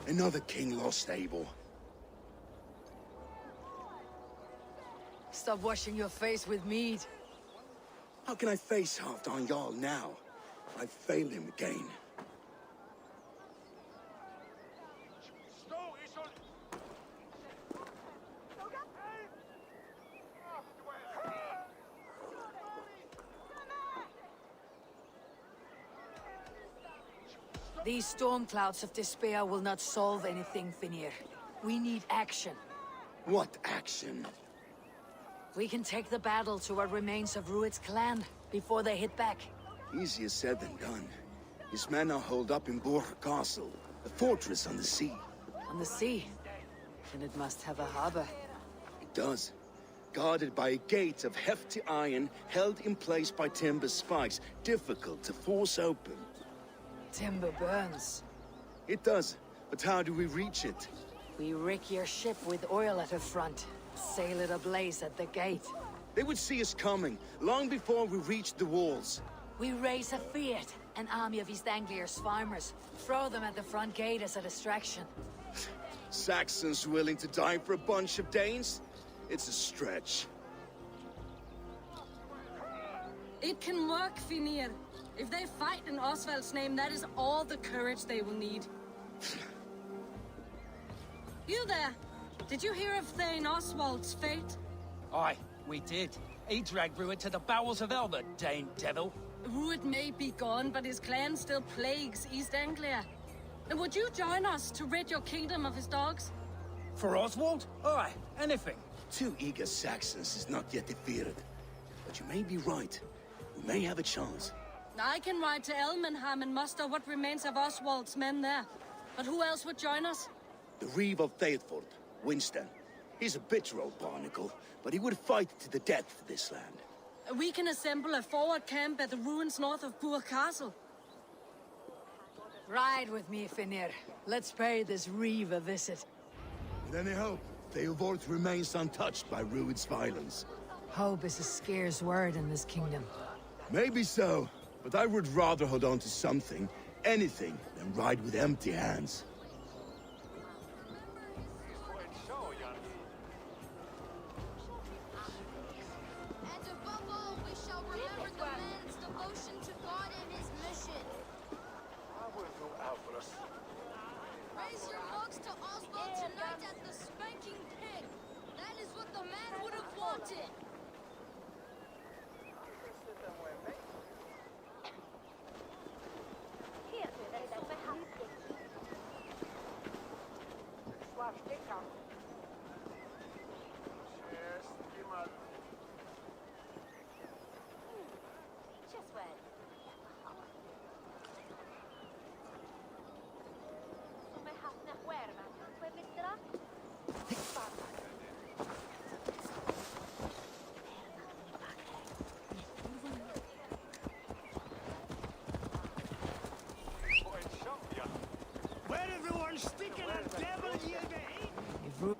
Another king lost, Abel. Stop washing your face with mead. How can I face Halfdan Jarl now? I've failed him again. These storm clouds of despair will not solve anything, Finir. We need action. What action? We can take the battle to what remains of Rued's clan before they hit back. Easier said than done. His men are holed up in Borg Castle, a fortress on the sea. On the sea? Then it must have a harbor. It does. Guarded by a gate of hefty iron, held in place by timber spikes, difficult to force open. Timber burns. It does, but how do we reach it? We rig your ship with oil at her front. Sail it ablaze at the gate. They would see us coming, long before we reached the walls. We raise a Fiat, an army of East Anglia's farmers. Throw them at the front gate as a distraction. Saxons willing to die for a bunch of Danes? It's a stretch. It can work, Finir. If they fight in Oswald's name, that is all the courage they will need. You there! Did you hear of Thane Oswald's fate? Aye, we did. He dragged Rued to the bowels of Elba, Dane devil. Rued may be gone, but his clan still plagues East Anglia. And would you join us to rid your kingdom of his dogs? For Oswald? Aye, anything. 2 eager Saxons is not yet defeated. But you may be right. We may have a chance. I can ride to Elmenham and muster what remains of Oswald's men there. But who else would join us? The Reeve of Thetford, Winston. He's a bitter old barnacle, but he would fight to the death for this land. We can assemble a forward camp at the ruins north of Burg Castle. Ride with me, Finir. Let's pay this Reeve a visit. With any hope, Theodort remains untouched by Rued's violence. Hope is a scarce word in this kingdom. Maybe so, but I would rather hold on to something, anything, than ride with empty hands. And above all, we shall remember the man's devotion to God and his mission. Raise your mugs to Oswald tonight at the spanking pig. That is what the man would have wanted. Where everyone's sticking a devil, you be? If Ru-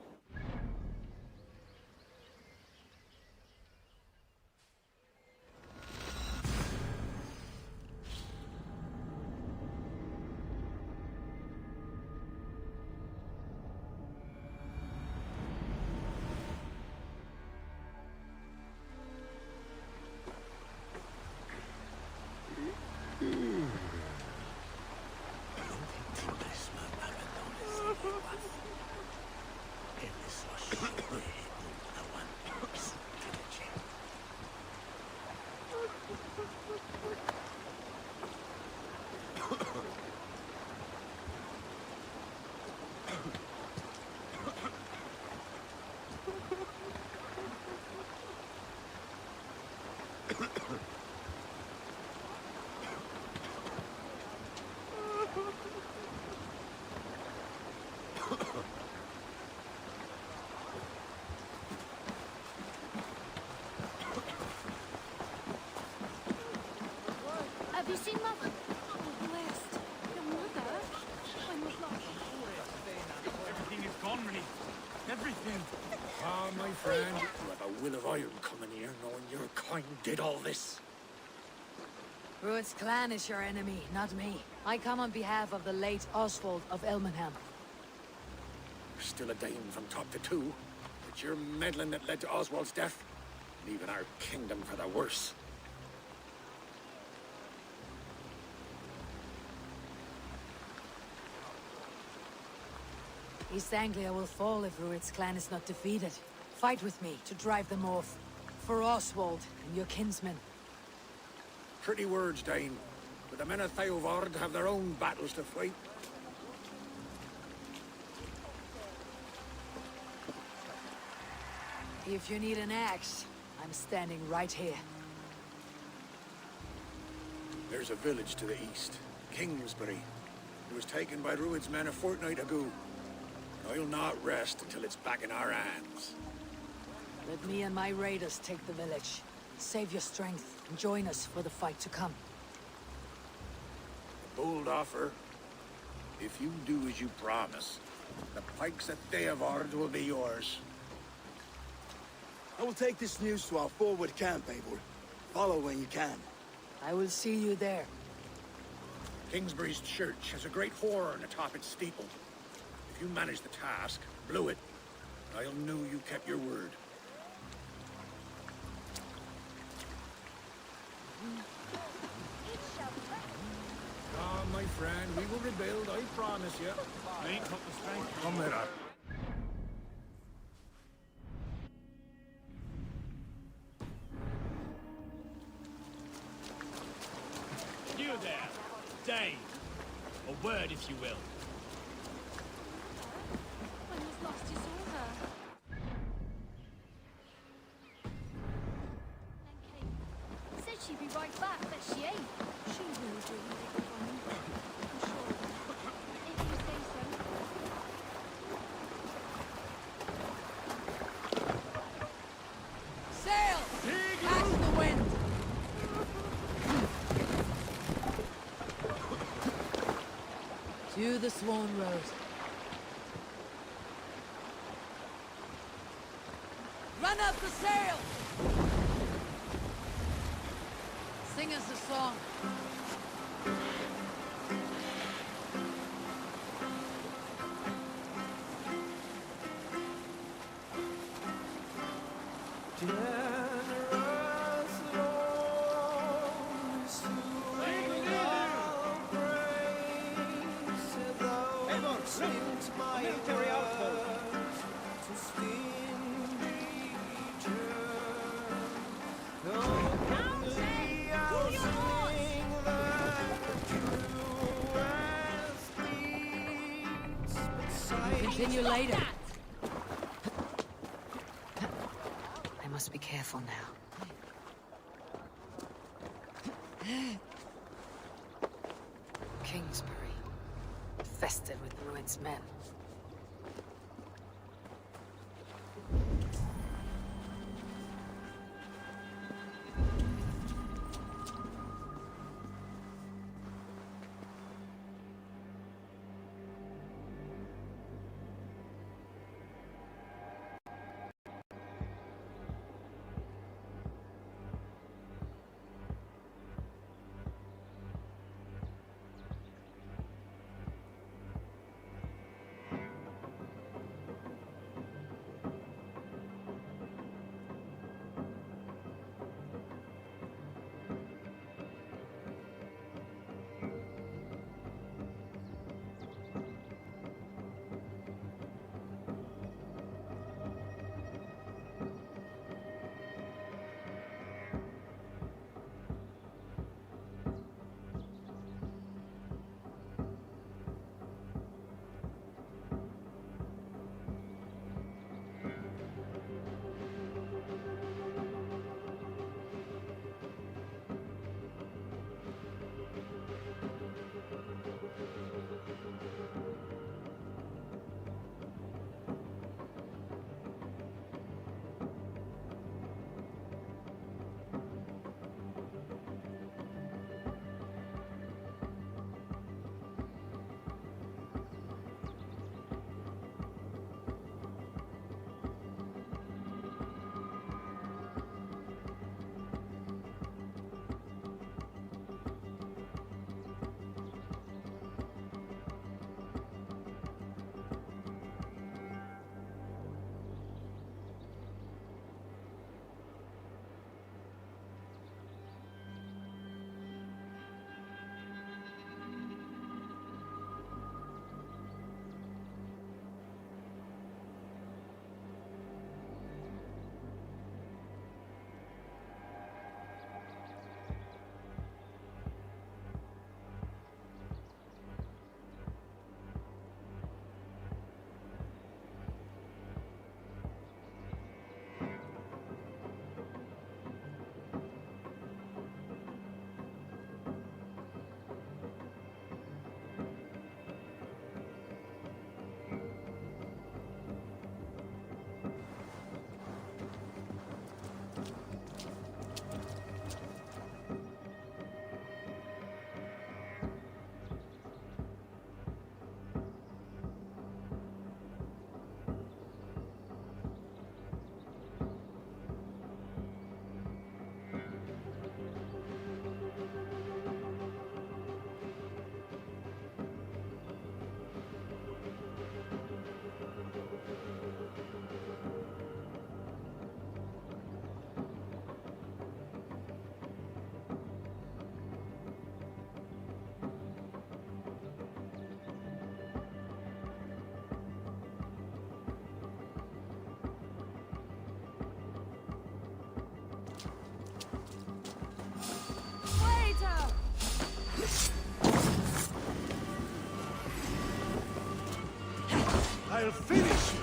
Have you seen Mother? Blessed. Your mother? I was lost. Everything is gone, Rennie. Everything. Ah, my friend, you have a will of iron coming here, knowing your kind did all this. Rued's clan is your enemy, not me. I come on behalf of the late Oswald of Elmenham. still a Dane from top to two. It's your meddling that led to Oswald's death, leaving our kingdom for the worse. East Anglia will fall if Rued's clan is not defeated. Fight with me to drive them off. For Oswald and your kinsmen. Pretty words, Dane. But the men of Theovard have their own battles to fight. If you need an axe, I'm standing right here. There's a village to the east, Kingsbury. It was taken by Rued's men a fortnight ago. I'll not rest until it's back in our hands. Let me and my raiders take the village. Save your strength and join us for the fight to come. A bold offer. If you do as you promise, the pikes at Theovard will be yours. I will take this news to our forward camp, Eivor. Follow when you can. I will see you there. Kingsbury's church has a great horn atop its steeple. If you manage the task, blew it, I'll know you kept your word. Ah, my friend, we will rebuild, I promise you. I ain't got the strength. Come here. You there, Dane. A word, if you will. When he's lost his order. And Kate said she'd be right back, but she ain't. She will do it, I'm sure. If you say so. Sail! Catch the wind! To the Swan Road. Run up the sail! Sing us a song. Military outpost. Continue later. I must be careful now. Kingsbury. Infested with Rued's men. finish you!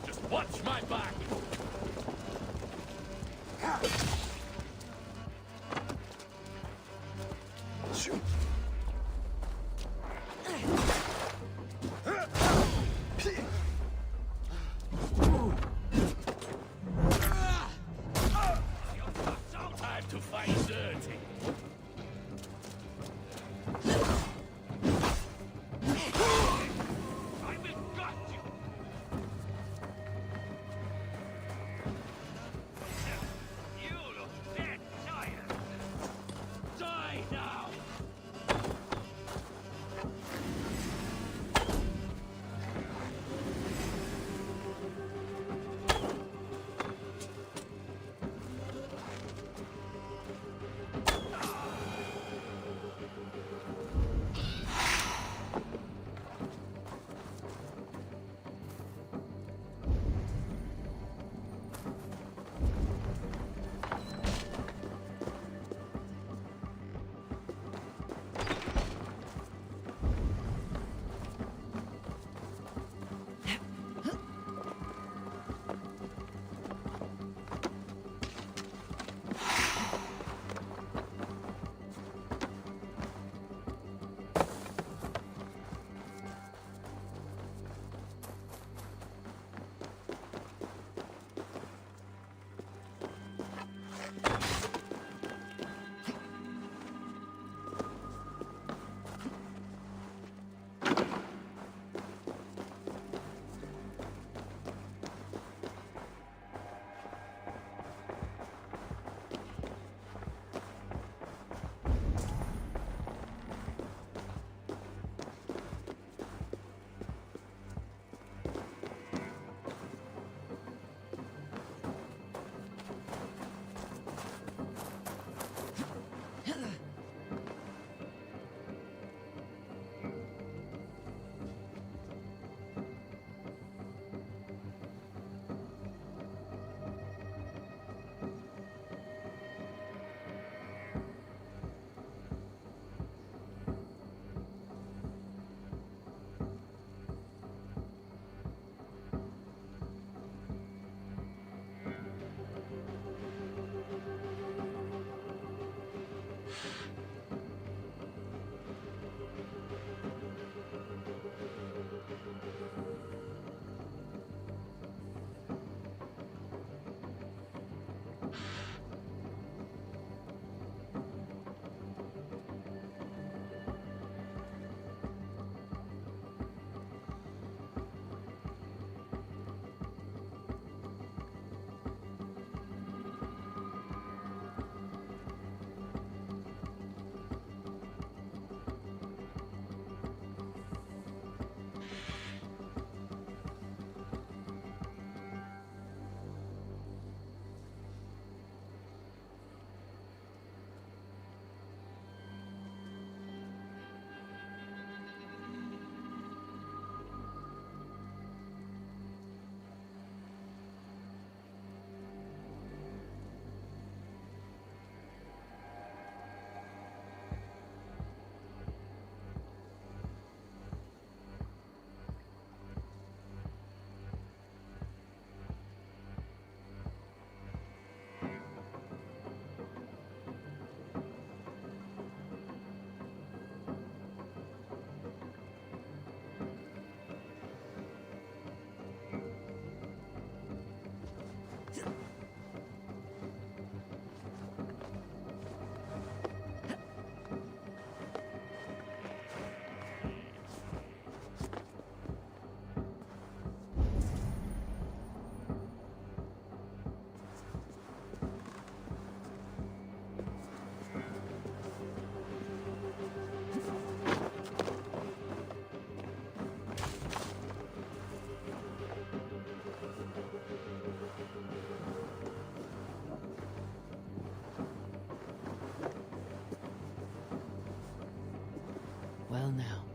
Just watch my back! Time to fight dirty! I will gut you! You look dead tired! Die now! well now.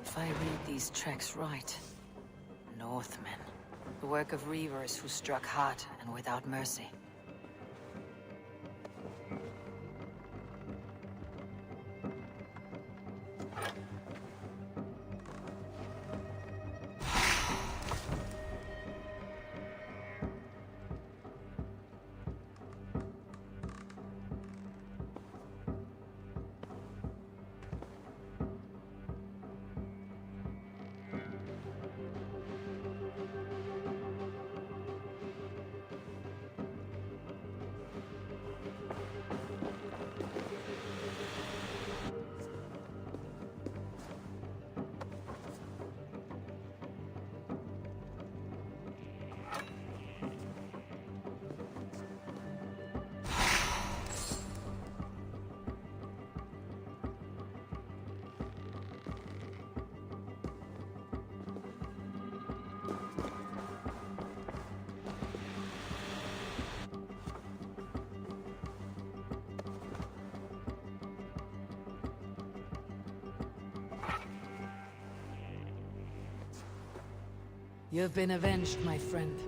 If I read these tracks right, Northmen. The work of reavers who struck hard and without mercy. You've been avenged, my friend.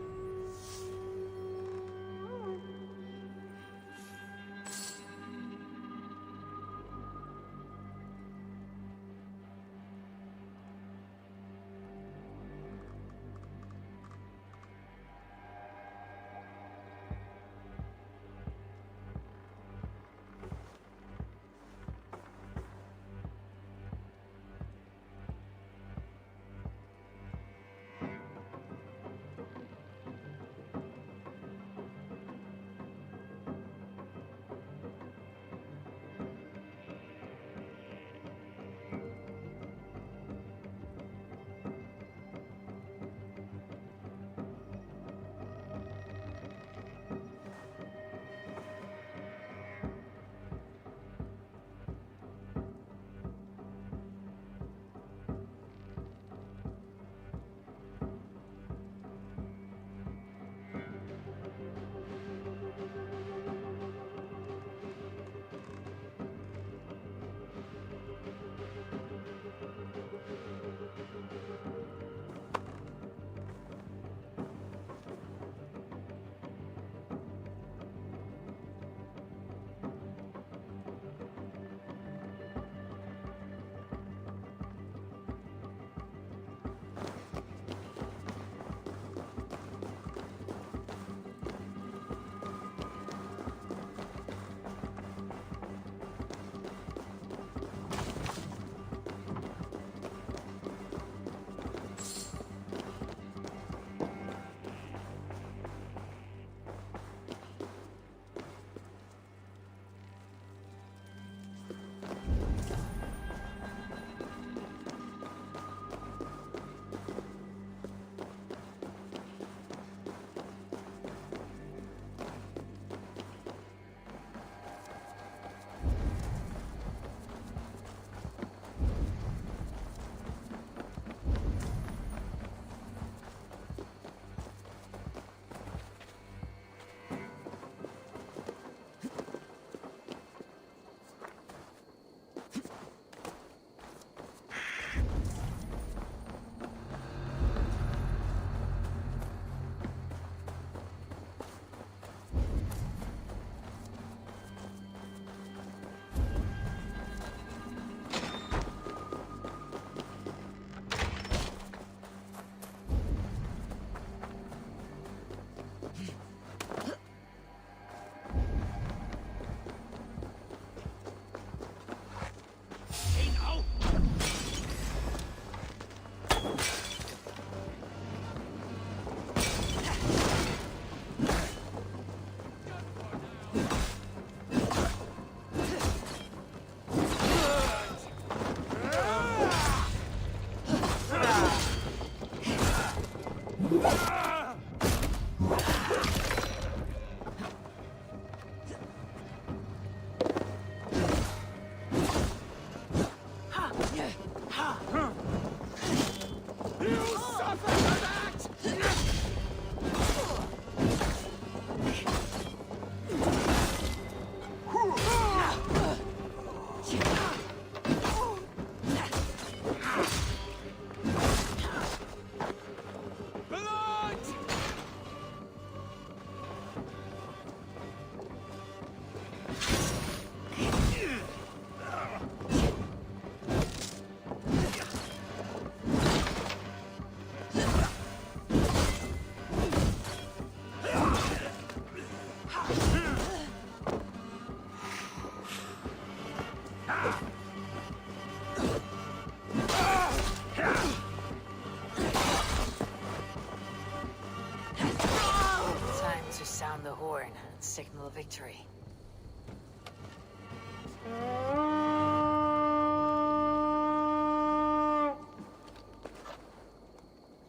signal of victory.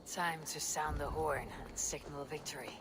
Time to sound the horn and signal victory.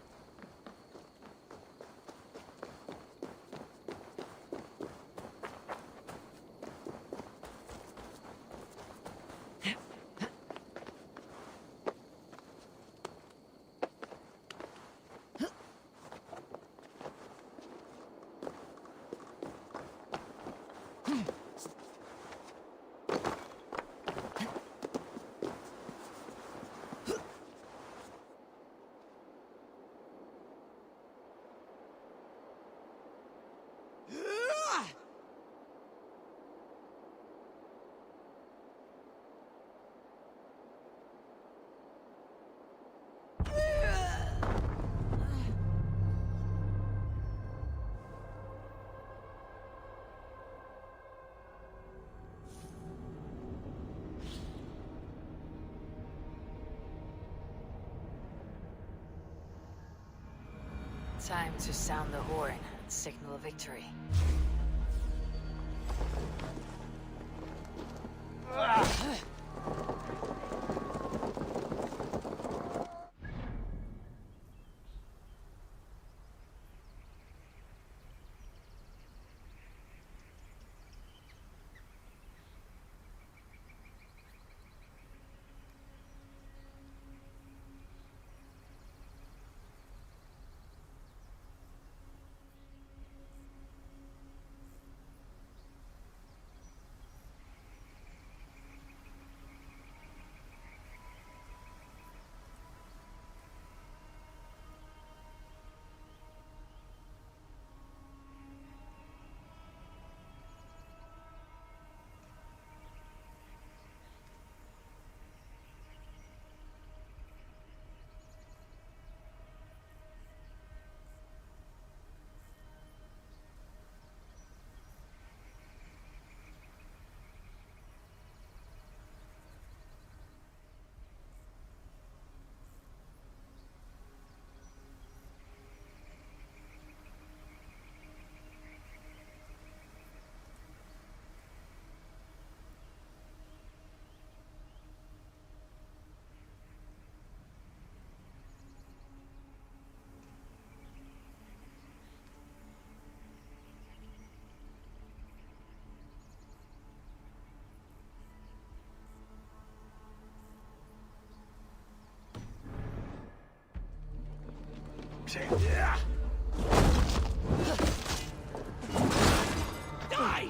Time to sound the horn and signal victory. Die!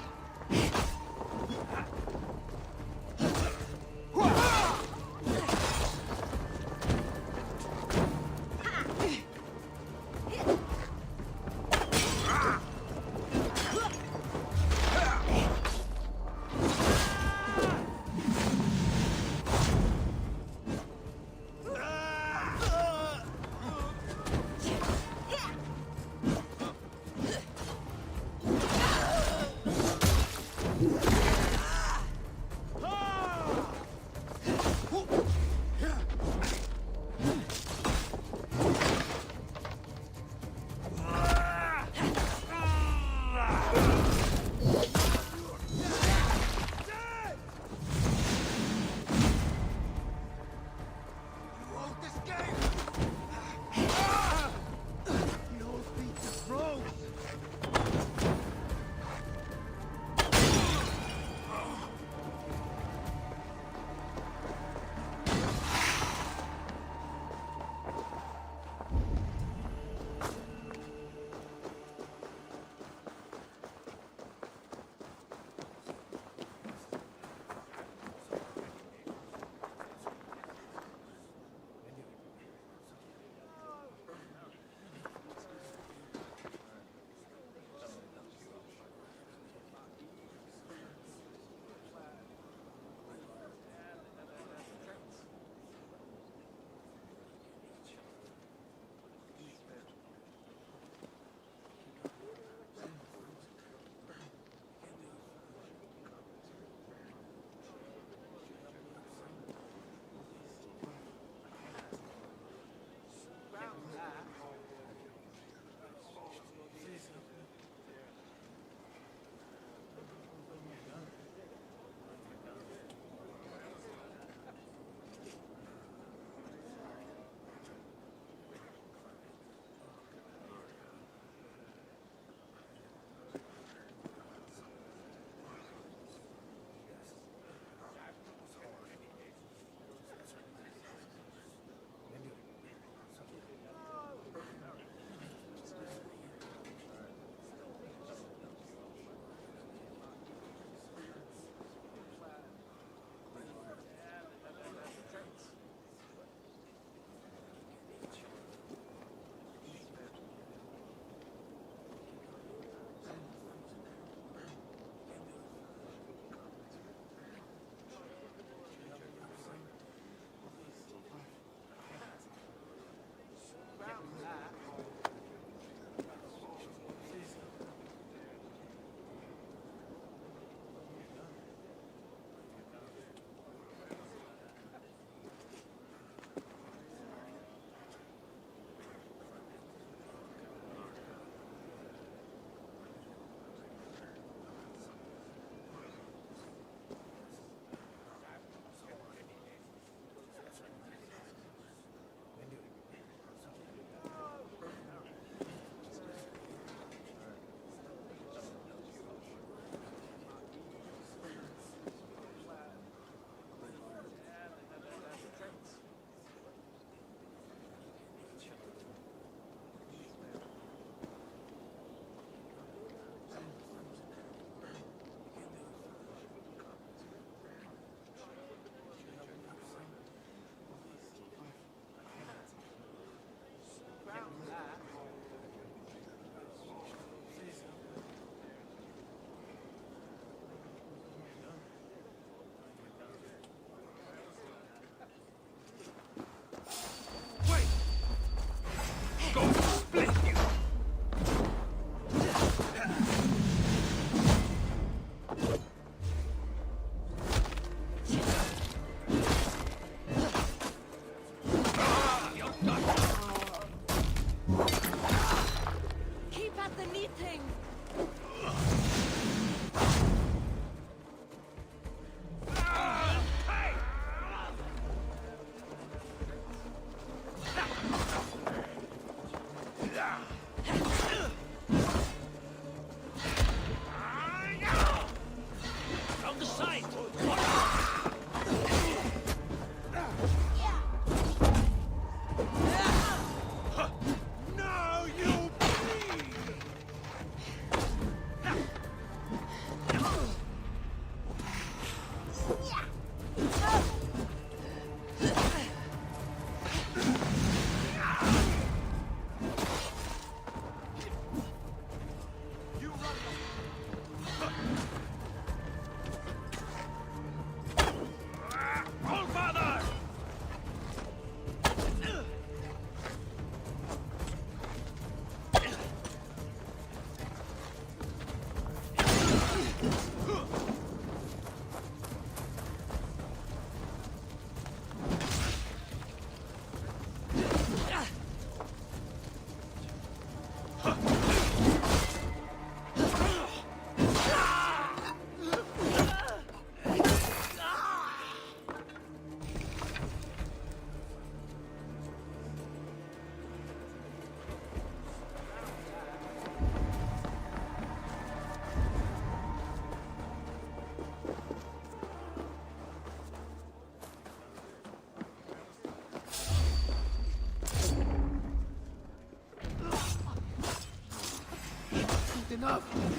enough!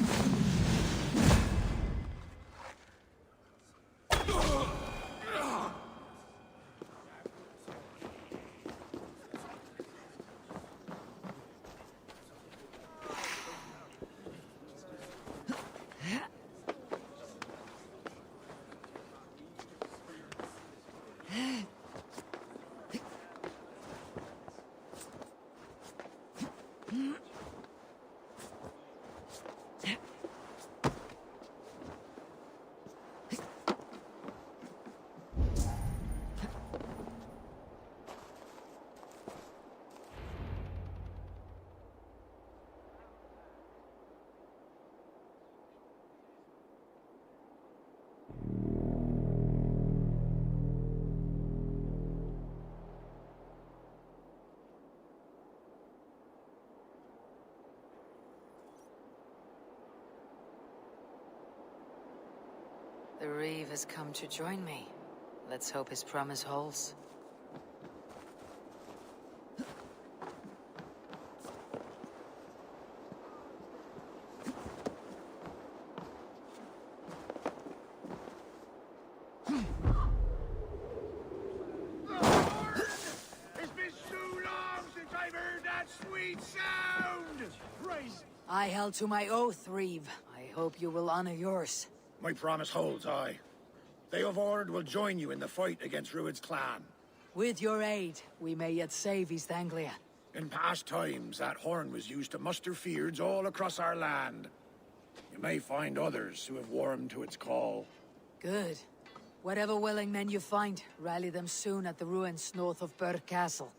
The Reeve has come to join me. Let's hope his promise holds. It's been so long since I've heard that sweet sound! Praise! I held to my oath, Reeve. I hope you will honor yours. My promise holds, aye. They of Ord will join you in the fight against Rued's clan. With your aid, we may yet save East Anglia. In past times, that horn was used to muster fyrds all across our land. You may find others who have warmed to its call. Good. Whatever willing men you find, rally them soon at the ruins north of Burr Castle.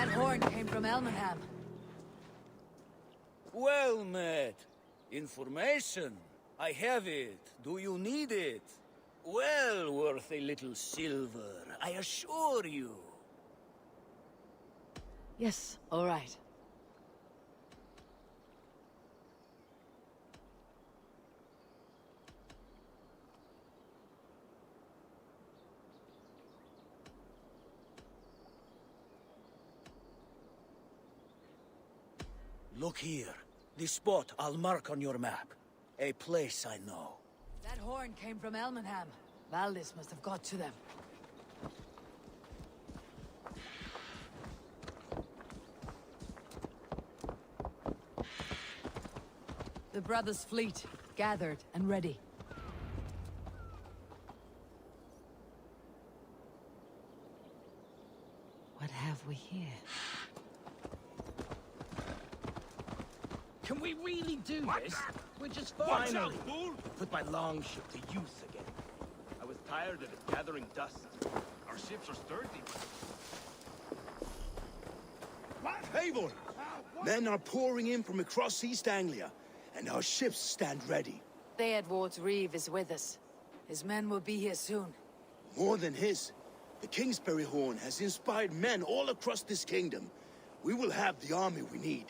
That horn came from Elmenham. Well met. Information. I have it. Do you need it? Well worth a little silver, I assure you. Yes, all right. Look here. This spot I'll mark on your map. A place I know. That horn came from Elmenham. Valdis must have got to them. The brothers' fleet, gathered and ready. What have we here? Can we really do this? We're just Watch finally out, fool! put my longship to use again. I was tired of it gathering dust. Our ships are sturdy, but... Eivor! Men are pouring in from across East Anglia, and our ships stand ready. Theodward's Reeve is with us. His men will be here soon. More than his. The Kingsbury Horn has inspired men all across this kingdom. We will have the army we need.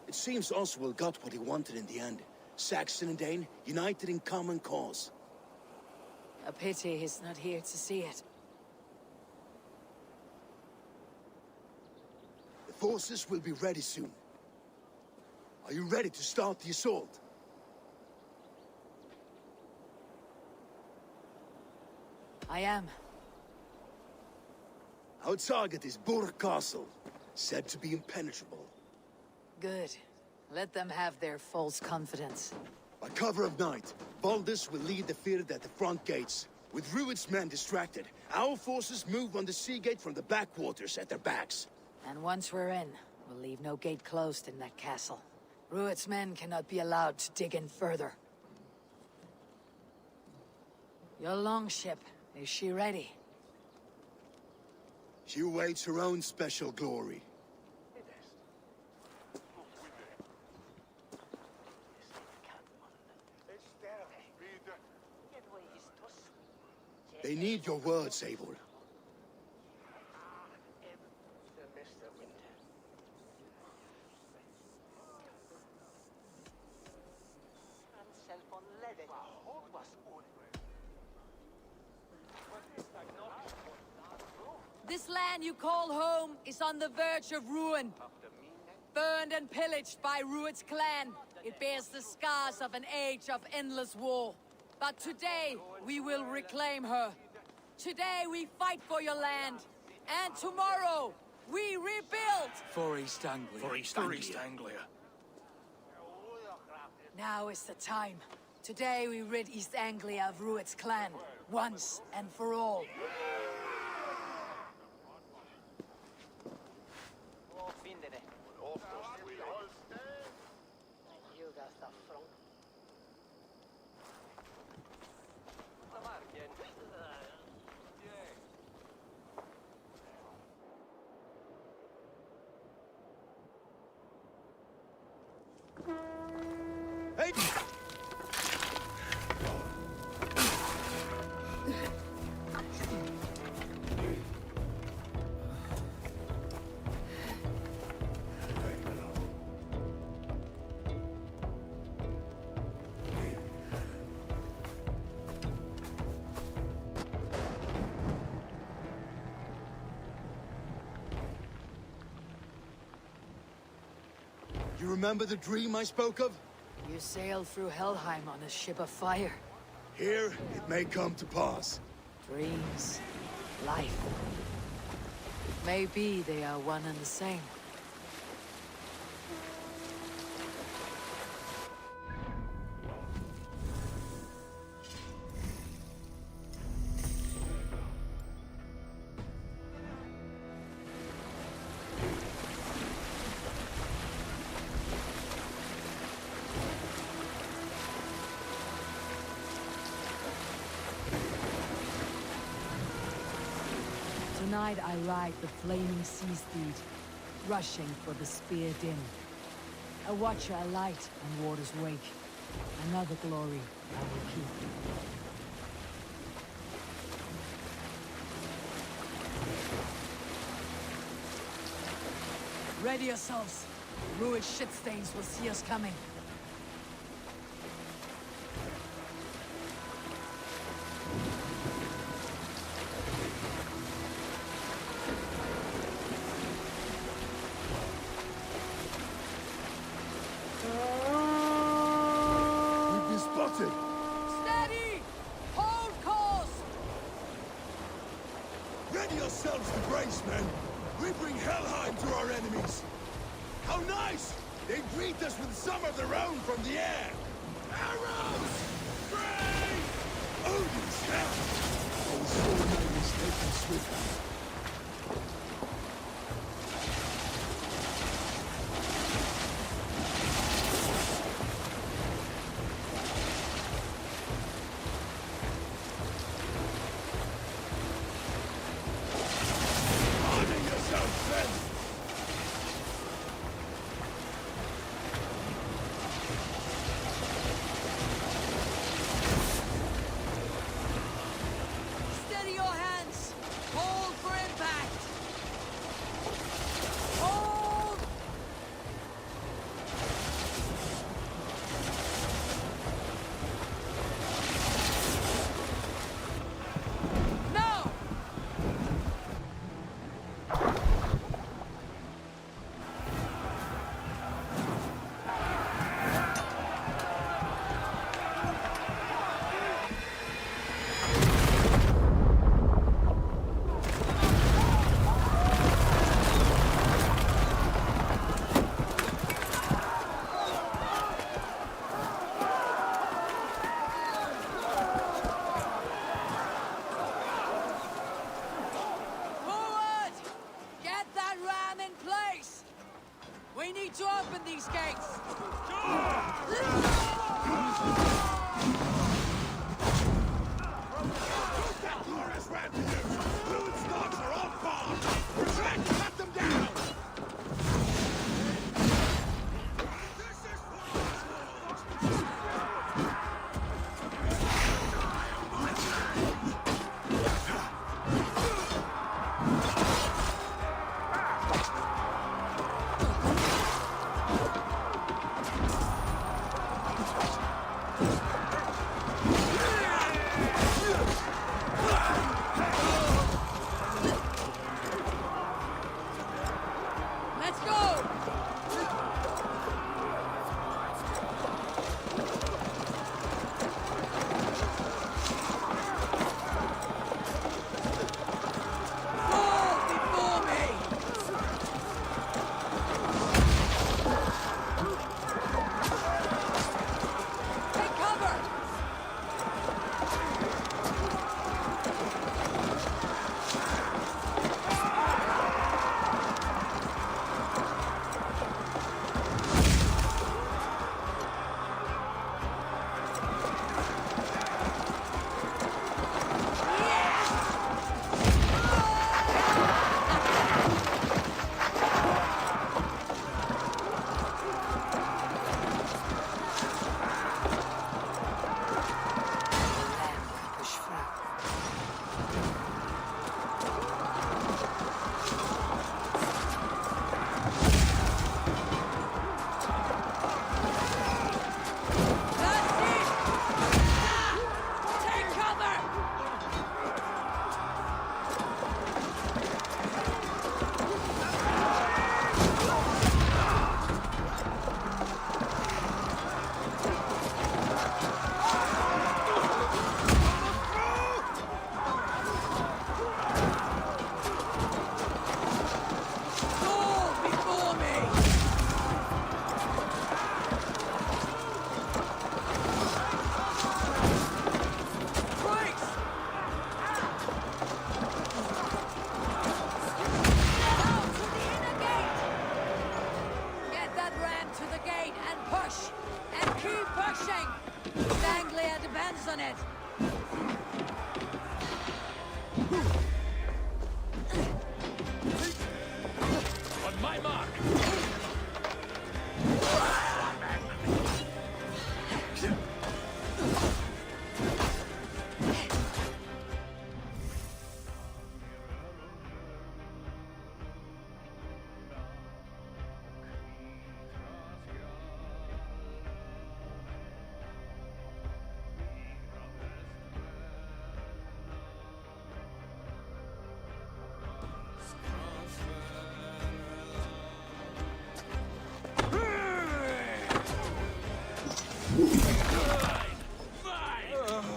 It seems Oswald got what he wanted in the end. Saxon and Dane united in common cause. A pity he's not here to see it. The forces will be ready soon. Are you ready to start the assault? I am. Our target is Burg Castle, said to be impenetrable. Good. Let them have their false confidence. By cover of night, Valdis will lead the field at the front gates. With Rued's men distracted, our forces move on the sea gate from the backwaters at their backs. And once we're in, we'll leave no gate closed in that castle. Rued's men cannot be allowed to dig in further. Your longship, is she ready? She awaits her own special glory. They need your words, Eivor. This land you call home is on the verge of ruin. Burned and pillaged by Rued's clan, it bears the scars of an age of endless war. But today, we will reclaim her. Today, we fight for your land. And tomorrow, we rebuild! For East Anglia. For East Anglia. Now is the time. Today, we rid East Anglia of Rued's clan. Once and for all. Hey! You remember the dream I spoke of? You sailed through Helheim on a ship of fire. Here, it may come to pass. Dreams. Life. Maybe they are one and the same. Tonight I ride the flaming sea steed, rushing for the spear din. A watcher alight on water's wake. Another glory I will keep. Ready yourselves. Rued shit stains will see us coming. We've been spotted! Steady! Hold course! Ready yourselves to brace, men! We bring Helheim to our enemies! How nice! They greet us with some of their own from the air! Arrows! Brave! Odin's hell! Our sword name is taken swiftly. Honor yourself, men! on it! On my mark!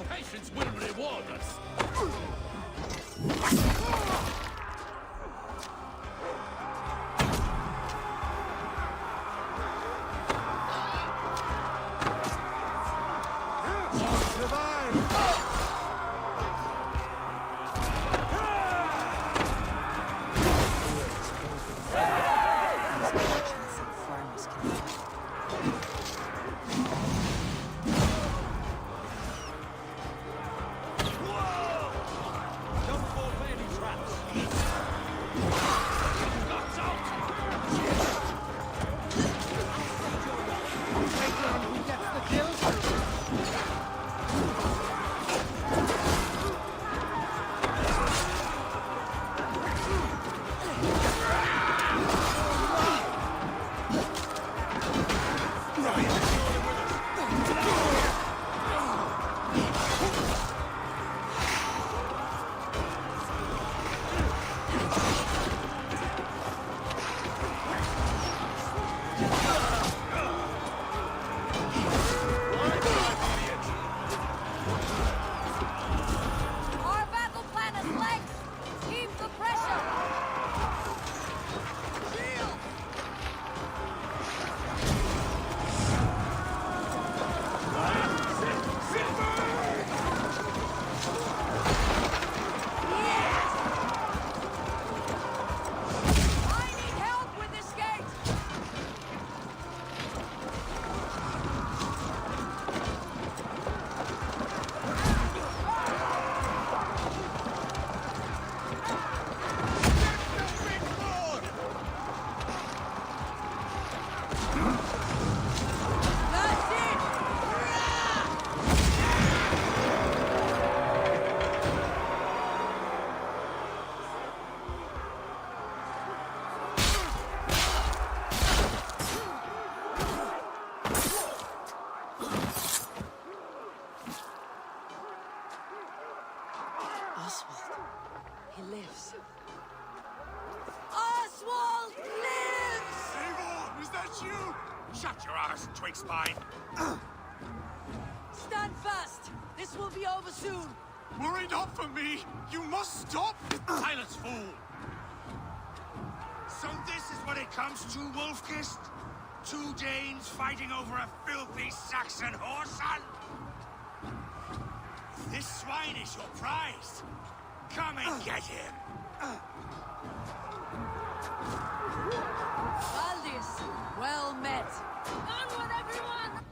Patience will reward us. Oswald. He lives. Oswald lives! Eivor, is that you? Shut your ass, twig spine. Stand fast! This will be over soon! Worry not for me. You must stop. Silence, fool! So this is what it comes to, Wolfkist? Two Danes fighting over a filthy Saxon whoreson? This swine is your prize. Come and get him. Valdis, well met. Onward, everyone!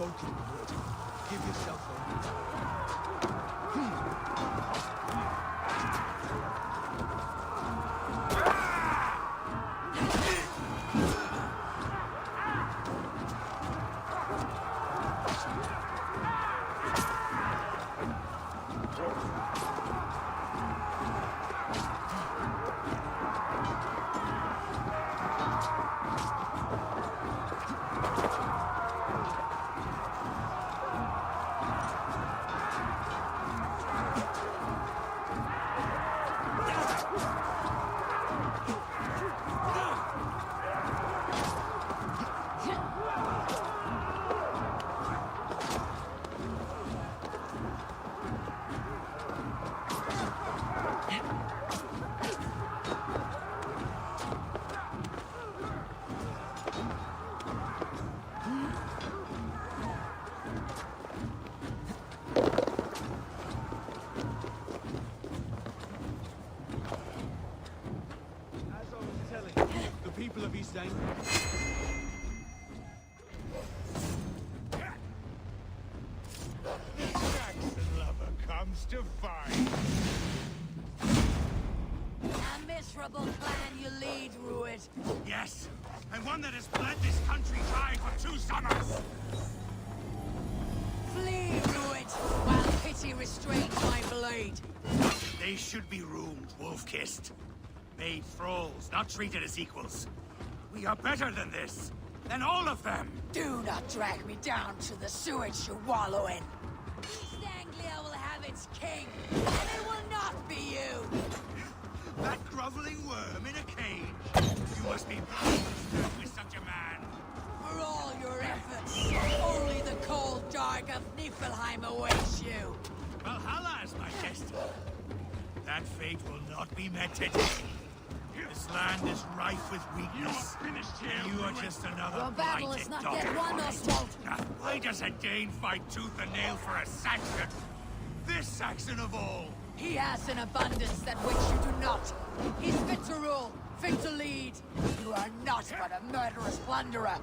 broken, Wood. Give yourself over. People of East Anglia. The Saxon lover comes to fight. A miserable clan you lead, Rued. Yes, and one that has bled this country dry for 2 summers. Flee, Rued, while pity restrains my blade. They should be roomed, wolf-kissed. Made thralls, not treated as equals. We are better than this. Than all of them. Do not drag me down to the sewage you wallow in. East Anglia will have its king, and it will not be you. That groveling worm in a cage. You must be proud to serve with such a man. For all your efforts, only the cold dark of Niflheim awaits you. Valhalla is my destiny. That fate will not be met today. This land is rife with weakness. You are just another Your battle is blighted not dog. yet won, Oswald. Why does a Dane fight tooth and nail for a Saxon? This Saxon of all. He has an abundance that which you do not. He's fit to rule, fit to lead. You are not but a murderous plunderer.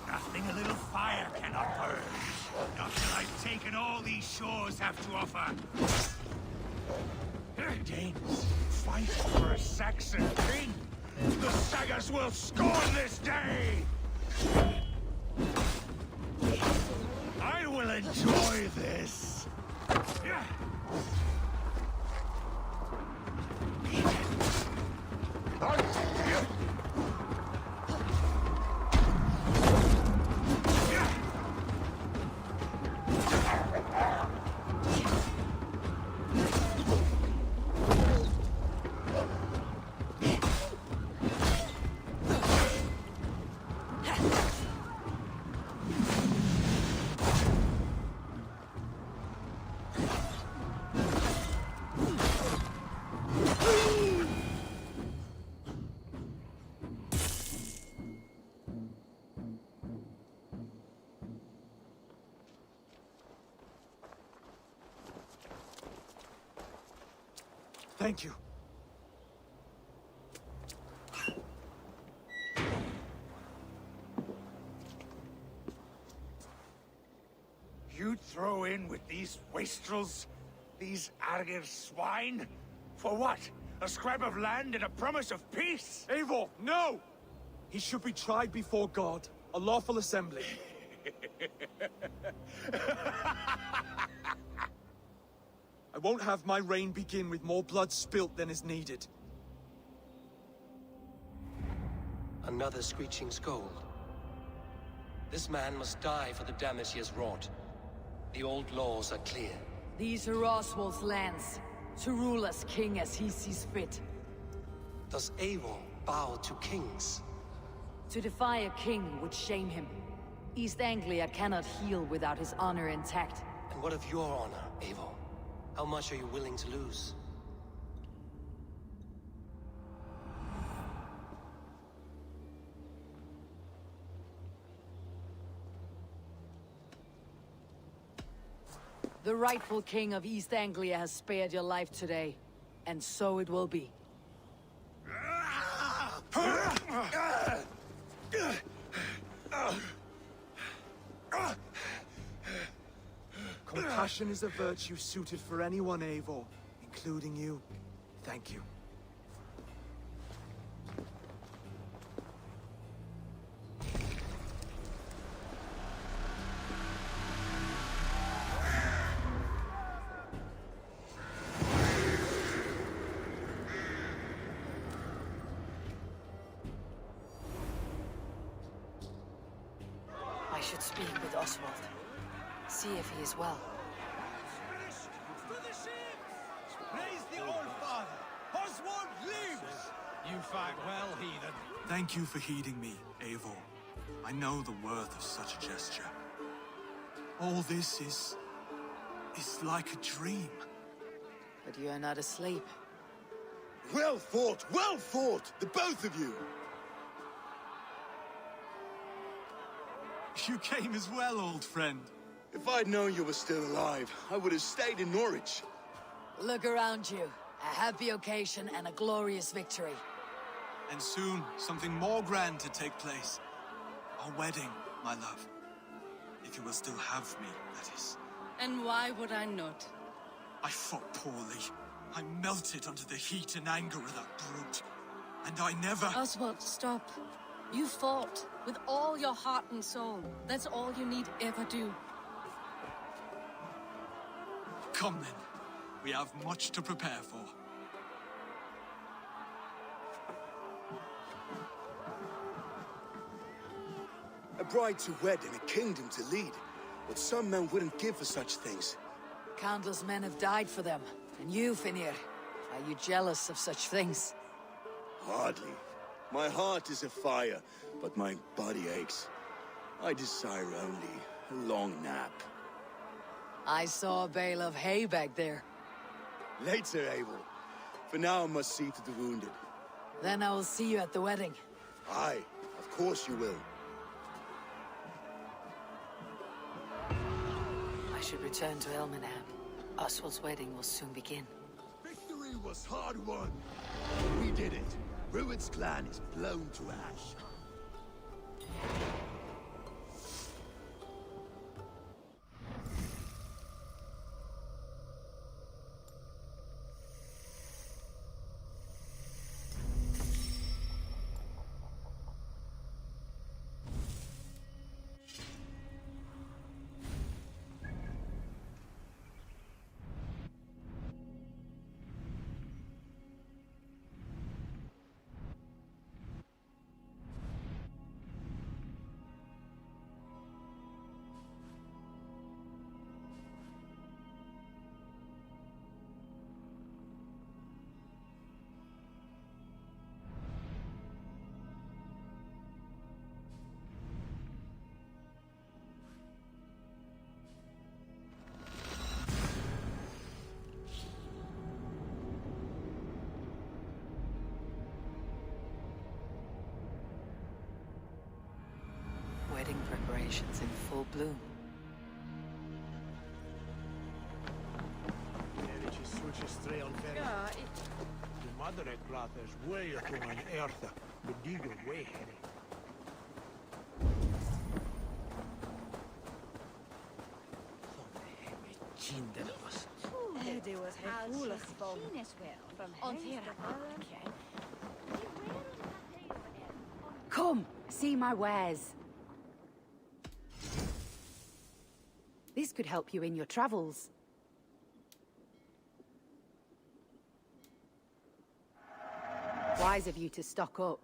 Nothing a little fire cannot burn. Not till I've taken all these shores have to offer. Danes, fight for a Saxon king. The Sagas will scorn this day. I will enjoy this. Thank you. You'd throw in with these wastrels? These Argir swine? For what? A scrap of land and a promise of peace? Eivor, no! He should be tried before God, a lawful assembly. I won't have my reign begin with more blood spilt than is needed. Another screeching scold. This man must die for the damage he has wrought. The old laws are clear. These are Oswald's lands, to rule as king as he sees fit. Does Eivor bow to kings? To defy a king would shame him. East Anglia cannot heal without his honor intact. And what of your honor, Eivor? How much are you willing to lose? The rightful king of East Anglia has spared your life today, and so it will be. Compassion is a virtue suited for anyone, Eivor, including you. Thank you. I should speak with Oswald. See if he is well. To the ships! Praise the Old Father! Oswald lives! You fight well, heathen. Thank you for heeding me, Eivor. I know the worth of such a gesture. All this is like a dream. But you are not asleep. Well fought! Well fought! The both of you! You came as well, old friend. If I'd known you were still alive, I would have stayed in Norwich. Look around you. A happy occasion and a glorious victory. And soon, something more grand to take place. Our wedding, my love. If you will still have me, that is. And why would I not? I fought poorly. I melted under the heat and anger of that brute. And I never... Oswald, stop. You fought with all your heart and soul. That's all you need ever do. Come then. We have much to prepare for. A bride to wed and a kingdom to lead. What some men wouldn't give for such things. Countless men have died for them. And you, Finir, are you jealous of such things? Hardly. My heart is afire, but my body aches. I desire only a long nap. I saw a bale of hay back there. Later, Abel. For now, I must see to the wounded. Then I will see you at the wedding. Aye, of course you will. I should return to Elmenham. Oswald's wedding will soon begin. Victory was hard won. We did it. Rued's clan is blown to ash. Wedding preparations in full bloom. Come, see my wares. This could help you in your travels. Wise of you to stock up.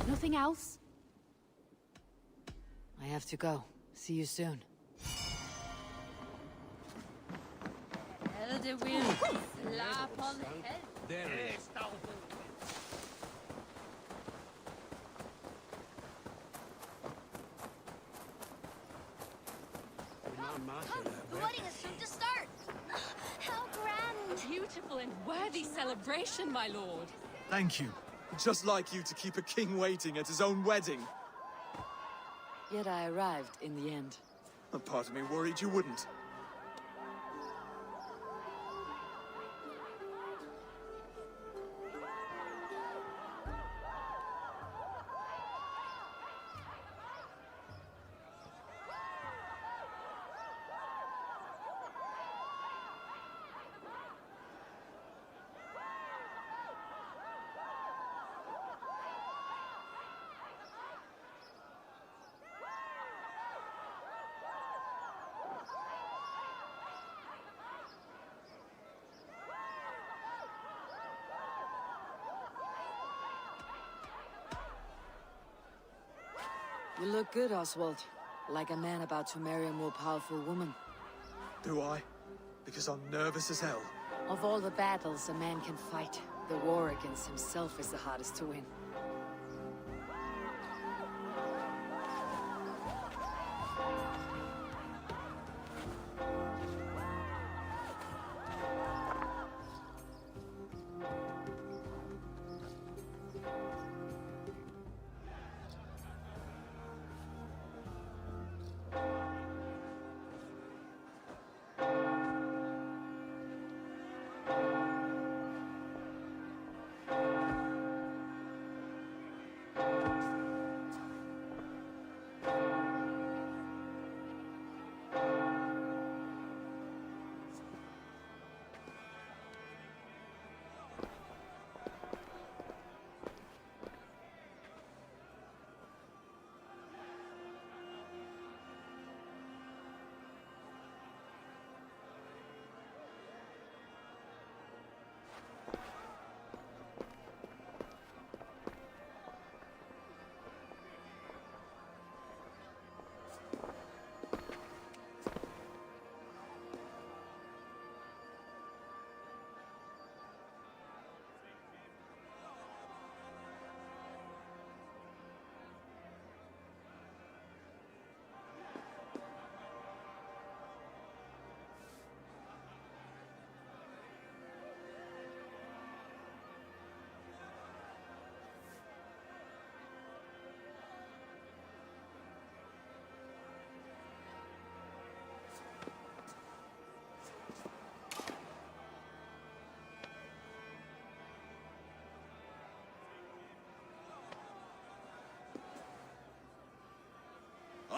Nothing else? I have to go. See you soon. Elder will slap on the head. There it is. Come, the wedding is soon to start. How grand! You beautiful and worthy celebration, my lord. Thank you. Just like you to keep a king waiting at his own wedding. Yet I arrived in the end. A part of me worried you wouldn't. You look good, Oswald. Like a man about to marry a more powerful woman. Do I? Because I'm nervous as hell. Of all the battles a man can fight, the war against himself is the hardest to win.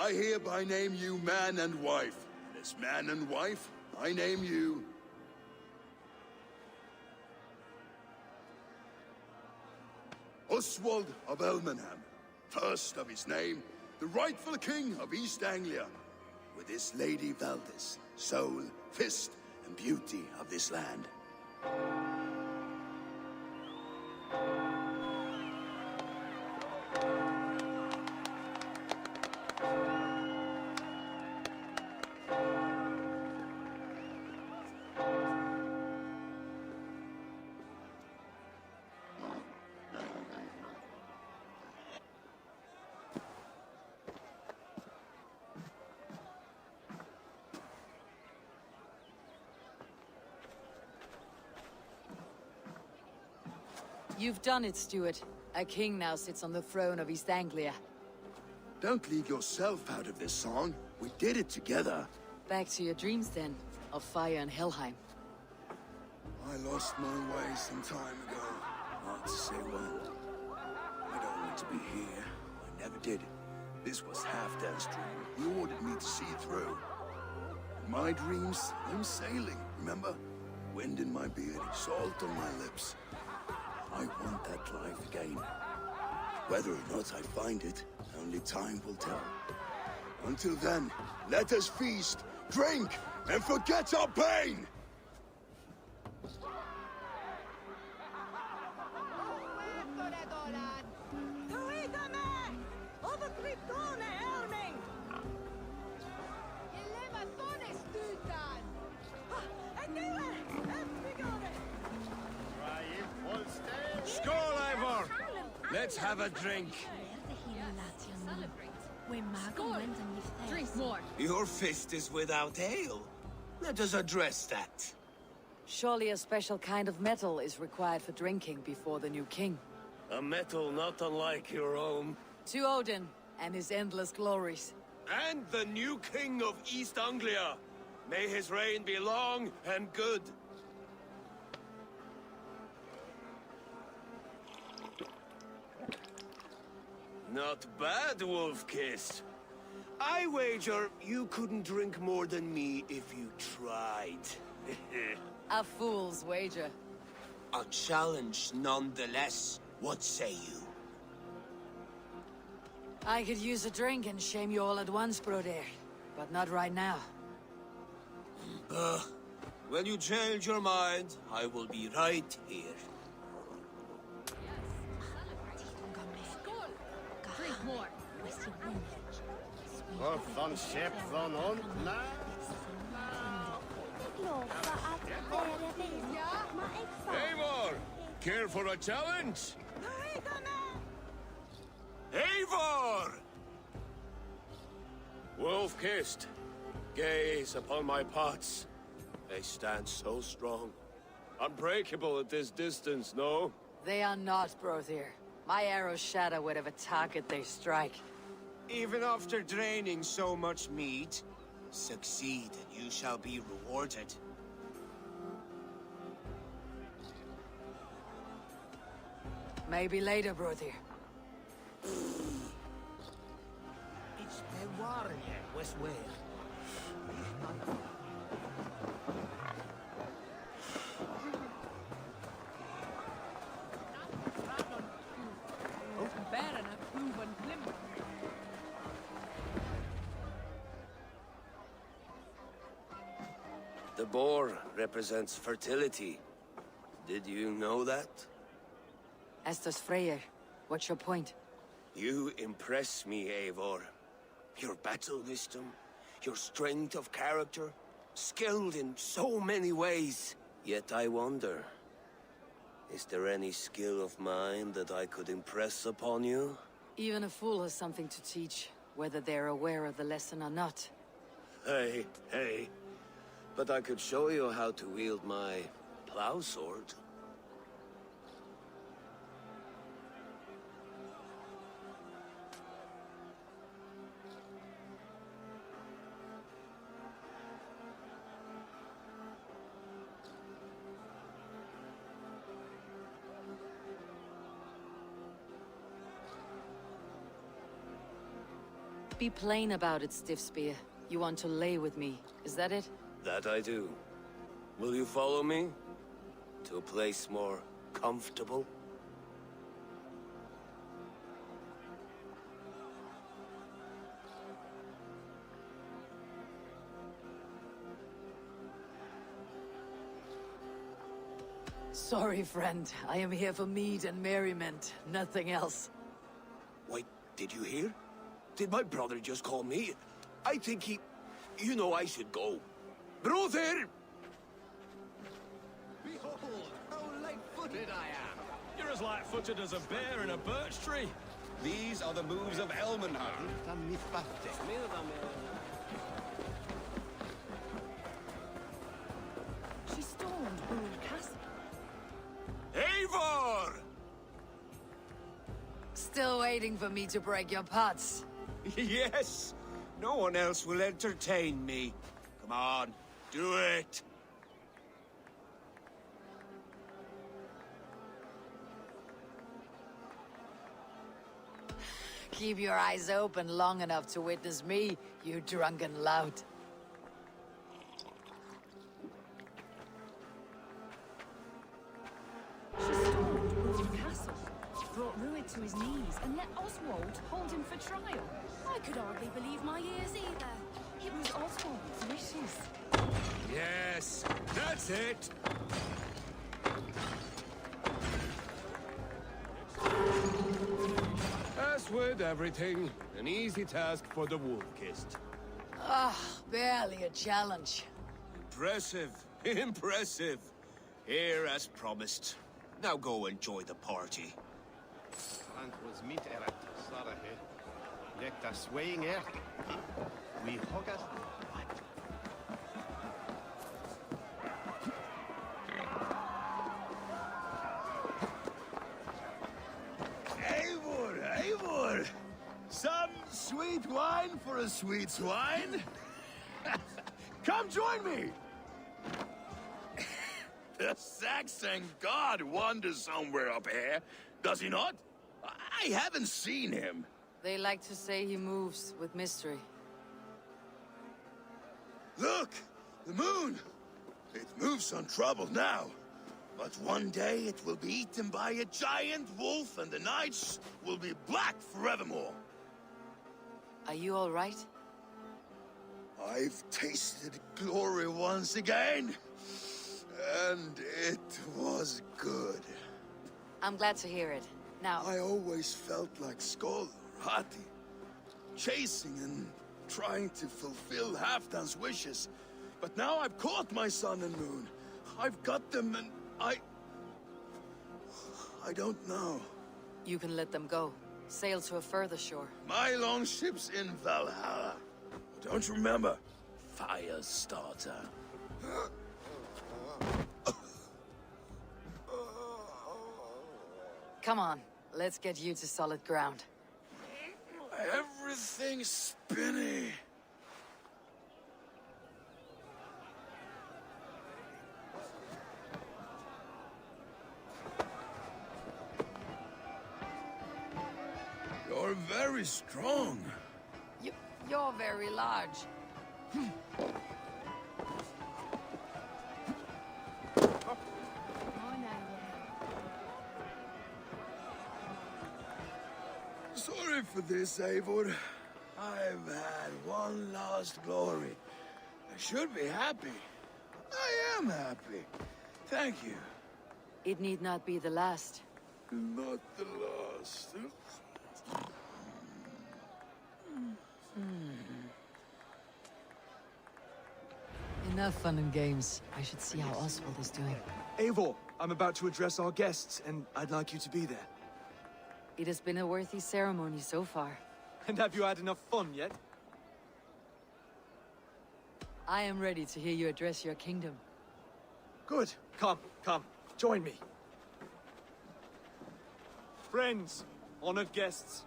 I hereby name you man and wife. And as man and wife, I name you... Oswald of Elmenham, first of his name, the rightful king of East Anglia, with this Lady Valdis, soul, fist, and beauty of this land. You've done it, Stuart. A king now sits on the throne of East Anglia. Don't leave yourself out of this song. We did it together. Back to your dreams, then, of fire and Helheim. I lost my way some time ago. Hard to say when. I don't want to be here. I never did. This was Halfdan's dream. He ordered me to see through. In my dreams, I'm sailing, remember? Wind in my beard, salt on my lips. I want that life again. Whether or not I find it, only time will tell. Until then, let us feast, drink, and forget our pain! Skål, Ivor! Let's have a drink. Drink more. Your fist is without ale. Let us address that. Surely a special kind of metal is required for drinking before the new king. A metal not unlike your own. To Odin and his endless glories. And the new king of East Anglia. May his reign be long and good. Not bad, Wolf-Kissed. I wager you couldn't drink more than me if you tried. A fool's wager. A challenge nonetheless. What say you? I could use a drink and shame you all at once, Broder. But not right now. When you change your mind, I will be right here. Drink more. Van Shep van On. Eivor! Care for a challenge? Eivor! Wolf-Kissed, gaze upon my pots. They stand so strong. Unbreakable at this distance, no? They are not, Brothir. My arrows shatter whatever target they strike. Even after draining so much meat, succeed and you shall be rewarded. Maybe later, Brothir. It's the warrior, was where. The boar represents fertility. Did you know that? As does Freyr. What's your point? You impress me, Eivor. Your battle wisdom, your strength of character, skilled in so many ways. Yet I wonder, is there any skill of mine that I could impress upon you? Even a fool has something to teach, whether they're aware of the lesson or not. Hey. But I could show you how to wield my plow sword. Be plain about it, Stiff Spear. You want to lay with me, is that it? That I do. Will you follow me? To a place more comfortable? Sorry, friend. I am here for mead and merriment, nothing else. Wait, did you hear? Did my brother just call me? I think he... You know I should go. Brother! Behold, how light-footed I am. You're as light-footed as a bear in a birch tree. These are the moves of Elmenhard. She stormed Boone Castle. Eivor! Still waiting for me to break your pots. Yes! No one else will entertain me. Come on, do it! Keep your eyes open long enough to witness me, you drunken lout. She stormed Boone Castle, brought Rued to his knees, and let Oswald hold him for trial. I could hardly believe my ears either. It was Oswald's wishes. Yes, that's it! As with everything, an easy task for the Wolf-Kissed. Ah, barely a challenge. Impressive, impressive. Here as promised. Now go enjoy the party. And was meet at Sarah here. Let the swaying air. We hug us. sweet wine for a sweet swine? Come join me! The Saxon god wanders somewhere up here, does he not? I haven't seen him. They like to say he moves with mystery. Look! The moon! It moves untroubled now. But one day it will be eaten by a giant wolf and the nights will be black forevermore. Are you all right? I've tasted glory once again. And it was good. I'm glad to hear it. Now... I always felt like Skoll or Hati. Chasing and trying to fulfill Halfdan's wishes. But now I've caught my sun and moon. I've got them and I don't know. You can let them go. Sail to a further shore. My longship's in Valhalla. Don't you remember? Firestarter. Come on, let's get you to solid ground. Everything's spinny. You're very strong. You're very large. Sorry for this, Eivor. I've had one last glory. I should be happy. I am happy. Thank you. It need not be the last. Not the last. Enough fun and games. I should see how Oswald is doing. Eivor, I'm about to address our guests, and I'd like you to be there. It has been a worthy ceremony so far. And have you had enough fun yet? I am ready to hear you address your kingdom. Good. Come, join me. Friends, honored guests,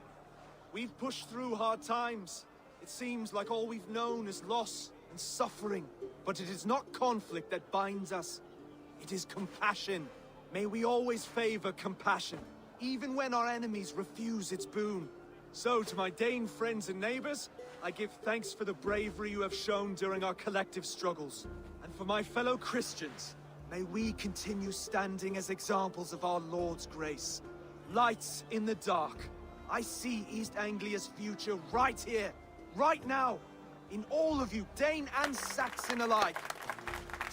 we've pushed through hard times. It seems like all we've known is loss and suffering. But it is not conflict that binds us. It is compassion. May we always favor compassion, even when our enemies refuse its boon. So, to my Dane friends and neighbors, I give thanks for the bravery you have shown during our collective struggles. And for my fellow Christians, may we continue standing as examples of our Lord's grace. Lights in the dark. I see East Anglia's future right here, right now, in all of you, Dane and Saxon alike.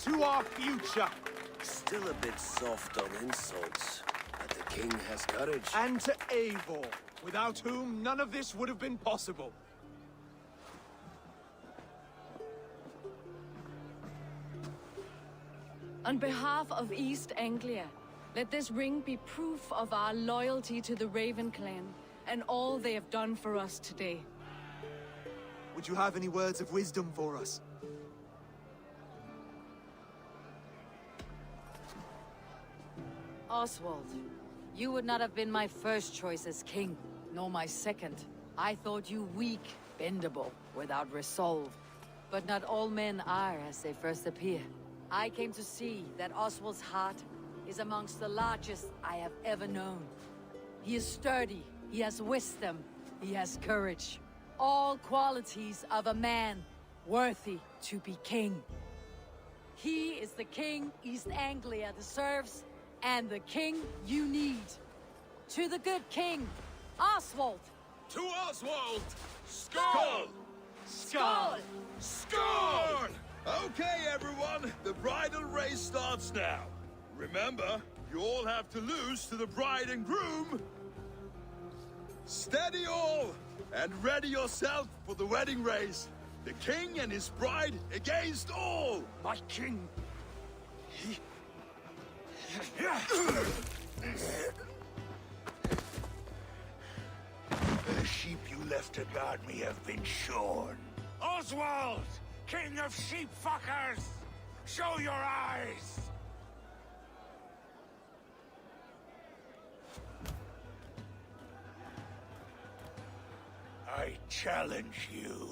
To our future. Still a bit soft on insults, but the king has courage. And to Eivor, without whom none of this would have been possible. On behalf of East Anglia, let this ring be proof of our loyalty to the Raven clan and all they have done for us today. Would you have any words of wisdom for us? Oswald, you would not have been my first choice as king, nor my second. I thought you weak, bendable, without resolve. But not all men are as they first appear. I came to see that Oswald's heart is amongst the largest I have ever known. He is sturdy, he has wisdom, he has courage. All qualities of a man worthy to be king. He is the king East Anglia deserves, and the king you need. To the good king, Oswald! To Oswald! Skull! Skull! Skull! Okay, everyone, the bridal race starts now. Remember, you all have to lose to the bride and groom. Steady all, and ready yourself for the wedding race. The king and his bride against all. My king. The sheep you left to guard me have been shorn. Oswald! King of sheep fuckers! Show your eyes! I I challenge you.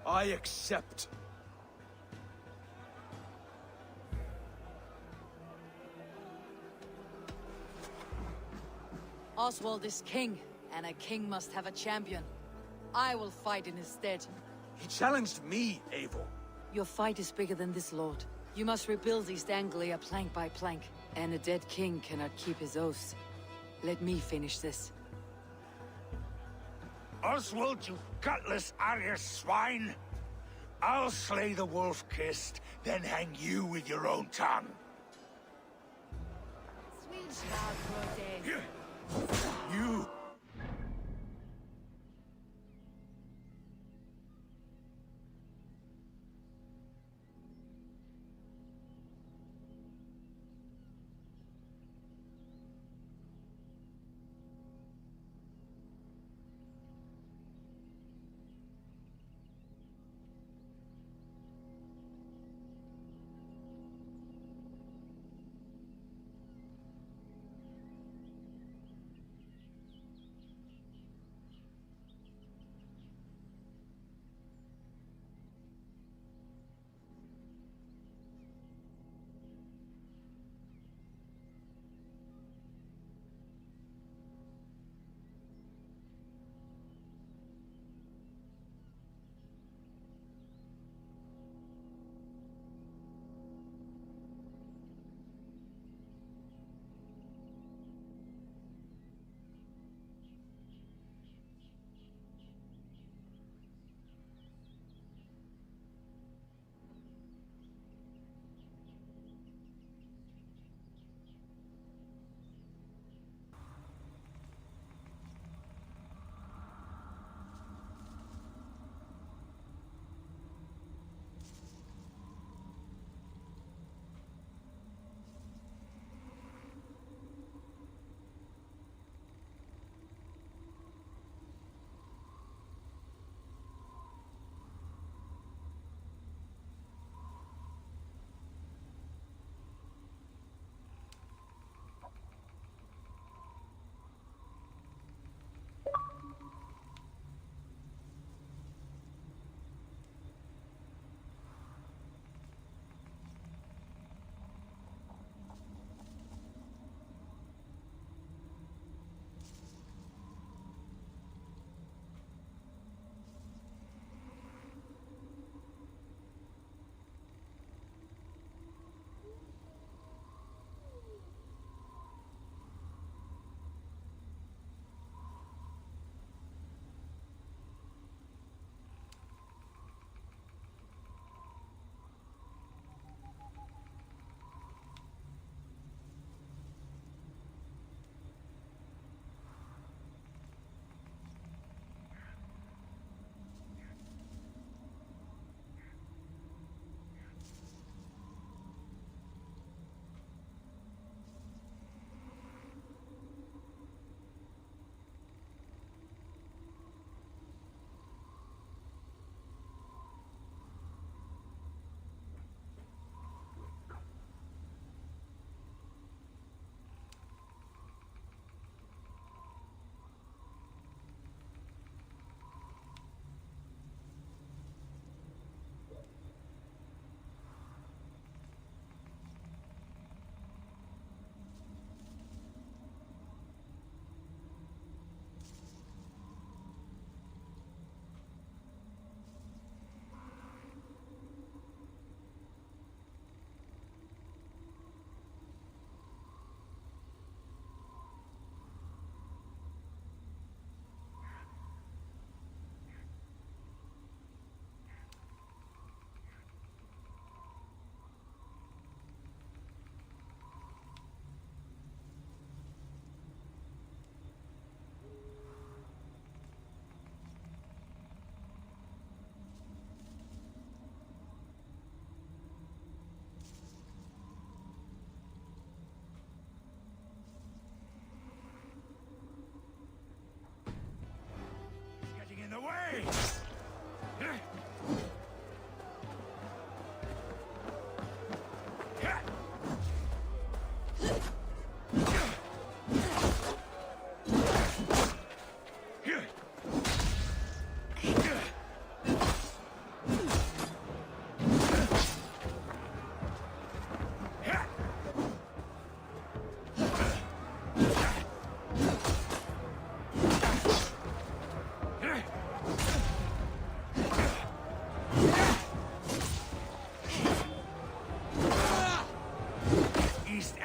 I accept. Oswald is king, and a king must have a champion. I will fight in his stead. He challenged me, Eivor. Your fight is bigger than this, Lord. You must rebuild East Anglia plank by plank, and a dead king cannot keep his oaths. Let me finish this. Oswald, you gutless Arya swine! I'll slay the wolf-kissed, then hang you with your own tongue. Sweet child, poor day. You...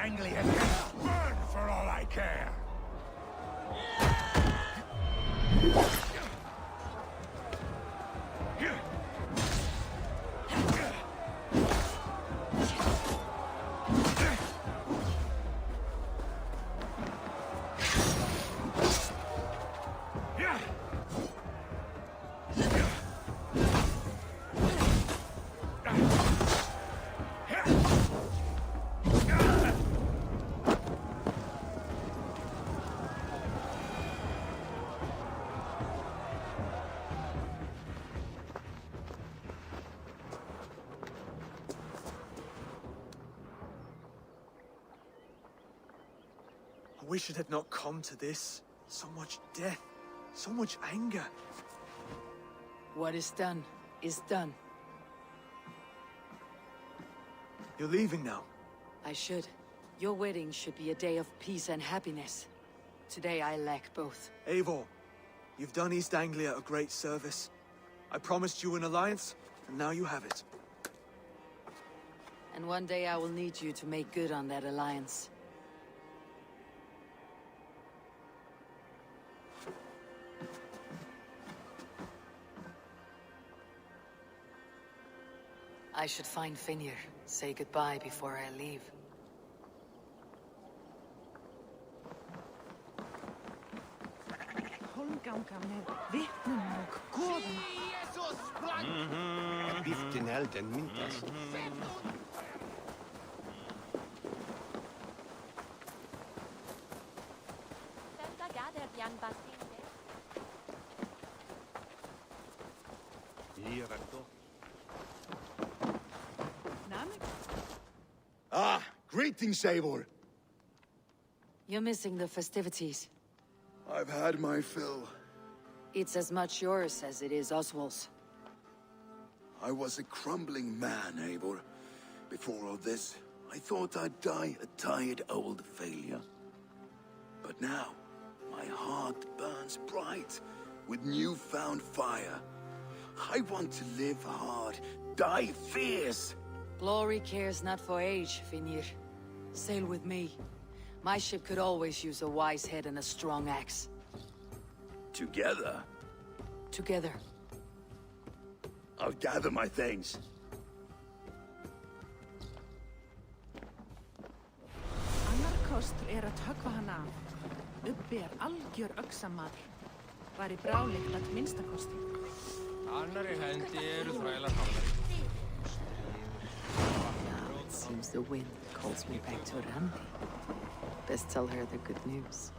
Anglia burn for all I care! I wish it had not come to this. So much death, so much anger. What is done is done. You're leaving now. I should. Your wedding should be a day of peace and happiness. Today I lack both. Eivor, you've done East Anglia a great service. I promised you an alliance, and now you have it. And one day I will need you to make good on that alliance. I should find Finnr, say goodbye before I leave. Biften helden mintas. Ah, greetings, Eivor. You're missing the festivities. I've had my fill. It's as much yours as it is Oswald's. I was a crumbling man, Eivor. Before all this, I thought I'd die a tired old failure. But now, my heart burns bright with newfound fire. I want to live hard, die fierce. Glory cares not for age, Finnr. Sail with me. My ship could always use a wise head and a strong axe. Together? Together. I'll gather my things. Annar kostur að höggva hann af. Ubbi algjör öxamaður. Væri brálegt að minnsta kosti. Annarri hendi eru þrælar hafðar. It seems the wind calls me back to Randi. Best tell her the good news.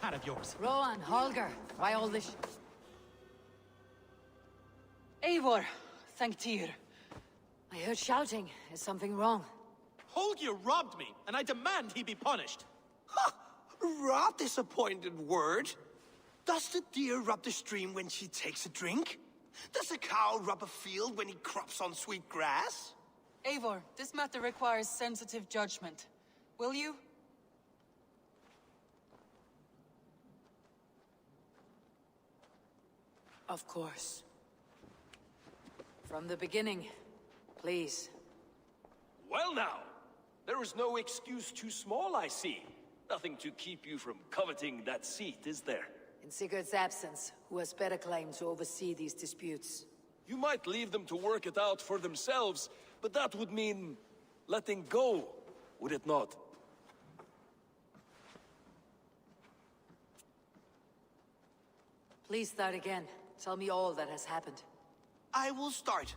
Hat of yours. Rowan, Holger, why all this? Eivor, thank Tyr. I heard shouting. Is something wrong? Holger robbed me, and I demand he be punished. Rot disappointed word. Does the deer rub the stream when she takes a drink? Does a cow rub a field when he crops on sweet grass? Eivor, this matter requires sensitive judgment. Will you? Of course. From the beginning, please. Well now, there is no excuse too small, I see. Nothing to keep you from coveting that seat, is there? In Sigurd's absence, who has better claim to oversee these disputes? You might leave them to work it out for themselves, but that would mean letting go, would it not? Please start again. Tell me all that has happened. I will start.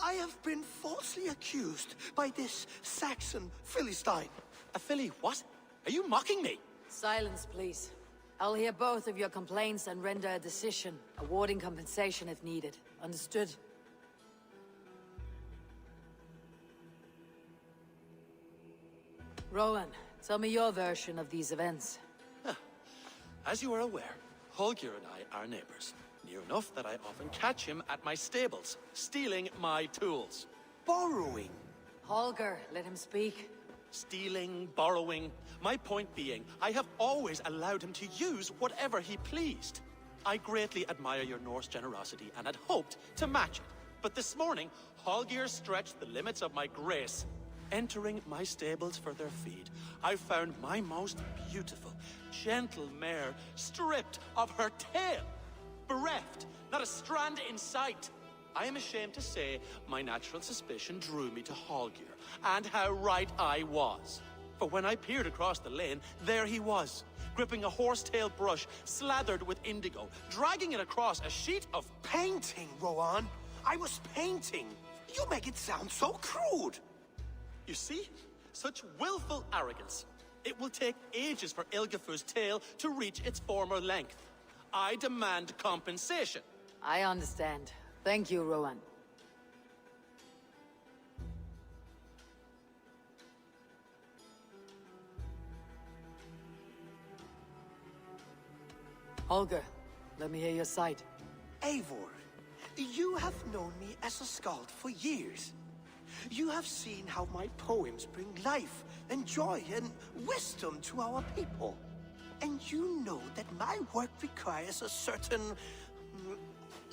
I have been falsely accused by this Saxon Philistine. A Philly what? Are you mocking me? Silence, please. I'll hear both of your complaints and render a decision, awarding compensation if needed. Understood? Rowan, tell me your version of these events. As you are aware, Holger and I are neighbors. Near enough that I often catch him at my stables, stealing my tools. Borrowing. Holger, let him speak. Stealing, borrowing. My point being, I have always allowed him to use whatever he pleased. I greatly admire your Norse generosity and had hoped to match it. But this morning, Holger stretched the limits of my grace. Entering my stables for their feed, I found my most beautiful, gentle mare stripped of her tail. Bereft, not a strand in sight. I am ashamed to say my natural suspicion drew me to Holger, and how right I was. For when I peered across the lane, there he was, gripping a horsetail brush slathered with indigo, dragging it across a sheet of painting, Rowan. I was painting. You make it sound so crude. You see? Such willful arrogance. It will take ages for Ilgafur's tail to reach its former length. I demand compensation. I understand. Thank you, Rowan. Holger, let me hear your side. Eivor, you have known me as a skald for years. You have seen how my poems bring life and joy and wisdom to our people. And you know that my work requires a certain,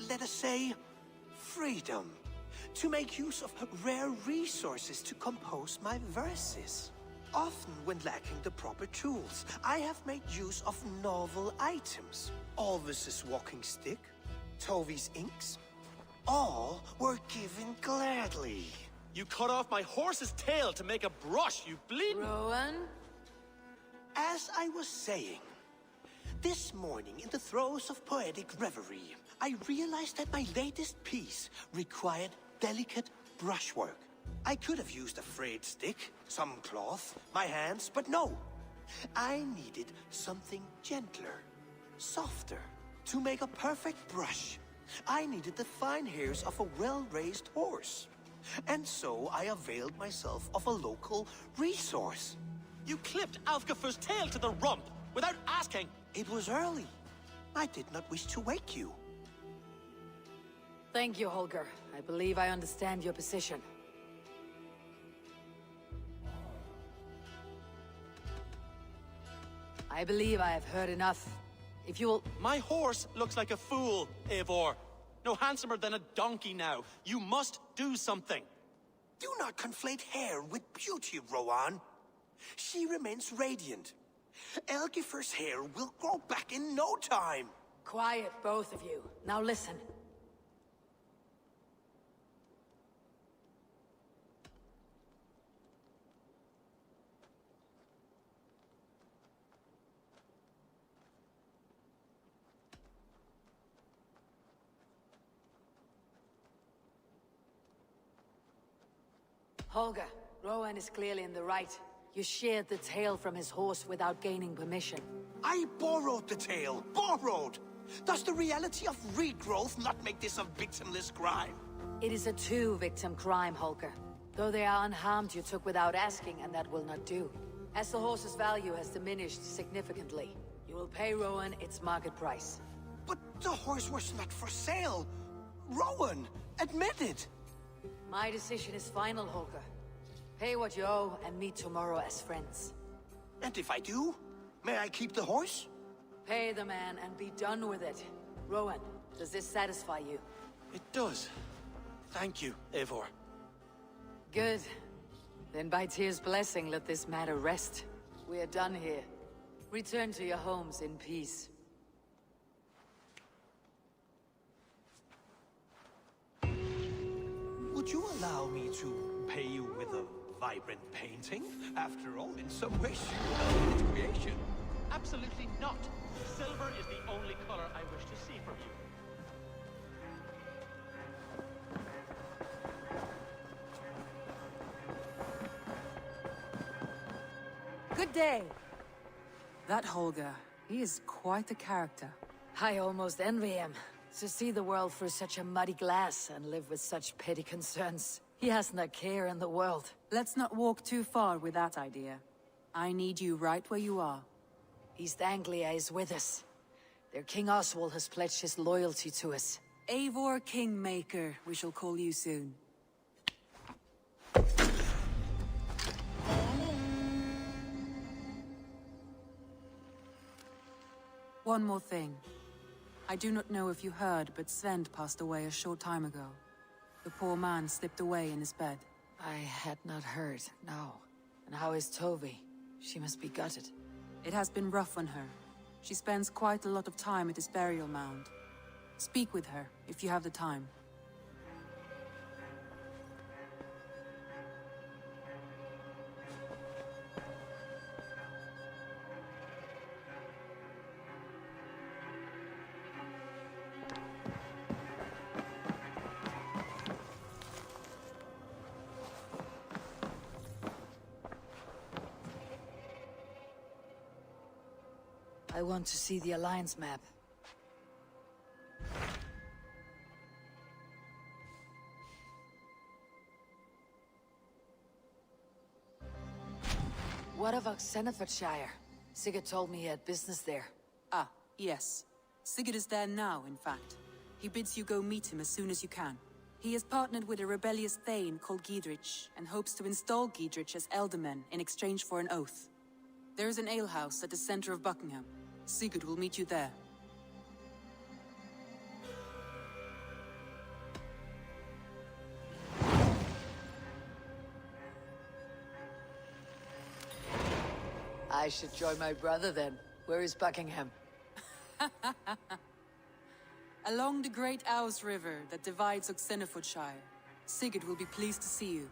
let us say, freedom to make use of rare resources to compose my verses. Often when lacking the proper tools, I have made use of novel items. Alvis's walking stick, Tovi's inks, all were given gladly. You cut off my horse's tail to make a brush, you bleeding... Rowan? As I was saying, this morning in the throes of poetic reverie, I realized that my latest piece required delicate brushwork. I could have used a frayed stick, some cloth, my hands, but no. I needed something gentler, softer. To make a perfect brush, I needed the fine hairs of a well-raised horse. And so I availed myself of a local resource. You clipped Alfgafur's tail to the rump, without asking. It was early. I did not wish to wake you. Thank you, Holger. I believe I understand your position. I believe I have heard enough. If you will... My horse looks like a fool, Eivor. No handsomer than a donkey now. You must do something. Do not conflate hair with beauty, Rowan. She remains radiant. Elgifur's hair will grow back in no time. Quiet, both of you. Now listen. Holger, Rowan is clearly in the right. You sheared the tail from his horse without gaining permission. I borrowed the tail. Borrowed! Does the reality of regrowth not make this a victimless crime? It is a two-victim crime, Holger. Though they are unharmed, you took without asking, and that will not do. As the horse's value has diminished significantly, you will pay Rowan its market price. But the horse was not for sale. Rowan, admit it. My decision is final, Holger. Pay what you owe and meet tomorrow as friends. And if I do, may I keep the horse? Pay the man and be done with it. Rowan, does this satisfy you? It does. Thank you, Eivor. Good. Then by Tyr's blessing, let this matter rest. We are done here. Return to your homes in peace. Would you allow me to pay you with a vibrant painting? After all, in some ways, you are its creation. Absolutely not. Silver is the only color I wish to see from you. Good day. That Holger, he is quite a character. I almost envy him. To see the world through such a muddy glass and live with such petty concerns. He hasn't a care in the world. Let's not walk too far with that idea. I need you right where you are. East Anglia is with us. Their King Oswald has pledged his loyalty to us. Eivor Kingmaker, we shall call you soon. One more thing. I do not know if you heard, but Sven passed away a short time ago. The poor man slipped away in his bed. I had not heard, no. And how is Tovi? She must be gutted. It has been rough on her. She spends quite a lot of time at his burial mound. Speak with her, if you have the time. I want to see the Alliance map. What of Oxenfordshire? Sigurd told me he had business there. Ah, yes. Sigurd is there now, in fact. He bids you go meet him as soon as you can. He has partnered with a rebellious Thane called Giedrich, and hopes to install Giedrich as Elderman in exchange for an oath. There is an alehouse at the center of Buckingham. Sigurd will meet you there. I should join my brother then. Where is Buckingham? Along the great Ouse River that divides Oxenfordshire. Sigurd will be pleased to see you.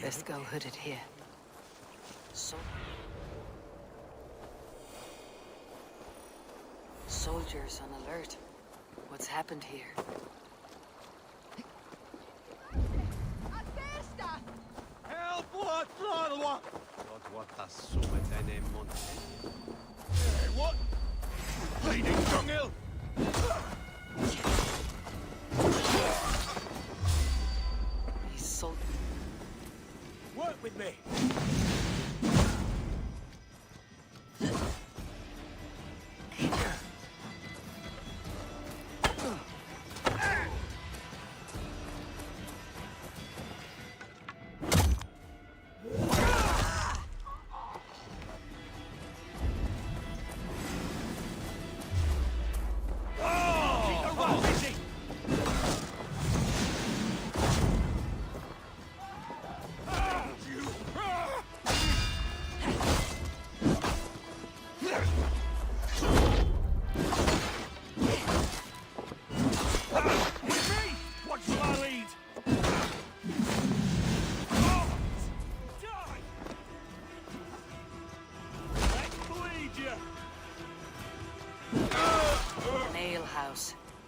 Best go hooded here. Soldiers on alert. What's happened here? What? Bleeding dunghill! He's so... Work with me.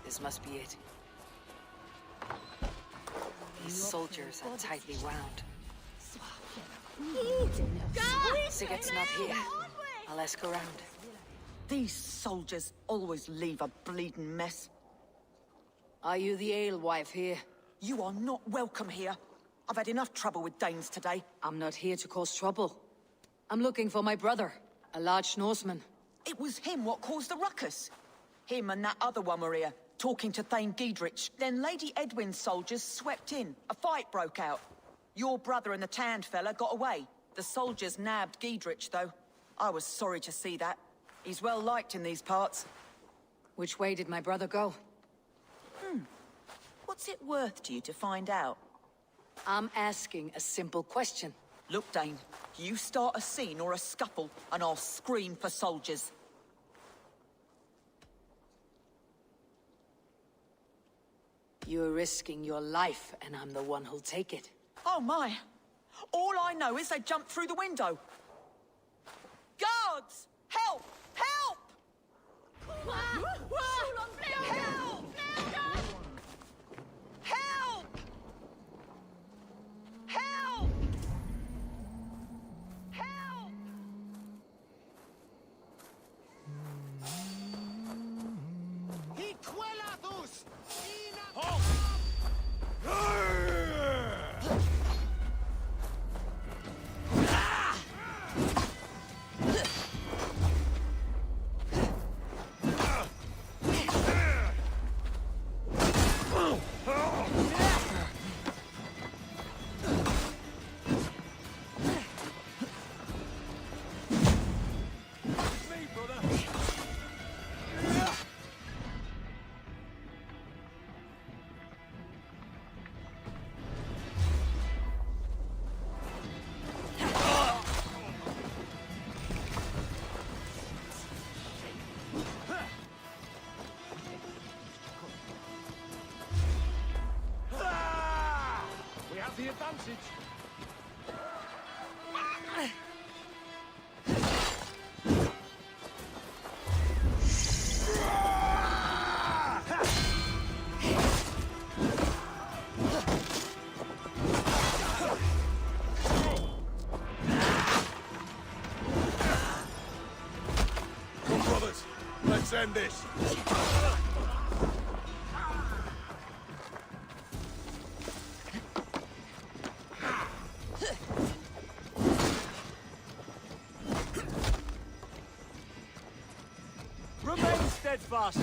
This must be it. These soldiers are tightly wound. Sigurd's not here. I'll ask around. These soldiers always leave a bleeding mess. Are you the alewife here? You are not welcome here. I've had enough trouble with Danes today. I'm not here to cause trouble. I'm looking for my brother, a large Norseman. It was him what caused the ruckus. Him and that other one were here, talking to Thane Giedrich. Then Lady Edwin's soldiers swept in. A fight broke out. Your brother and the tanned fella got away. The soldiers nabbed Giedrich, though. I was sorry to see that. He's well liked in these parts. Which way did my brother go? What's it worth to you to find out? I'm asking a simple question. Look, Dane, you start a scene or a scuffle, and I'll scream for soldiers. You're risking your life, and I'm the one who'll take it. Oh my! All I know is they jumped through the window. Guards! Help! Help! Help! Help! Help! Help! The advantage. Come, brothers, let's end this. Remain steadfast.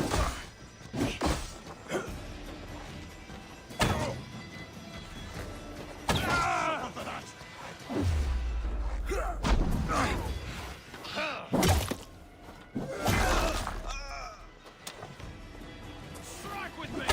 Strike with me.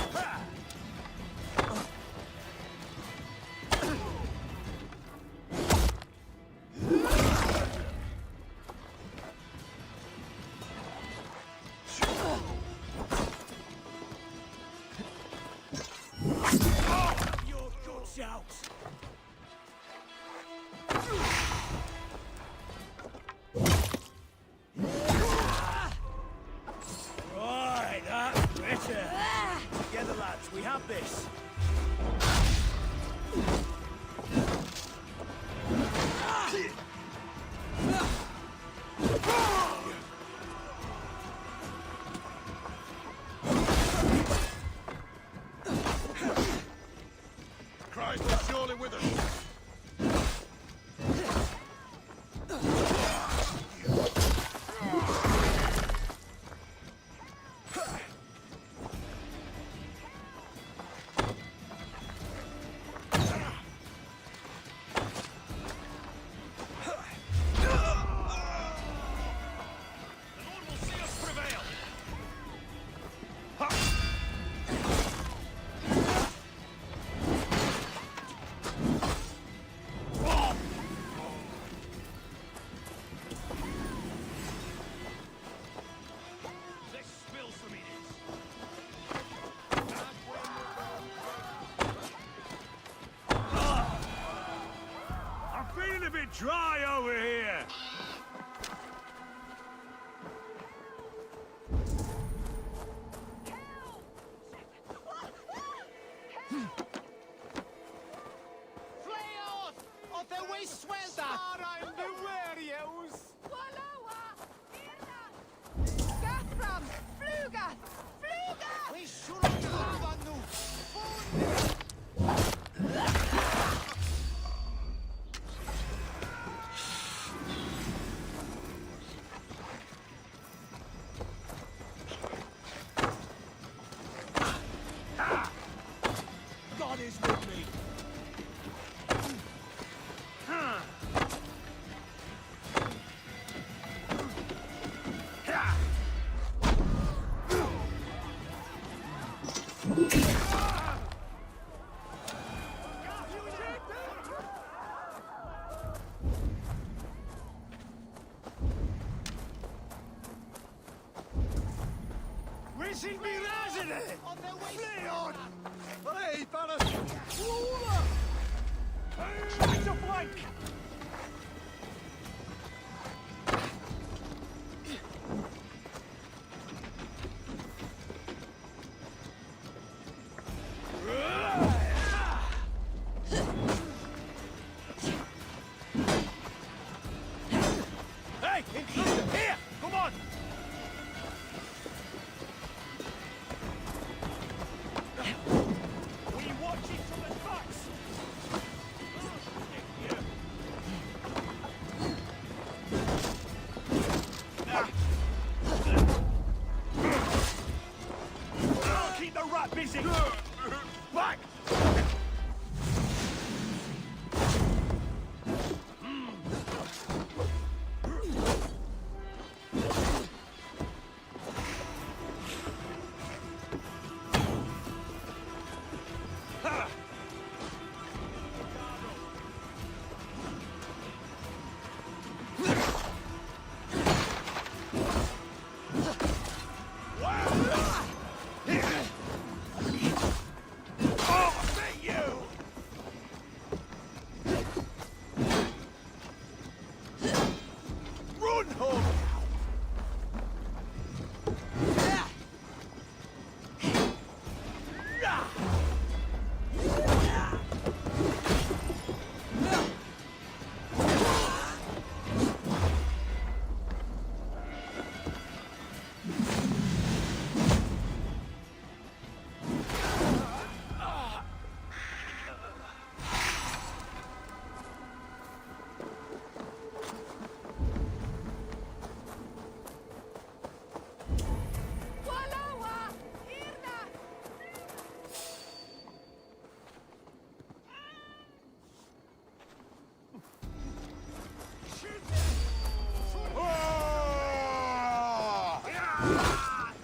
a bit dry over here. Fleot! Och det vi svälta! Spara inte värjus! Get fram! Fluga! Fluga! Vi skjuter lava nu! God is with me. Wishing me resident! Flee on! Hey, fellas! Right to flank! Hey, intruder! Here! Come on! We watch it from the backs! I'll keep the rat busy! Back! Run home!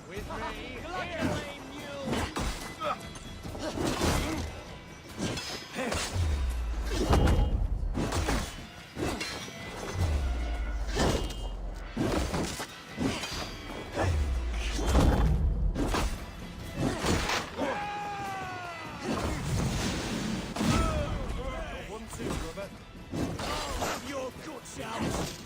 With me, here, One, two, brother. Have your guts out!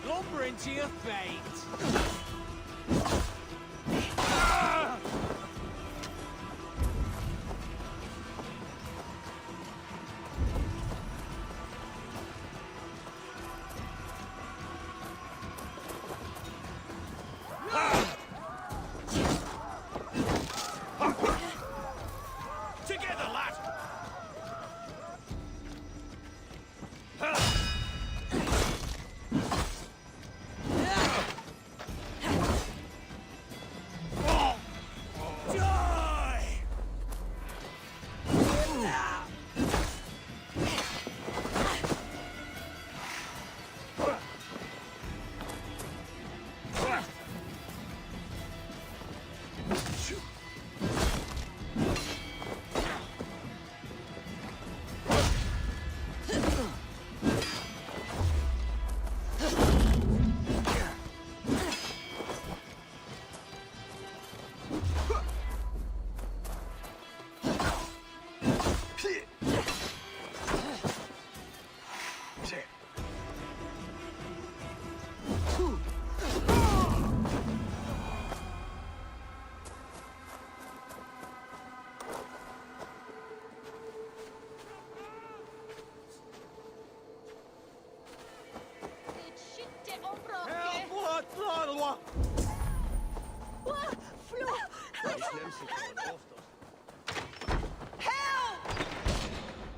lumbering to your fate. Together, lad!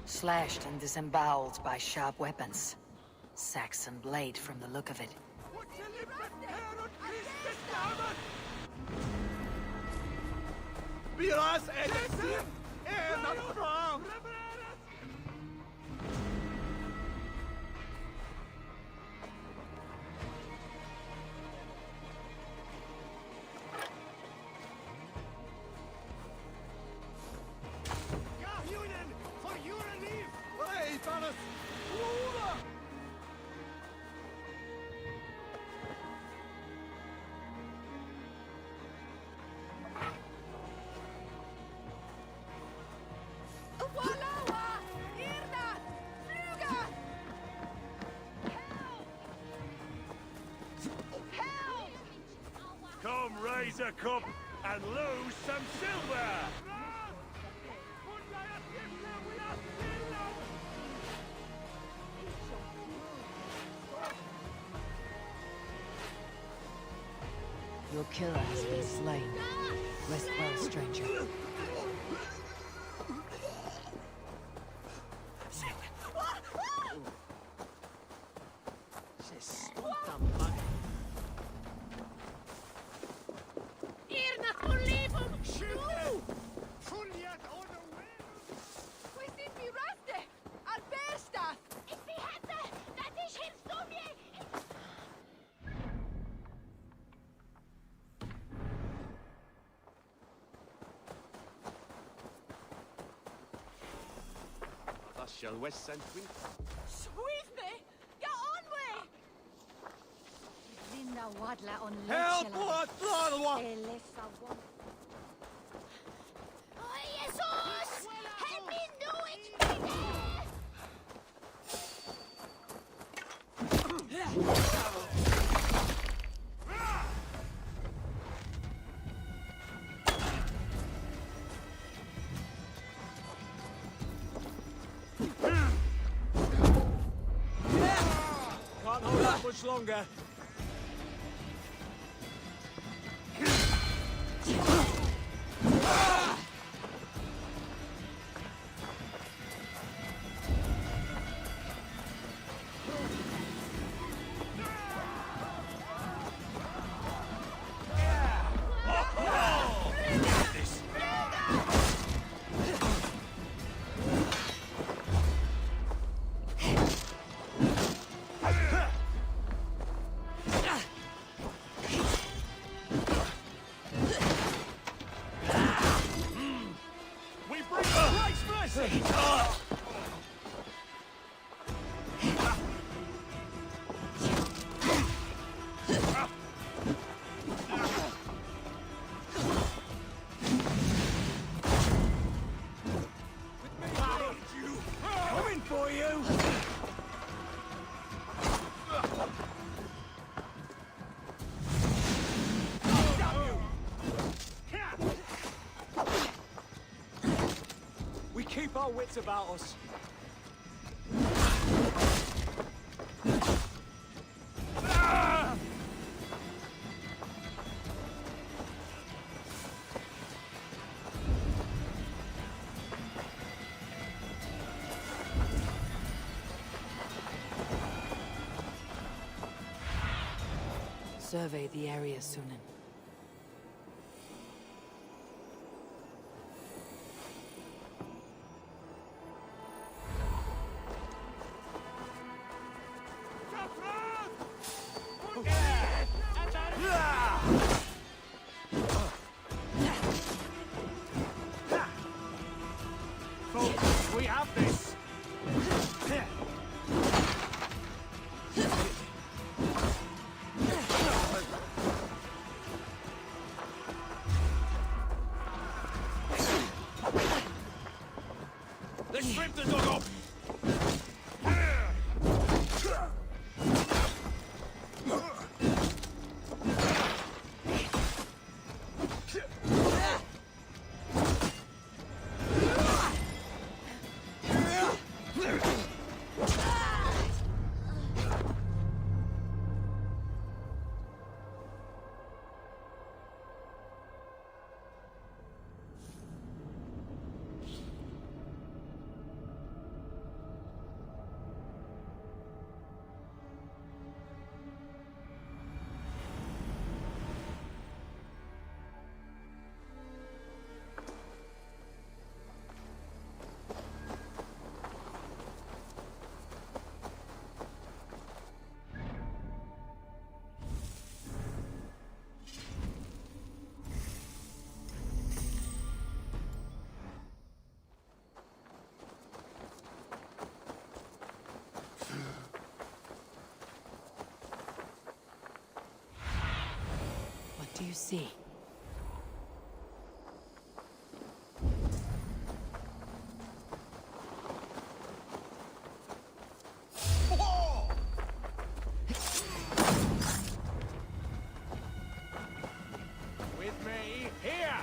Slashed and disemboweled by sharp weapons. Saxon blade from the look of it. Biraz edesin! Not from! For your relief! Hey, Thomas! Come raise a cup and lose some silver! Your killer has been slain. Rest well, stranger. Shall we send me? Sweetney! Get on with! Linda Wadla on Help! What? Oh, Jesus! Help me do it! Can't hold out much longer. Coming for you! We keep our wits about us. Survey the area, Sunan. Folks, we have this! Let's strip the dog off! you say? With me, here!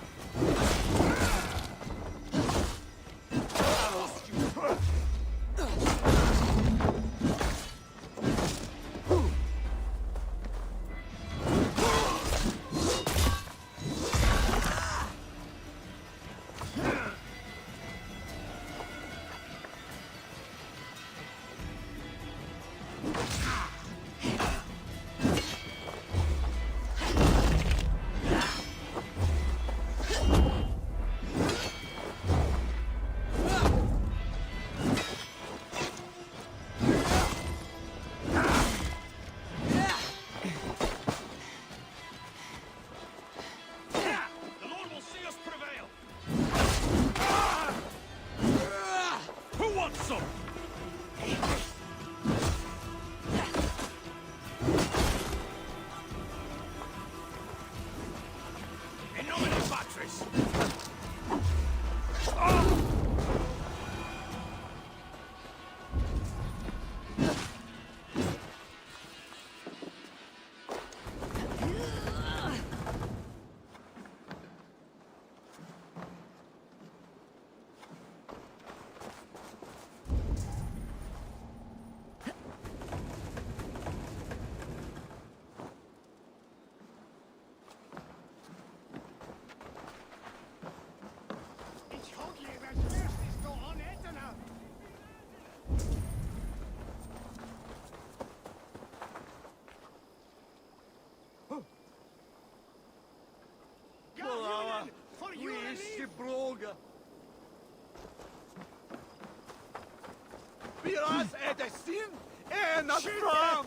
Biraz edesin en astram.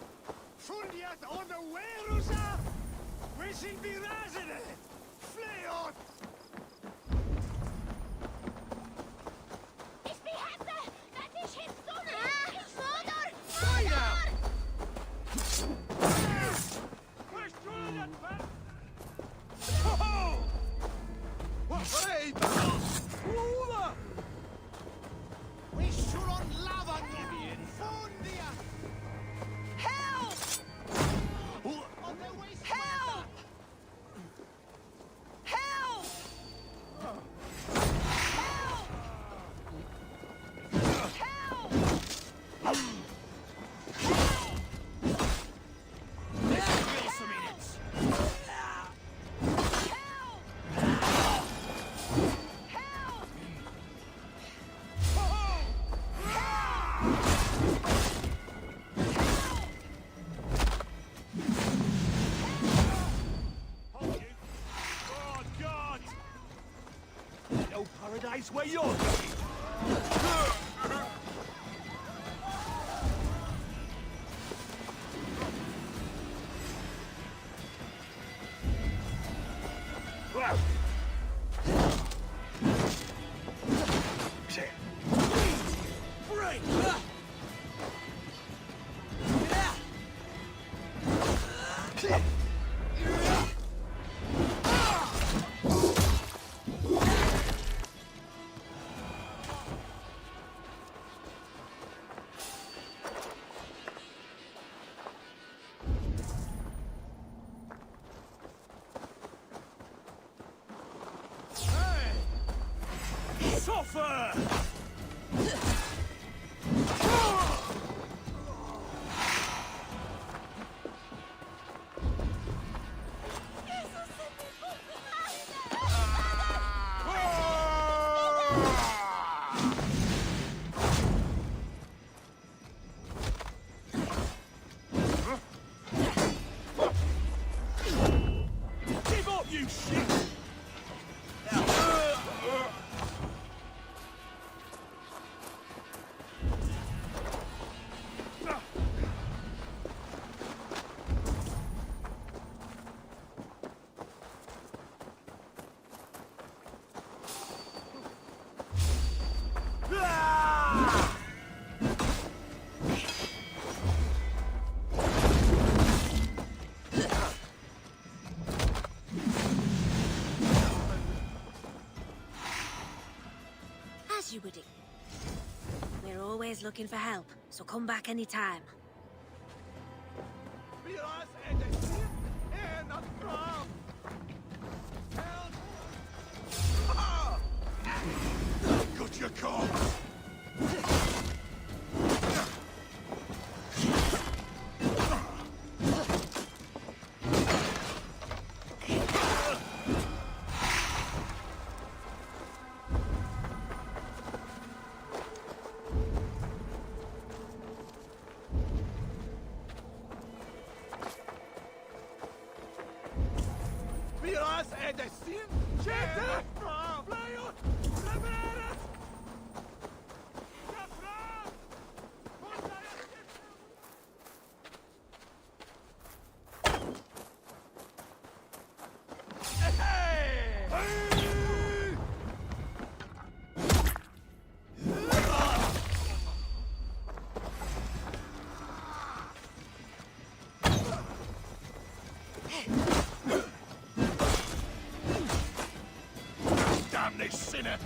Fundiat on the Werusa! Wishing be razene! Fleot! Ich behätte, dass ich his Sonne! Ich Vater! Hey! Rula! We should on lava Nibian! Fundia! Help! On the way! Help! Help! No paradise where you're going. Suffer! Give up, you shit! always looking for help, so come back anytime. Got your corpse! Damn this sinner!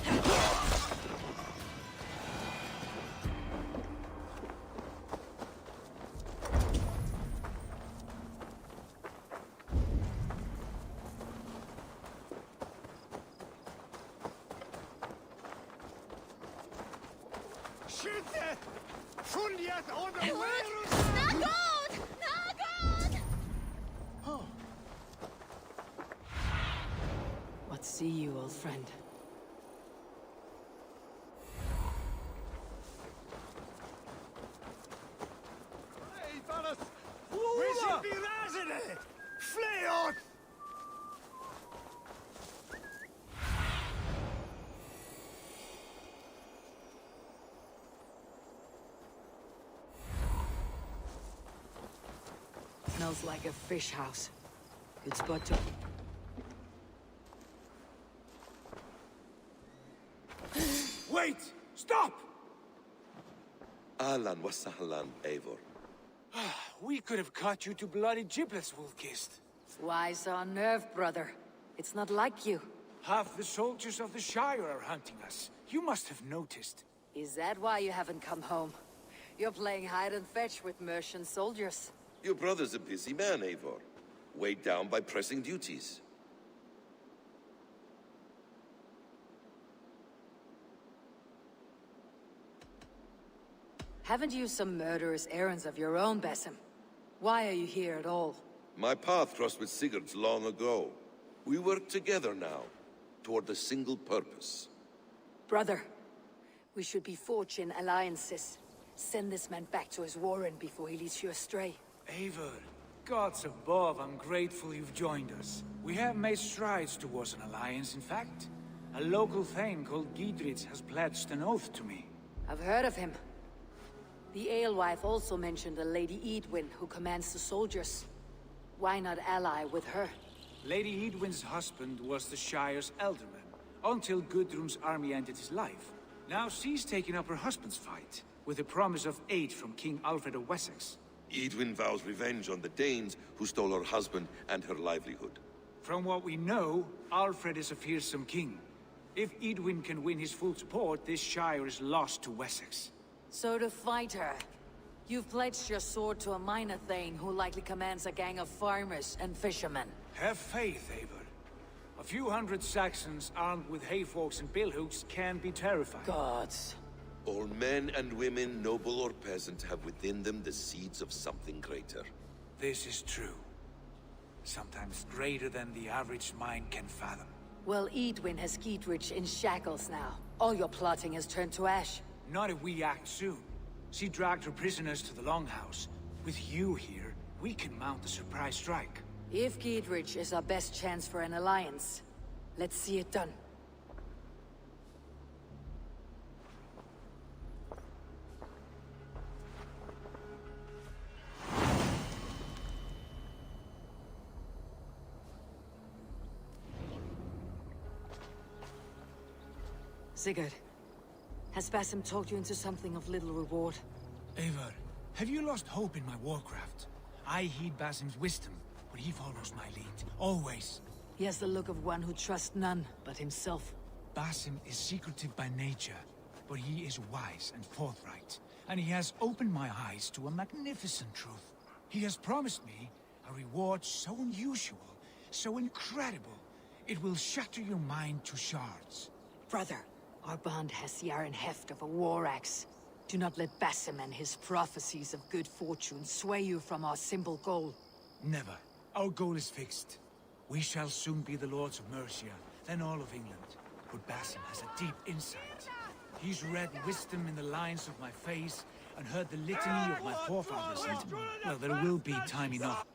Skytte! Följet under Nagod! Nagod! What see you, old friend? We should be resident! Flee on! Smells like a fish house. Good spot to... Wait! Stop! Ahlan wa sahlan, Eivor. We could have cut you to bloody giblets, Wolf-Kissed. Why so unnerved, brother? It's not like you. Half the soldiers of the Shire are hunting us. You must have noticed. Is that why you haven't come home? You're playing hide and fetch with Mercian soldiers. Your brother's a busy man, Eivor. Weighed down by pressing duties. Haven't you some murderous errands of your own, Basim? Why are you here at all? My path crossed with Sigurd's long ago. We work together now, toward a single purpose. Brother, we should be forging alliances. Send this man back to his warren before he leads you astray. Eivor, gods above, I'm grateful you've joined us. We have made strides towards an alliance, in fact. A local thane called Giedrich has pledged an oath to me. I've heard of him. The alewife also mentioned a Lady Edwin who commands the soldiers. Why not ally with her? Lady Edwin's husband was the Shire's elderman, until Gudrun's army ended his life. Now she's taking up her husband's fight, with the promise of aid from King Alfred of Wessex. Edwin vows revenge on the Danes who stole her husband and her livelihood. From what we know, Alfred is a fearsome king. If Edwin can win his full support, this Shire is lost to Wessex. So to fight her, you've pledged your sword to a minor thane who likely commands a gang of farmers and fishermen. Have faith, Eivor. A few hundred Saxons armed with hayforks and billhooks can be terrifying. Gods. All men and women, noble or peasant, have within them the seeds of something greater. This is true. Sometimes greater than the average mind can fathom. Well, Edwin has Giedrich in shackles now. All your plotting has turned to ash. Not if we act soon. She dragged her prisoners to the Longhouse. With you here, we can mount a surprise strike. If Giedrich is our best chance for an alliance, let's see it done. Sigurd, has Basim talked you into something of little reward? Eivor, have you lost hope in my warcraft? I heed Basim's wisdom, but he follows my lead. Always. He has the look of one who trusts none but himself. Basim is secretive by nature. but he is wise and forthright, and he has opened my eyes to a magnificent truth. He has promised me a reward so unusual, so incredible, it will shatter your mind to shards. Brother, our bond has the iron heft of a war axe. Do not let Basim and his prophecies of good fortune sway you from our simple goal. Never. Our goal is fixed. We shall soon be the lords of Mercia, then all of England. But Basim has a deep insight. He's read wisdom in the lines of my face, and heard the litany of my forefathers, and, well, there will be time enough.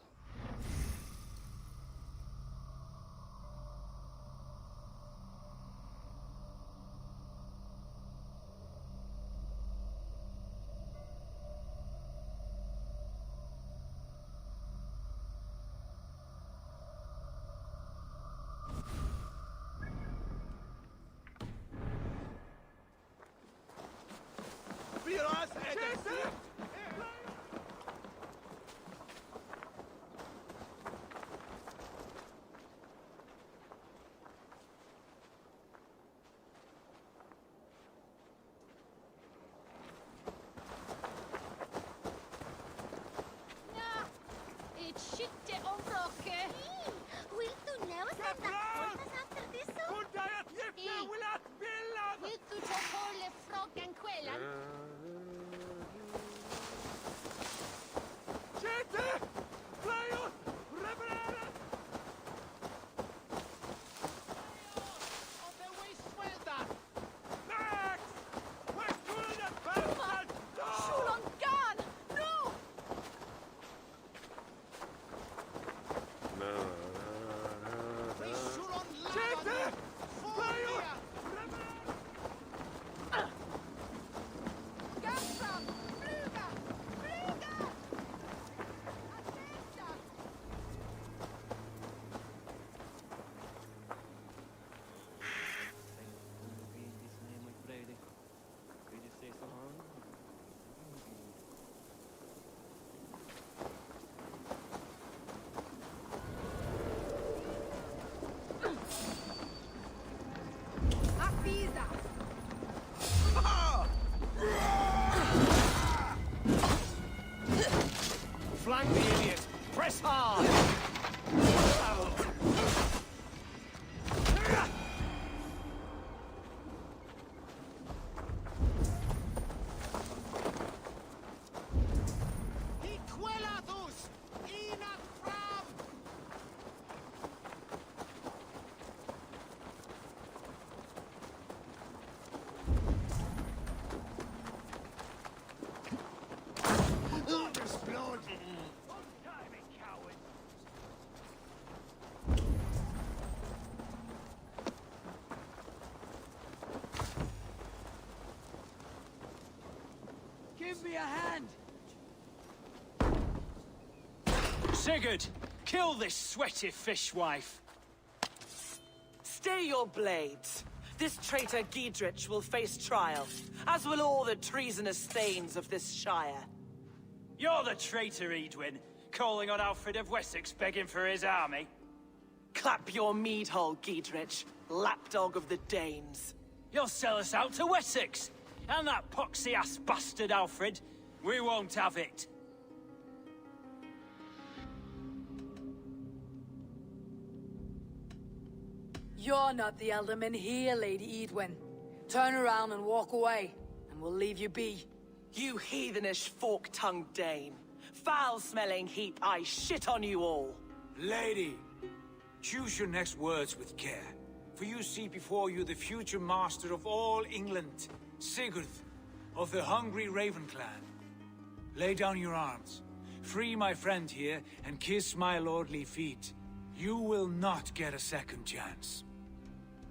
Flank the idiot! Press hard! Give me a hand! Sigurd! Kill this sweaty fishwife! Stay your blades. This traitor Giedrich will face trial, as will all the treasonous thanes of this shire. You're the traitor, Edwin, calling on Alfred of Wessex begging for his army. Clap your mead hole, Giedrich, lapdog of the Danes. You'll sell us out to Wessex! And that poxy-ass bastard Alfred, we won't have it. You're not the alderman here, Lady Edwin. Turn around and walk away, and we'll leave you be. You heathenish fork-tongued Dane. Foul-smelling heap, I shit on you all. Lady, choose your next words with care, for you see before you the future master of all England, Sigurd, of the hungry Raven clan. Lay down your arms, free my friend here, and kiss my lordly feet. You will not get a second chance.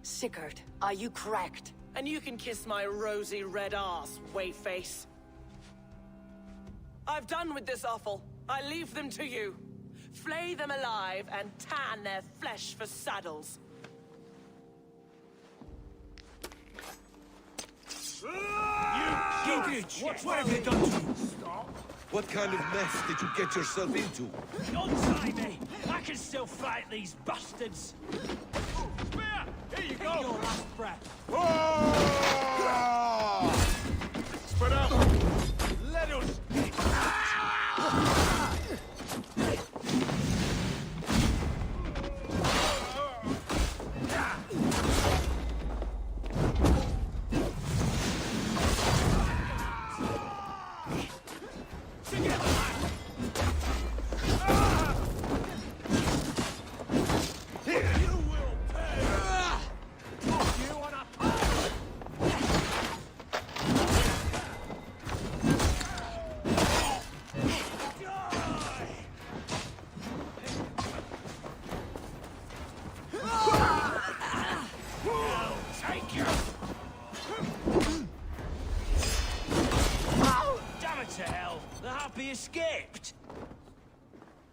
Sigurd, are you cracked? And you can kiss my rosy red arse, wayface. I've done with this offal. I leave them to you. Flay them alive and tan their flesh for saddles. Giedrich, what have you done to you? Stop! What kind of mess did you get yourself into? Untie me! I can still fight these bastards! Spear! Here you go! Your last breath! escaped?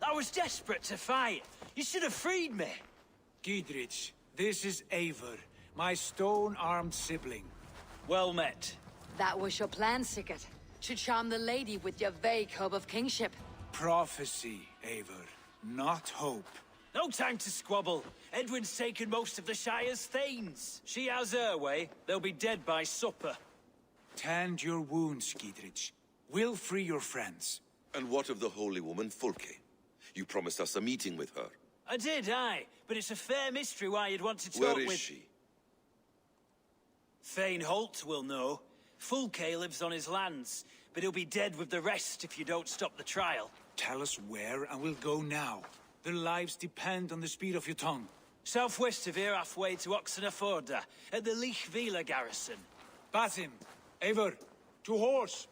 I was desperate to fight. You should have freed me. Giedrich, this is Eivor, my stone-armed sibling. Well met. That was your plan, Sigurd. To charm the lady with your vague hope of kingship. Prophecy, Eivor, not hope. No time to squabble. Edwin's taken most of the Shire's thanes. She has her way. They'll be dead by supper. Tend your wounds, Giedrich. We'll free your friends. And what of the holy woman Fulke? You promised us a meeting with her. I did, aye. But it's a fair mystery why you'd want to talk Where with... is she? Thane Holt will know. Fulke lives on his lands, but he'll be dead with the rest if you don't stop the trial. Tell us where, and we'll go now. Their lives depend on the speed of your tongue. Southwest of here, halfway to Oxenaforda, at the Lichvila garrison. Basim, Eivor, to horse!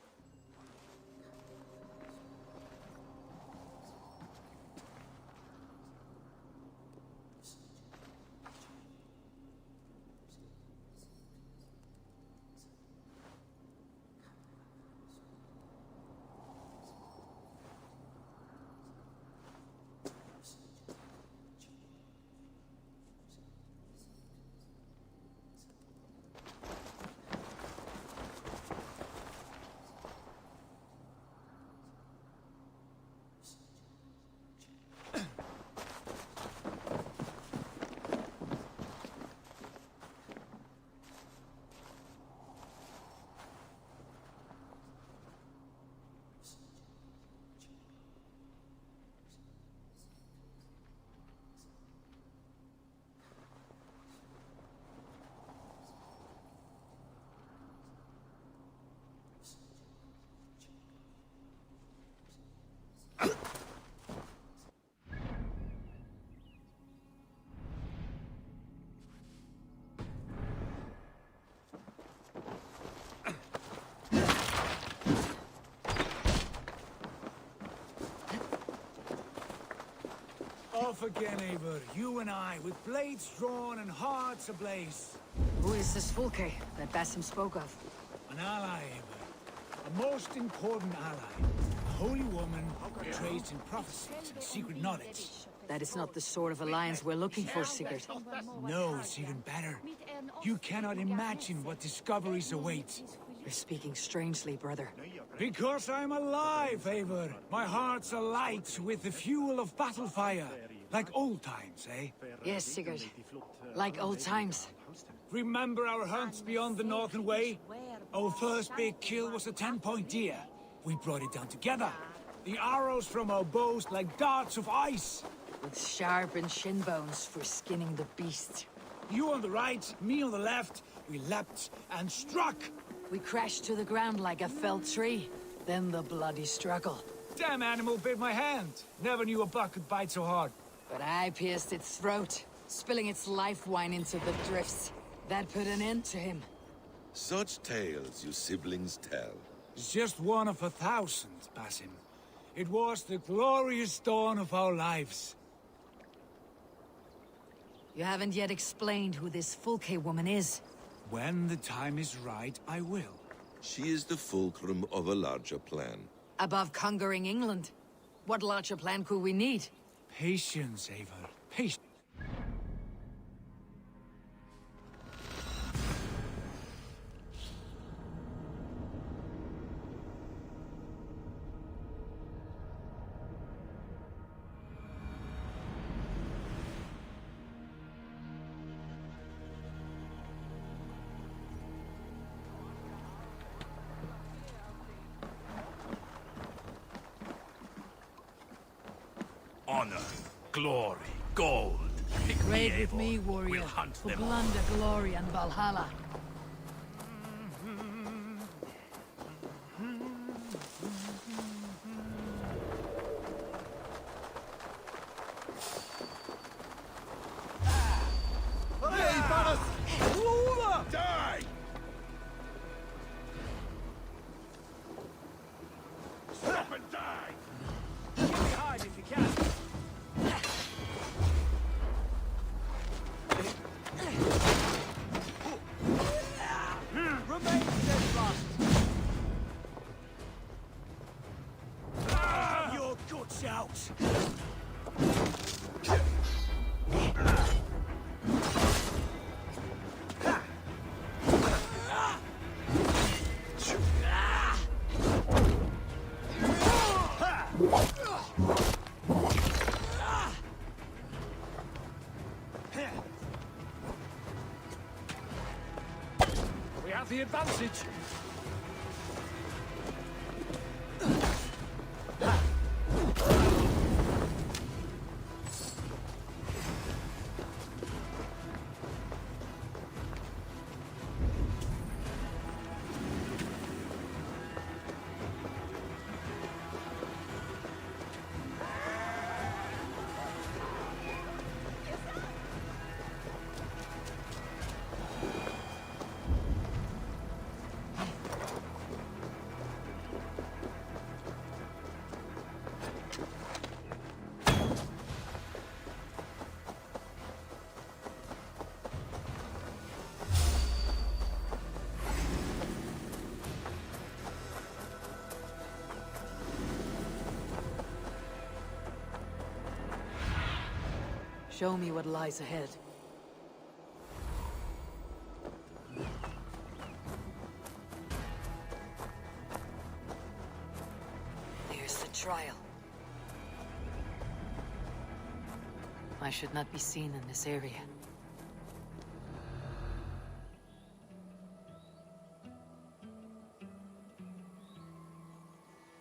Off again, Eivor. You and I, with blades drawn and hearts ablaze. Who is this Fulke that Basim spoke of? An ally, Eivor. A most important ally. A holy woman trained in prophecies and secret knowledge. That is not the sort of alliance we're looking for, Sigurd. No, it's even better. You cannot imagine what discoveries await. You're speaking strangely, brother. Because I'm alive, Eivor. My heart's alight with the fuel of battle fire. Like old times, eh? Yes, Sigurd. Like old times. Remember our hunts beyond the Northern Way? Our first big kill was a 10-point deer. We brought it down together. The arrows from our bows like darts of ice. With sharpened shin bones for skinning the beast. You on the right, me on the left. We leapt and struck. We crashed to the ground like a felled tree. Then the bloody struggle. Damn animal bit my hand. Never knew a buck could bite so hard. But I pierced its throat, spilling its life wine into the drifts. That put an end to him. Such tales you siblings tell. It's just one of 1,000, Basim. It was the glorious dawn of our lives. You haven't yet explained who this Fulke woman is. When the time is right, I will. She is the fulcrum of a larger plan. Above conquering England, what larger plan could we need? Patience, Eivor. Patience. Honor, glory, gold. Pick Raid with Eivor. me, warrior, We'll hunt for them. plunder, glory, and Valhalla. Die! Stop and die! Get behind if you can. out! We have the advantage. Show me what lies ahead. There's the trial. I should not be seen in this area.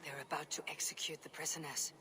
They're about to execute the prisoners.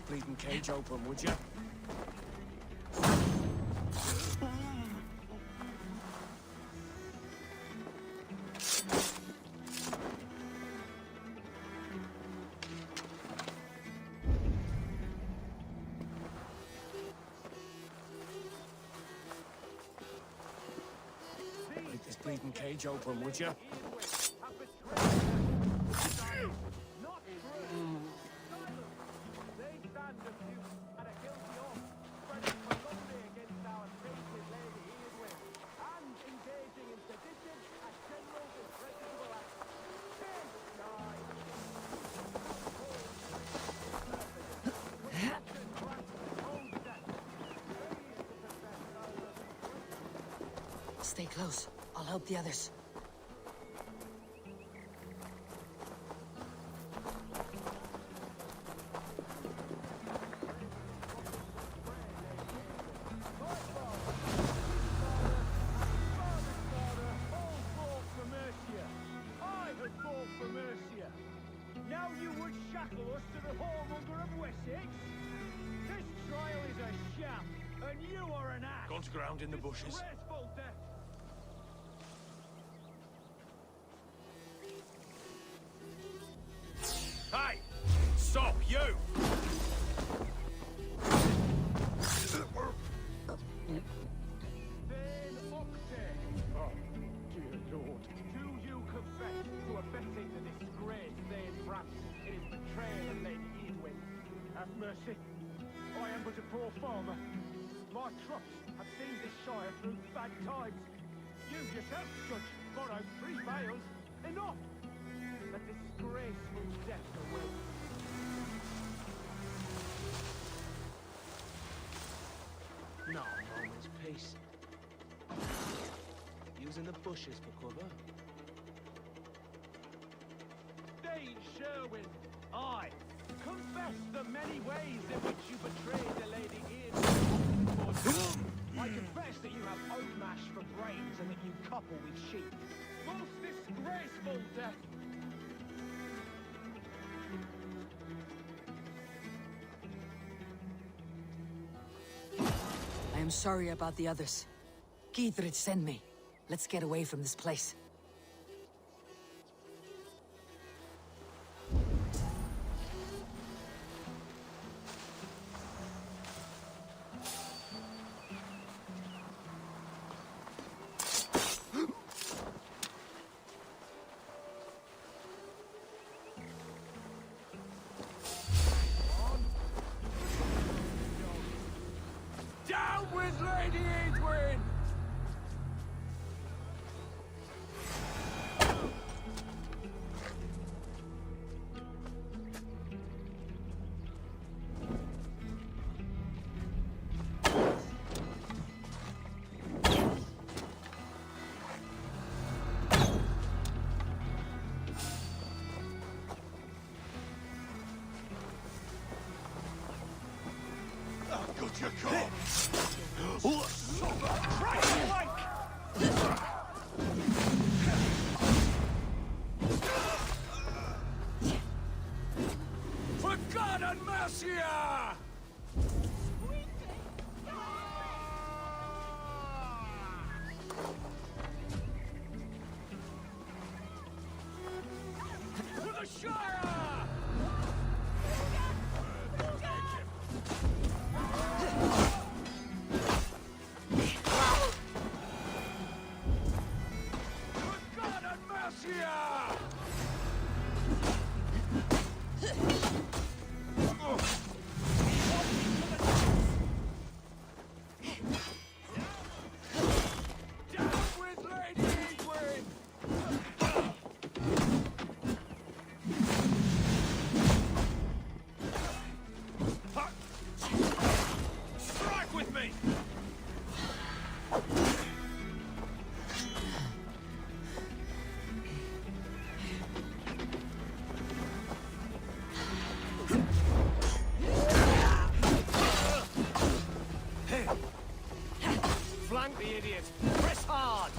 Bleeding cage open, would you? Break this bleeding cage open, would you? Stay close. I'll help the others. Now you would shackle us to the whoremonger of Wessex? This trial is a sham, and you are an ass! Gone to ground in the bushes. Disgraceful death! Hey! Stop, you! Then Octane. Oh, dear mercy. I am but a poor farmer. My crops have seen this shire through bad times. You yourself, Judge, borrowed 3 bales. Enough! A disgraceful death awaits. No moment's peace. Using the bushes for cover. Dane Sherwin, I confess the many ways in which you betrayed the Lady Ian. I confess that you have oat mash for brains and that you couple with sheep. Most disgraceful death! I am sorry about the others. Gidrich sent me. Let's get away from this place. Down with Lady Edwin! Got your car! For God and mercy! For the Shire! Strike with me! Flank the idiot! Press hard!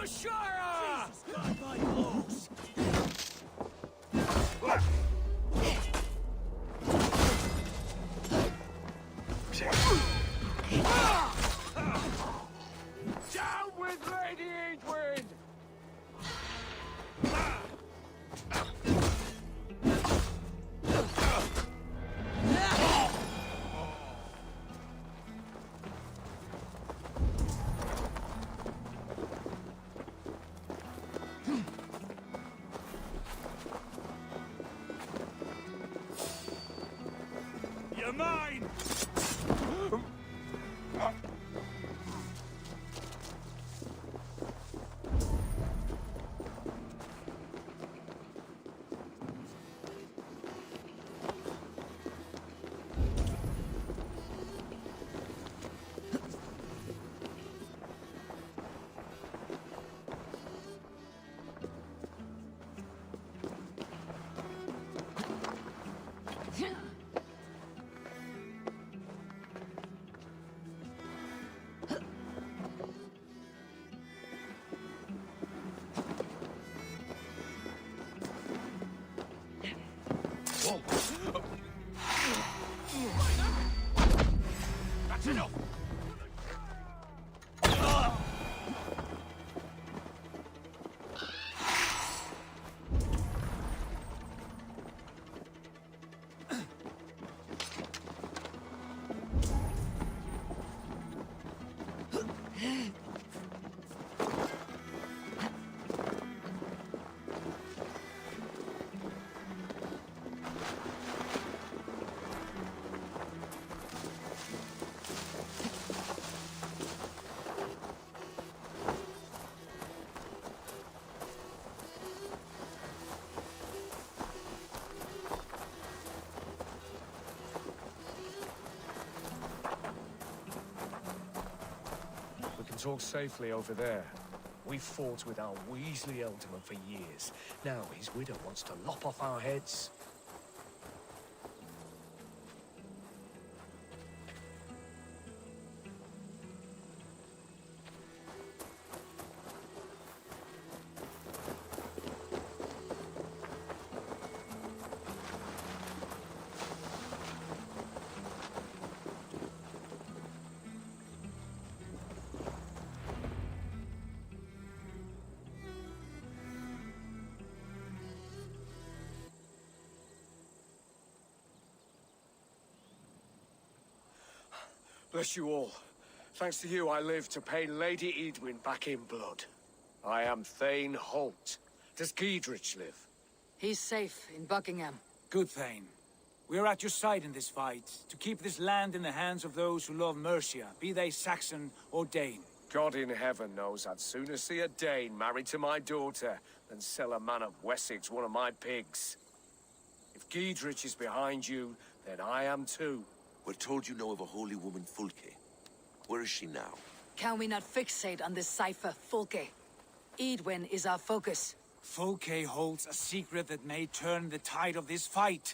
Shara! Jesus God, my blows! Down with Lady Edwin! You're mine! That's enough! Talk safely over there. We fought with our Weasley Ealdorman for years. Now his widow wants to lop off our heads. Bless you all. Thanks to you, I live to pay Lady Edwin back in blood. I am Thane Holt. Does Giedrich live? He's safe in Buckingham. Good, Thane. We are at your side in this fight, to keep this land in the hands of those who love Mercia, be they Saxon or Dane. God in heaven knows I'd sooner see a Dane married to my daughter than sell a man of Wessex one of my pigs. If Giedrich is behind you, then I am too. We're told you know of a holy woman, Fulke. Where is she now? Can we not fixate on this cipher, Fulke? Edwin is our focus. Fulke holds a secret that may turn the tide of this fight.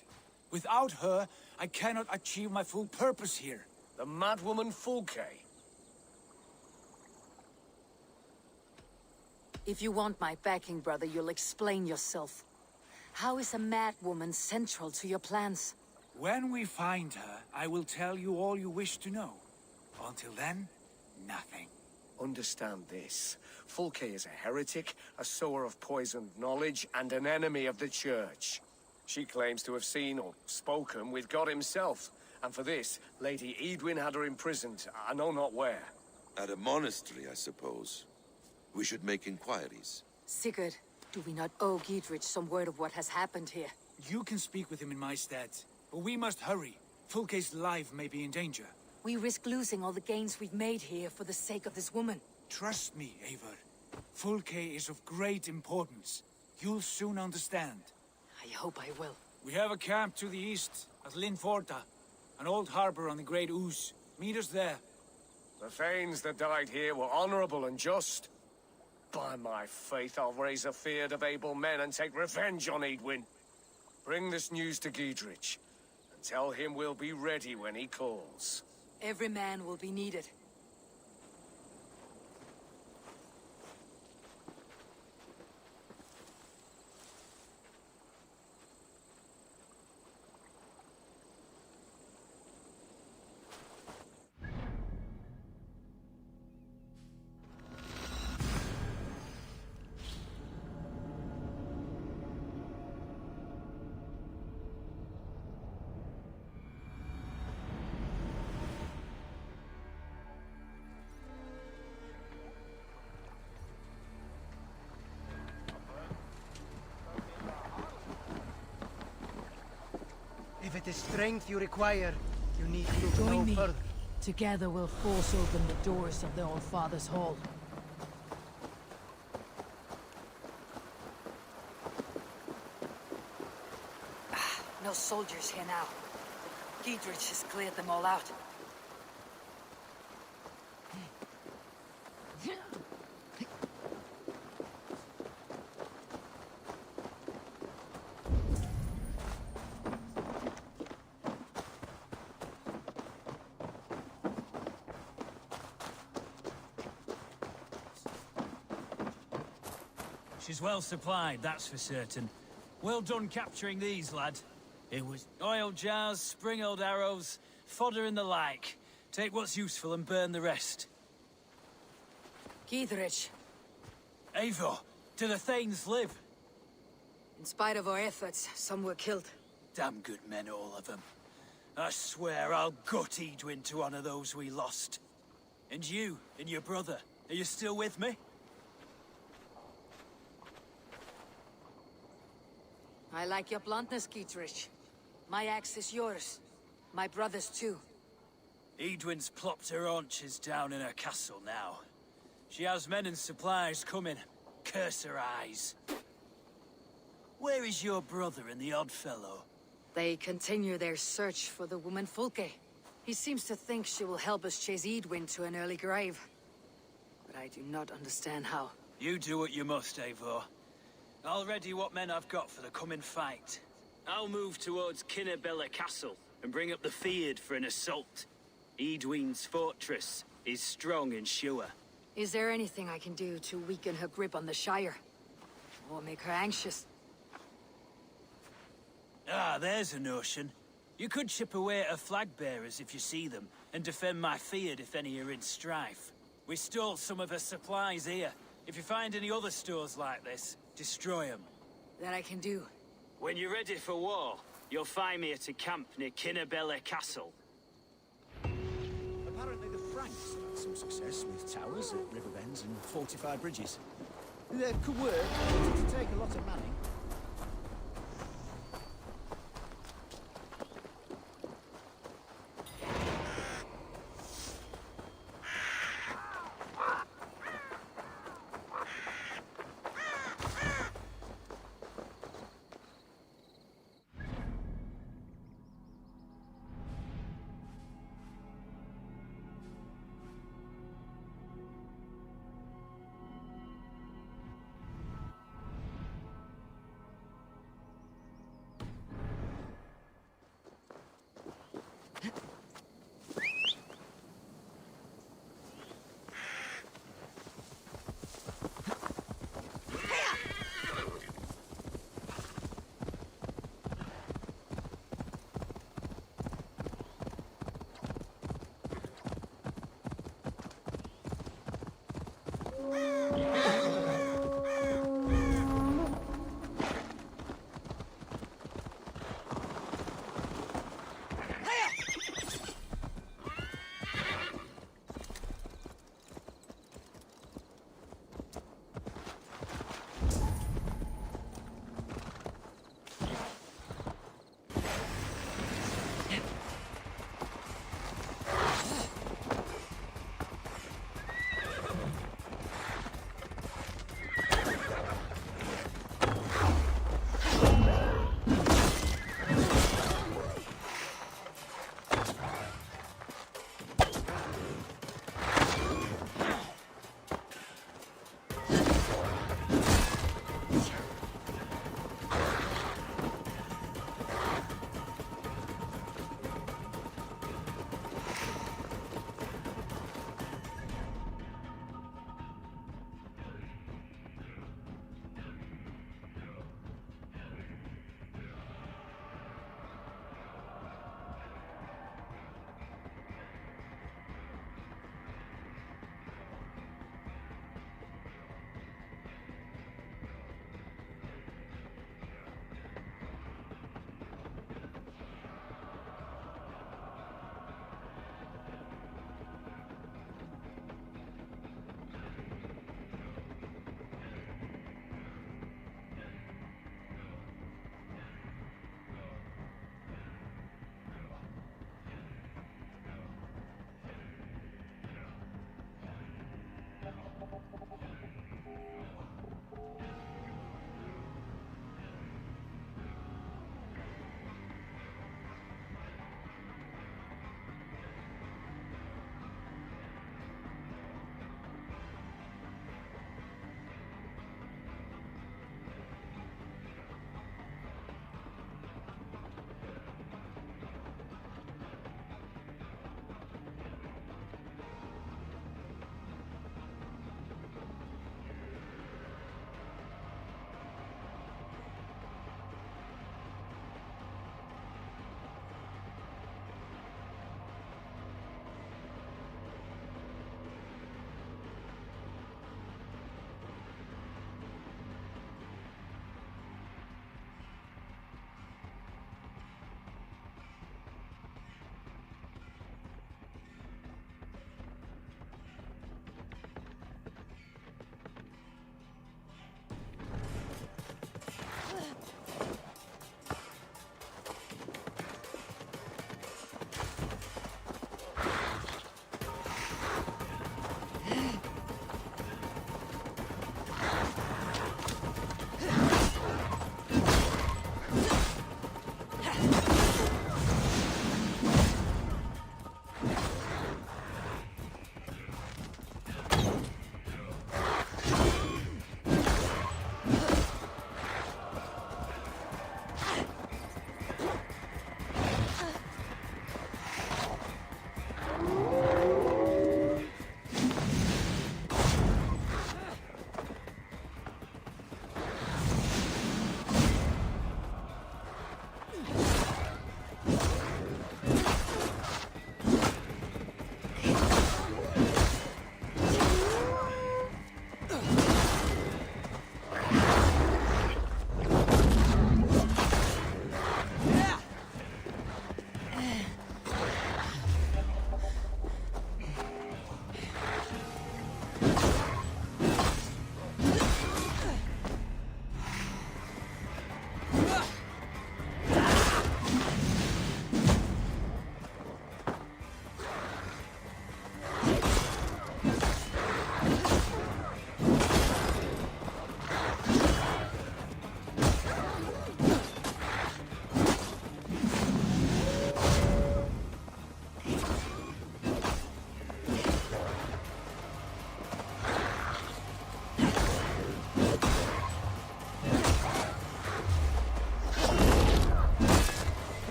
Without her, I cannot achieve my full purpose here. The madwoman Fulke? If you want my backing, brother, you'll explain yourself. How is a madwoman central to your plans? When we find her, I will tell you all you wish to know. Until then, nothing. Understand this. Fulke is a heretic, a sower of poisoned knowledge, and an enemy of the Church. She claims to have seen or spoken with God himself. And for this, Lady Edwin had her imprisoned, I know not where. At a monastery, I suppose. We should make inquiries. Sigurd, do we not owe Giedrich some word of what has happened here? You can speak with him in my stead. But we must hurry. Fulke's life may be in danger. We risk losing all the gains we've made here for the sake of this woman. Trust me, Eivor. Fulke is of great importance. You'll soon understand. I hope I will. We have a camp to the east, at Linforta. An old harbor on the Great Ouse. Meet us there. The Thanes that died here were honorable and just. By my faith, I'll raise a feared of able men and take revenge on Edwin. Bring this news to Giedrich. Tell him we'll be ready when he calls. Every man will be needed. With the strength you require, you need look Join no me. further. Together we'll force open the doors of the Old Father's Hall. No soldiers here now. Giedrich has cleared them all out. She's well supplied, that's for certain. Well done capturing these, lad. It was oil jars, spring-oiled arrows, fodder and the like. Take what's useful and burn the rest. Giedrich. Eivor, do the Thanes live? In spite of our efforts, some were killed. Damn good men, all of them. I swear I'll gut Edwin to honor those we lost. And you, and your brother, are you still with me? I like your bluntness, Giedrich. My axe is yours. My brother's too. Edwin's plopped her haunches down in her castle now. She has men and supplies coming. Curse her eyes. Where is your brother and the odd fellow? They continue their search for the woman Fulke. He seems to think she will help us chase Edwin to an early grave. But I do not understand how. You do what you must, Eivor. I'll ready what men I've got for the coming fight. I'll move towards Kinnabella Castle and bring up the Fyrd for an assault. Edwin's fortress is strong and sure. Is there anything I can do to weaken her grip on the Shire? Or make her anxious? Ah, there's a notion. You could chip away at her flag bearers if you see them, and defend my Fyrd if any are in strife. We stole some of her supplies here. If you find any other stores like this, destroy them. That I can do. When you're ready for war, you'll find me at a camp near Kinnabella Castle. Apparently the Franks have had some success with towers at river bends and fortified bridges. They could work, but it'd take a lot of manning.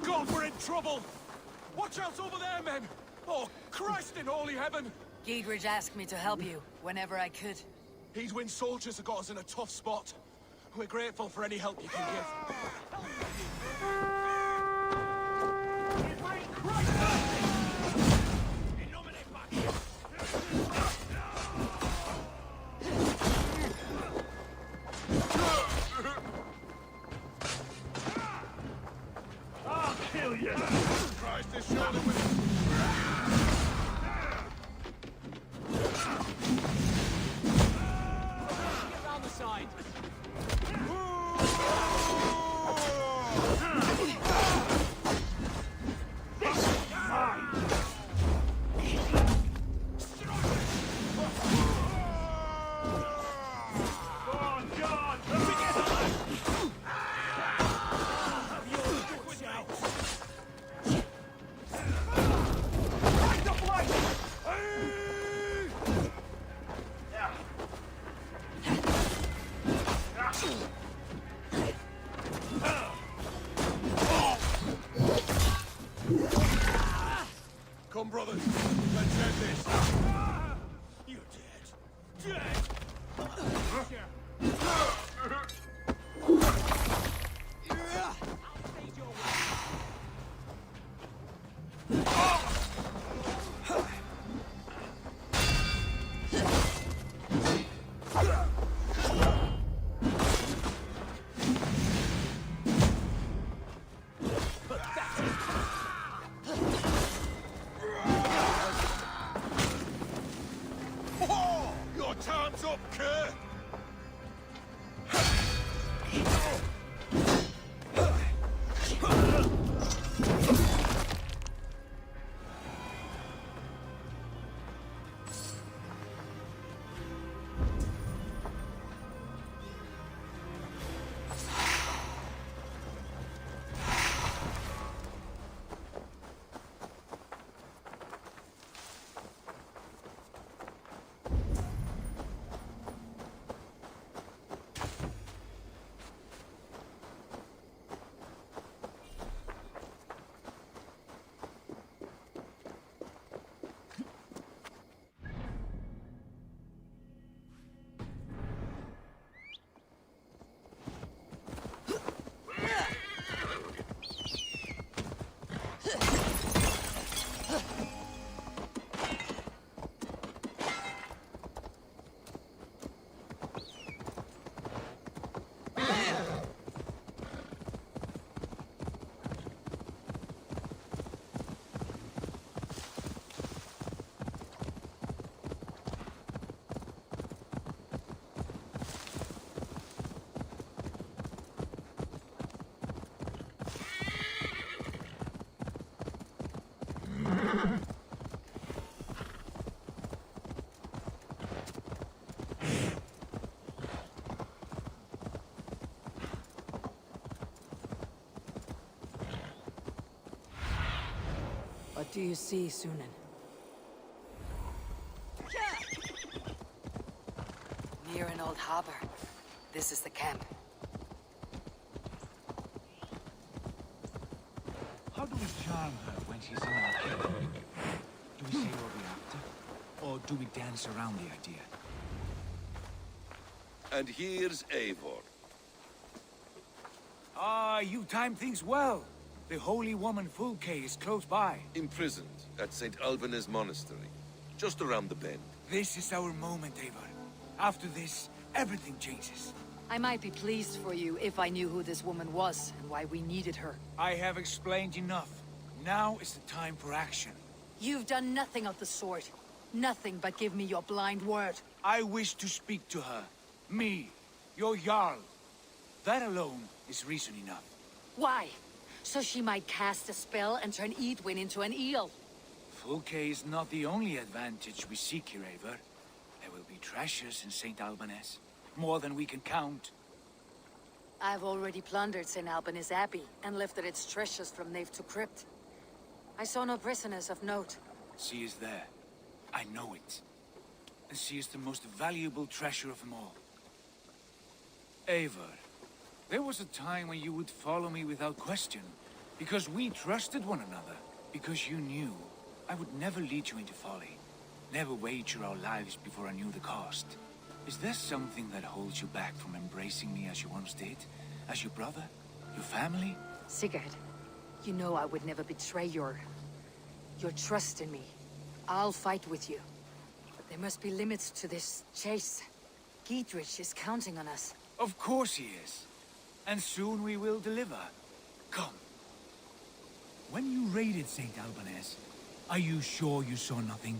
God, we're in trouble! Watch out over there, men! Oh, Christ in holy heaven! Giedrich asked me to help you whenever I could. Heedwin's soldiers have got us in a tough spot. We're grateful for any help you can give. I'll kill you! Christ is surely with us. Get round the side! Come, brothers. Let's end this. You're dead. Your time's up, Kerr! What do you see, Sunan? Near an old harbor. This is the camp. How do we charm her when she's in our camp? Do we say what we're after? Or do we dance around the idea? And here's Eivor. Ah, you timed things well. The holy woman Fulke is close by. Imprisoned at St. Alban's Monastery, just around the bend. This is our moment, Eivor. After this, everything changes. I might be pleased for you if I knew who this woman was and why we needed her. I have explained enough. Now is the time for action. You've done nothing of the sort. Nothing but give me your blind word. I wish to speak to her. Me, your Jarl. That alone is reason enough. Why? So she might cast a spell and turn Edwin into an eel. Fulke is not the only advantage we seek here, Eivor. There will be treasures in St. Alban's. More than we can count. I've already plundered St. Alban's Abbey and lifted its treasures from nave to crypt. I saw no prisoners of note. She is there. I know it. And she is the most valuable treasure of them all. Eivor, there was a time when you would follow me without question. Because we trusted one another. Because you knew I would never lead you into folly. Never wager our lives before I knew the cost. Is there something that holds you back from embracing me as you once did? As your brother? Your family? Sigurd, you know I would never betray your trust in me. I'll fight with you. But there must be limits to this chase. Giedrich is counting on us. Of course he is. And soon we will deliver. Come. When you raided St. Albanese, are you sure you saw nothing?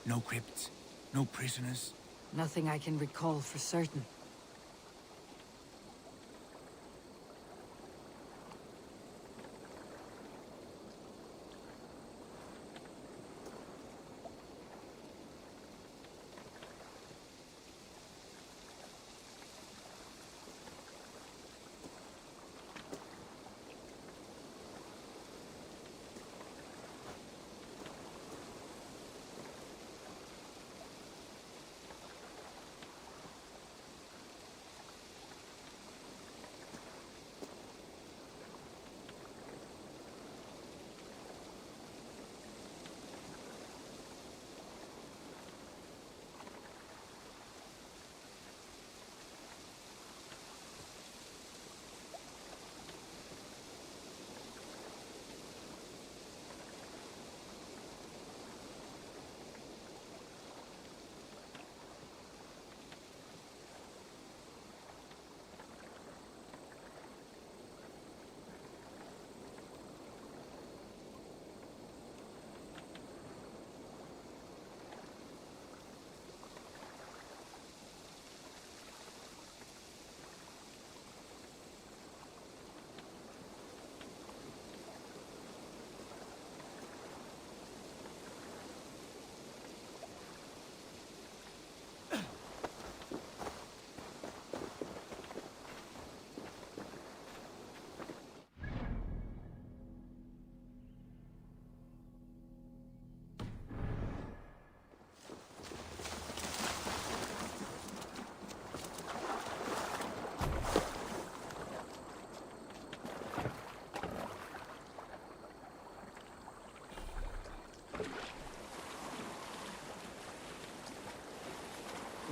No crypts? No prisoners? Nothing I can recall for certain.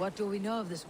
What do we know of this?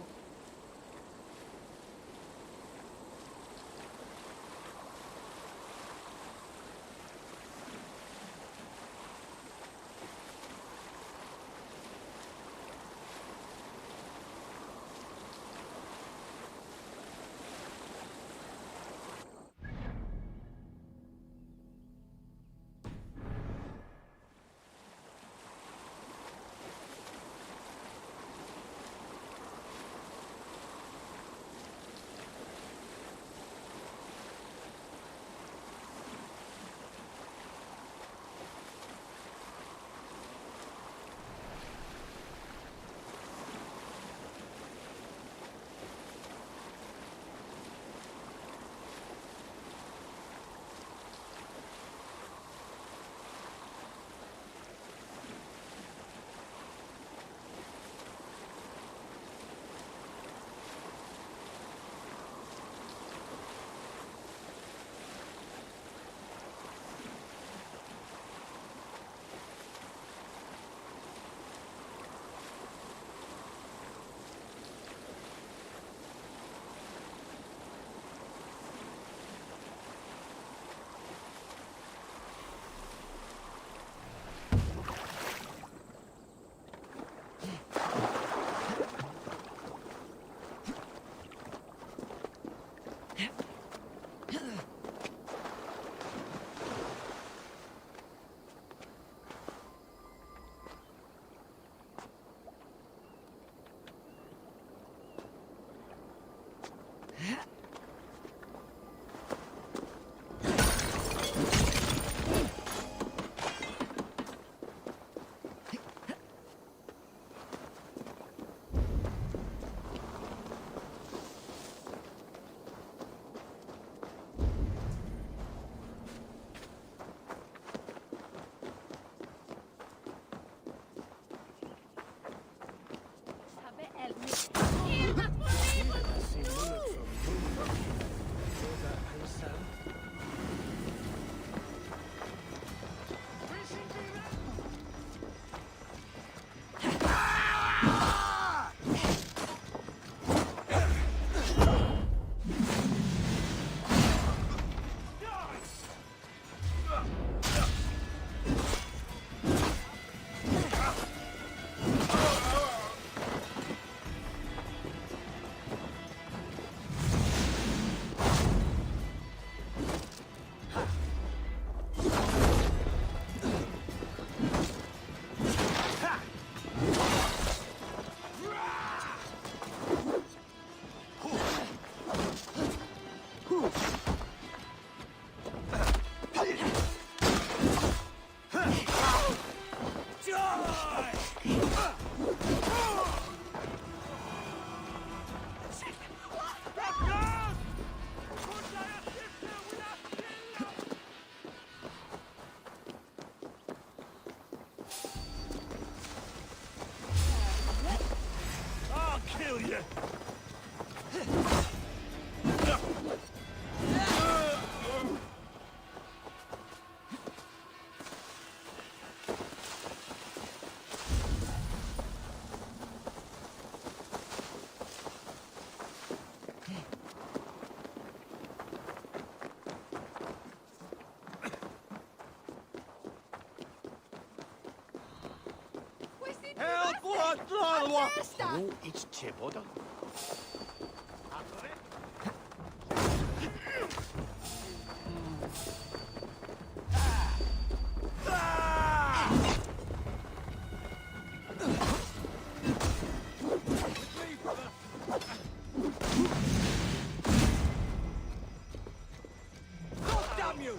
Oh, it's Chipoda. Damn you!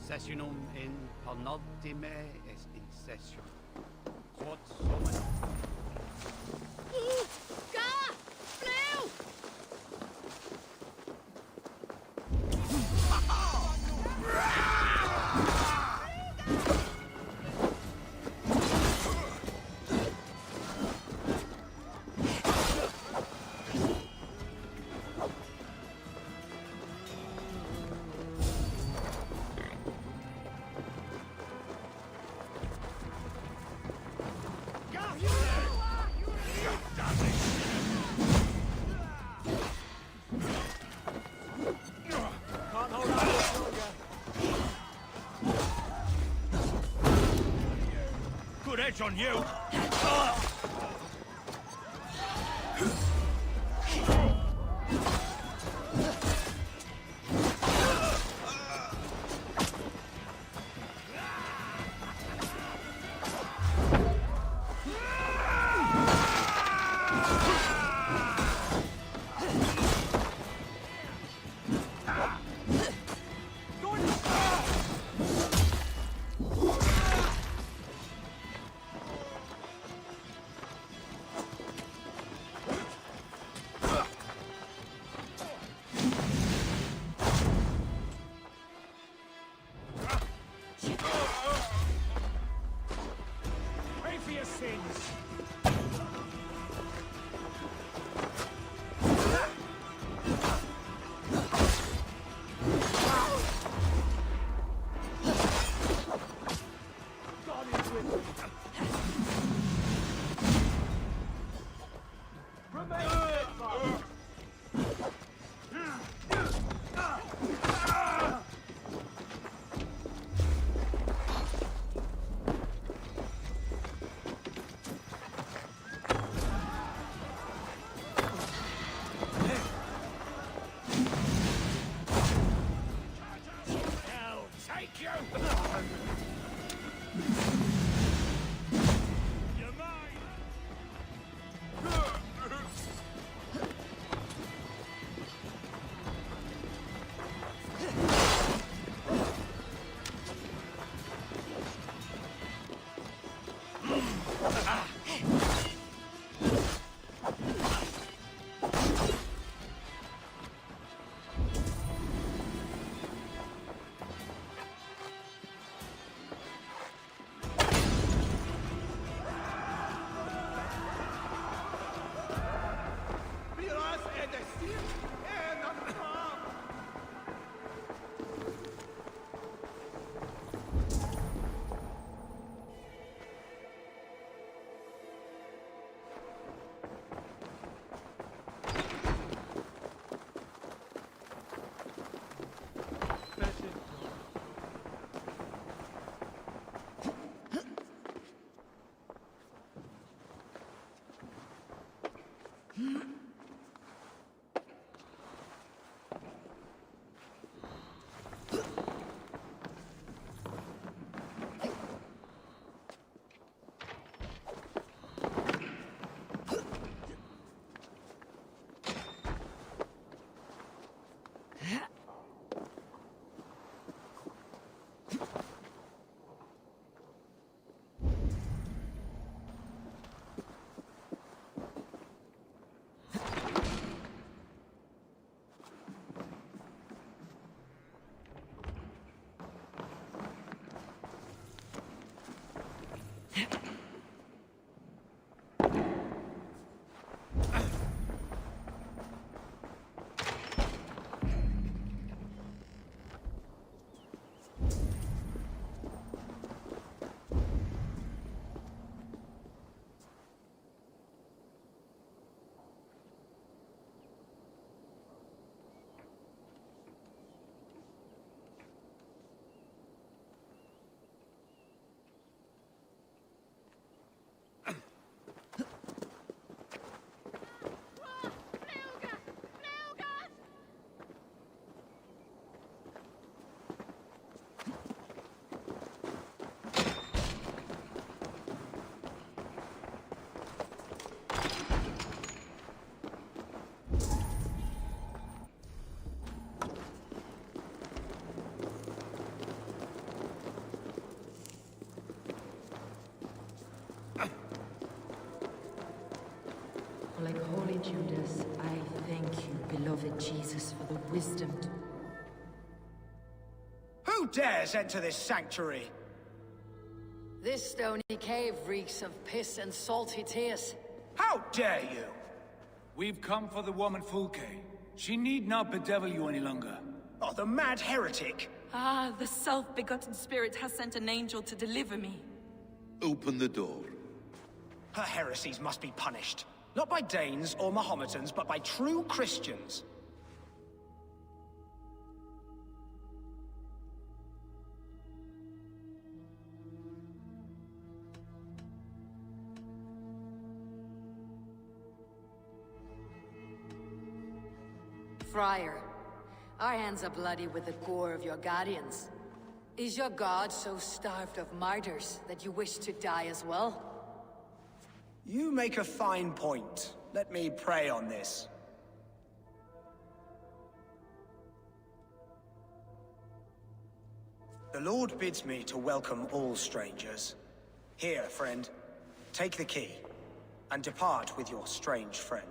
Sessionum in penultime est in session. Quod summum. Gar! Flew! Good edge on you! Pay for your sins! God is with me. Remain steadfast. Hell, take you! You're mine! Like Holy Judas, I thank you, beloved Jesus, for the wisdom to... Who dares enter this sanctuary? This stony cave reeks of piss and salty tears. How dare you? We've come for the woman Fulke. She need not bedevil you any longer. Oh, the mad heretic! Ah, the self-begotten spirit has sent an angel to deliver me. Open the door. Her heresies must be punished. Not by Danes or Mahometans, but by true Christians. Friar, our hands are bloody with the gore of your guardians. Is your god so starved of martyrs that you wish to die as well? You make a fine point. Let me pray on this. The Lord bids me to welcome all strangers. Here, friend, take the key, and depart with your strange friend.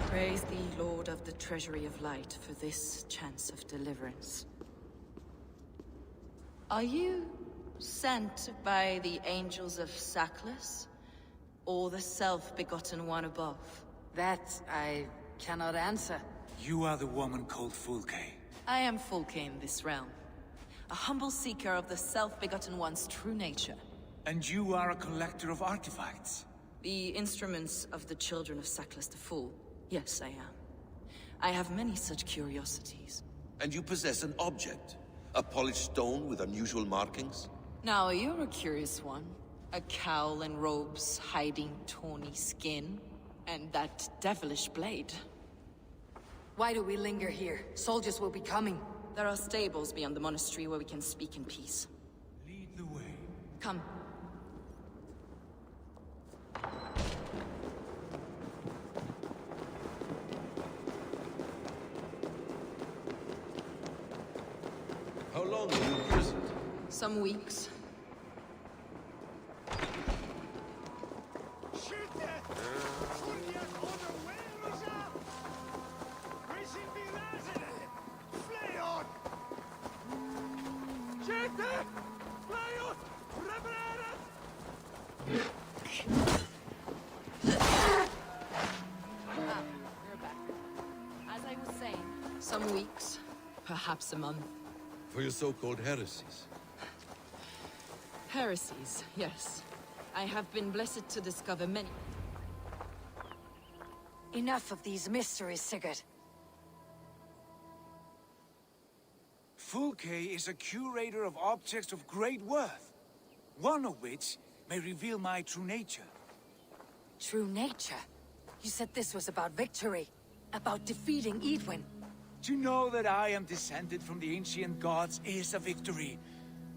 Praise thee, Lord of the Treasury of Light, for this chance of deliverance. Are you sent by the angels of Sackless, or the self-begotten one above? That I cannot answer. You are the woman called Fulke. I am Fulke in this realm, a humble seeker of the self-begotten one's true nature. And you are a collector of artifacts? The instruments of the children of Sackless the Fool. Yes, I am. I have many such curiosities. And you possess an object? A polished stone with unusual markings? Now, you're a curious one. A cowl and robes hiding tawny skin. And that devilish blade. Why do we linger here? Soldiers will be coming. There are stables beyond the monastery where we can speak in peace. Lead the way. Come. How long were you imprisoned? Some weeks. Some weeks, perhaps a month. For your so-called heresies? Heresies, yes. I have been blessed to discover many. Enough of these mysteries, Sigurd. Fulke is a curator of objects of great worth, one of which may reveal my true nature. True nature? You said this was about victory, about defeating Edwin. To know that I am descended from the ancient gods is a victory.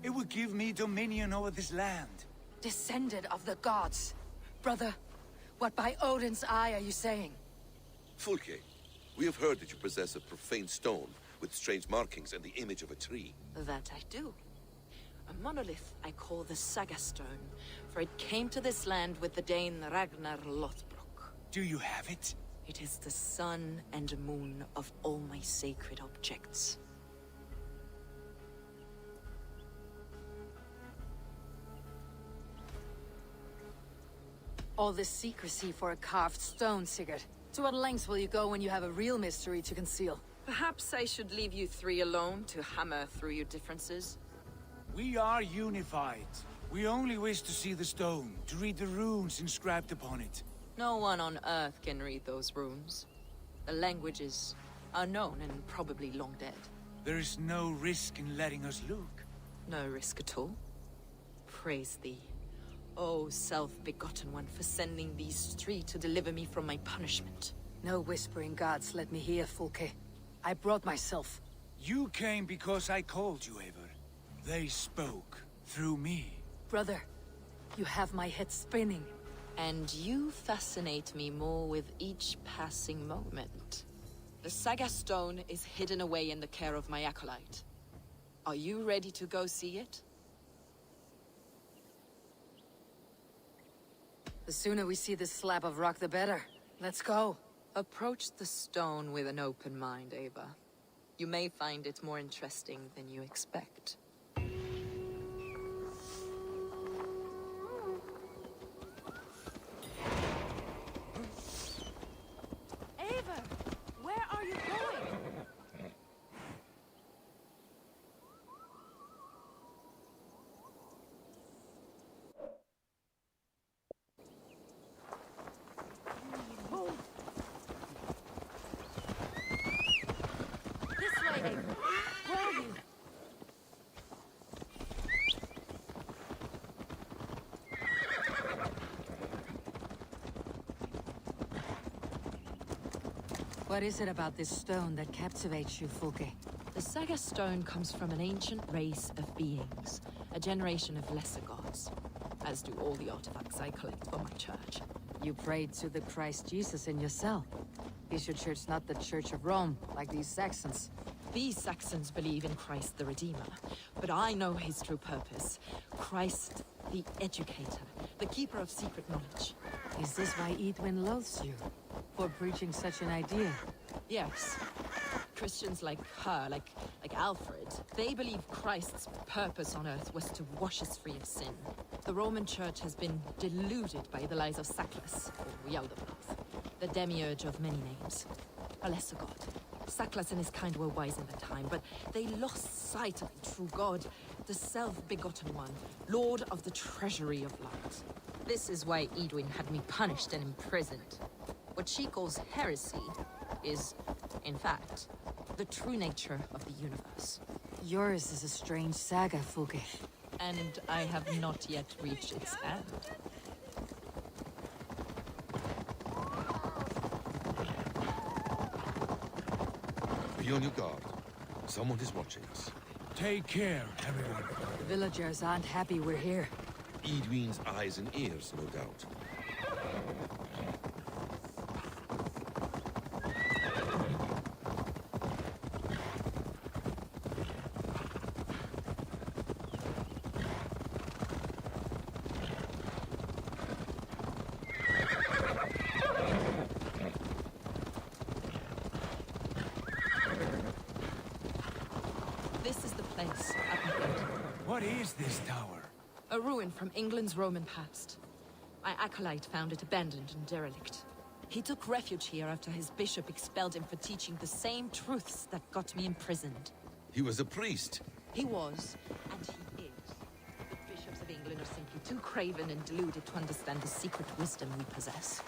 It would give me dominion over this land. Descended of the gods. Brother, what by Odin's eye are you saying? Fulke, we have heard that you possess a profane stone with strange markings and the image of a tree. That I do. A monolith I call the Saga Stone, for it came to this land with the Dane Ragnar Lothbrok. Do you have it? It is the sun and moon of all my sacred objects. All this secrecy for a carved stone, Sigurd. To what lengths will you go when you have a real mystery to conceal? Perhaps I should leave you three alone to hammer through your differences. We are unified. We only wish to see the stone, to read the runes inscribed upon it. No one on Earth can read those runes. The languages are known and probably long dead. There is no risk in letting us look. No risk at all. Praise thee, O self-begotten one, for sending these three to deliver me from my punishment. No whispering gods let me hear, Fulke. I brought myself. You came because I called you, Eivor. They spoke through me. Brother, you have my head spinning. And you fascinate me more with each passing moment. The Saga Stone is hidden away in the care of my acolyte. Are you ready to go see it? The sooner we see this slab of rock, the better. Let's go. Approach the stone with an open mind, Ava. You may find it more interesting than you expect. Ava, where are you going? This way, Ava. Where are you? What is it about this stone that captivates you, Fulke? The Saga Stone comes from an ancient race of beings, a generation of lesser gods, as do all the artifacts I collect for my church. You prayed to the Christ Jesus in your cell. Is your church not the Church of Rome, like these Saxons? These Saxons believe in Christ the Redeemer, but I know his true purpose. Christ the Educator, the keeper of secret knowledge. Is this why Edwin loathes you? For preaching such an idea? Yes. Christians like her, like Alfred, they believe Christ's purpose on earth was to wash us free of sin. The Roman Church has been deluded by the lies of Saklas, or Yaldabaoth, the demiurge of many names. A lesser god. Saklas and his kind were wise in their time, but they lost sight of the true God, the self-begotten one, Lord of the treasury of light. This is why Edwin had me punished and imprisoned. What she calls heresy is, in fact, the true nature of the universe. Yours is a strange saga, Fulke. And I have not yet reached its end. Be on your guard. Someone is watching us. Take care, everyone. The villagers aren't happy we're here. Edwin's eyes and ears, no doubt. This is the place, up ahead. What is this tower? A ruin from England's Roman past. My acolyte found it abandoned and derelict. He took refuge here after his bishop expelled him for teaching the same truths that got me imprisoned. He was a priest. He was, and he is. The bishops of England are simply too craven and deluded to understand the secret wisdom we possess.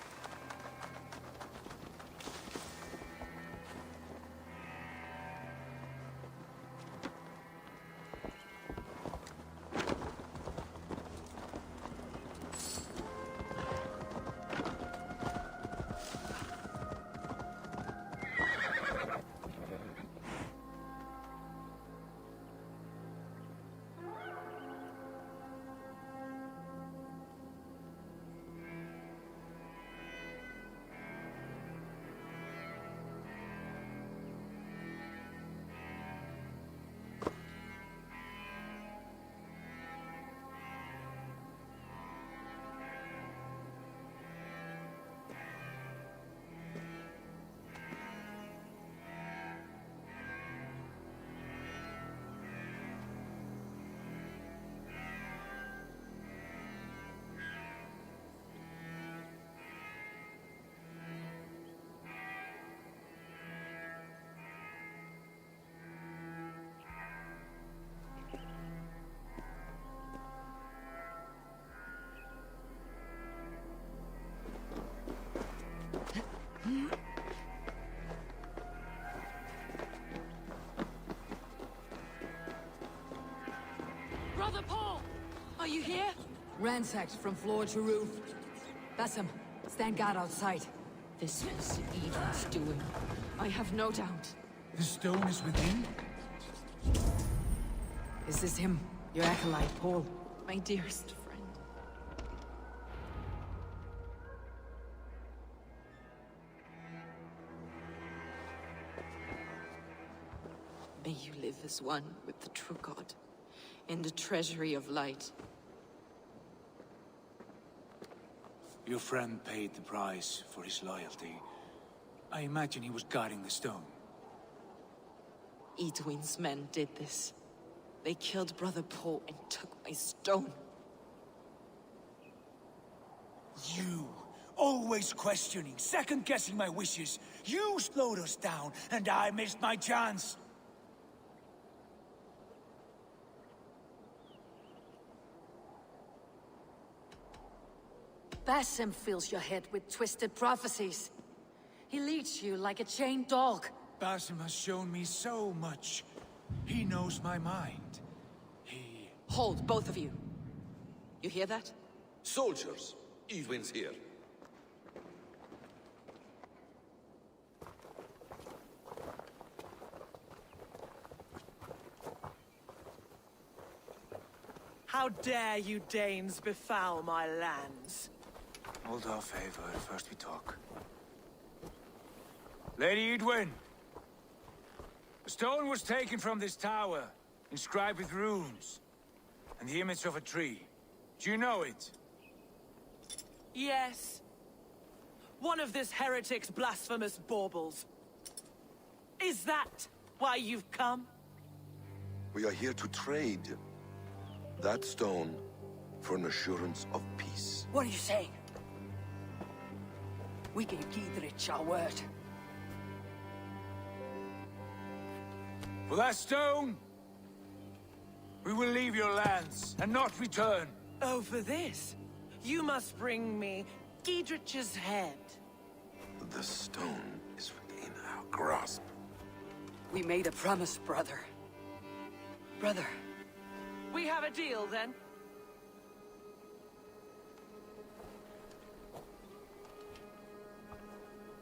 Brother Paul! Are you here? Ransacked from floor to roof. Basim, stand guard outside. This was Eden's doing. I have no doubt. The stone is within? Is this him? Your acolyte, Paul? My dearest friend. May you live as one with the true God, in the treasury of light. Your friend paid the price for his loyalty. I imagine he was guarding the stone. Edwin's men did this. They killed Brother Paul and took my stone. You, always questioning, second-guessing my wishes. You slowed us down, and I missed my chance. Basim fills your head with twisted prophecies. He leads you like a chained dog. Basim has shown me so much. He knows my mind. Hold, both of you. You hear that? Soldiers, Edwin's here. How dare you Danes befoul my lands? Hold off, Eivor. First we talk. Lady Edwin! The stone was taken from this tower, inscribed with runes, and the image of a tree. Do you know it? Yes. One of this heretic's blasphemous baubles. Is that why you've come? We are here to trade that stone for an assurance of peace. What are you saying? We gave Giedrich our word. For that stone, we will leave your lands and not return. Oh, for this? You must bring me Giedrich's head. The stone is within our grasp. We made a promise, brother. Brother. We have a deal, then?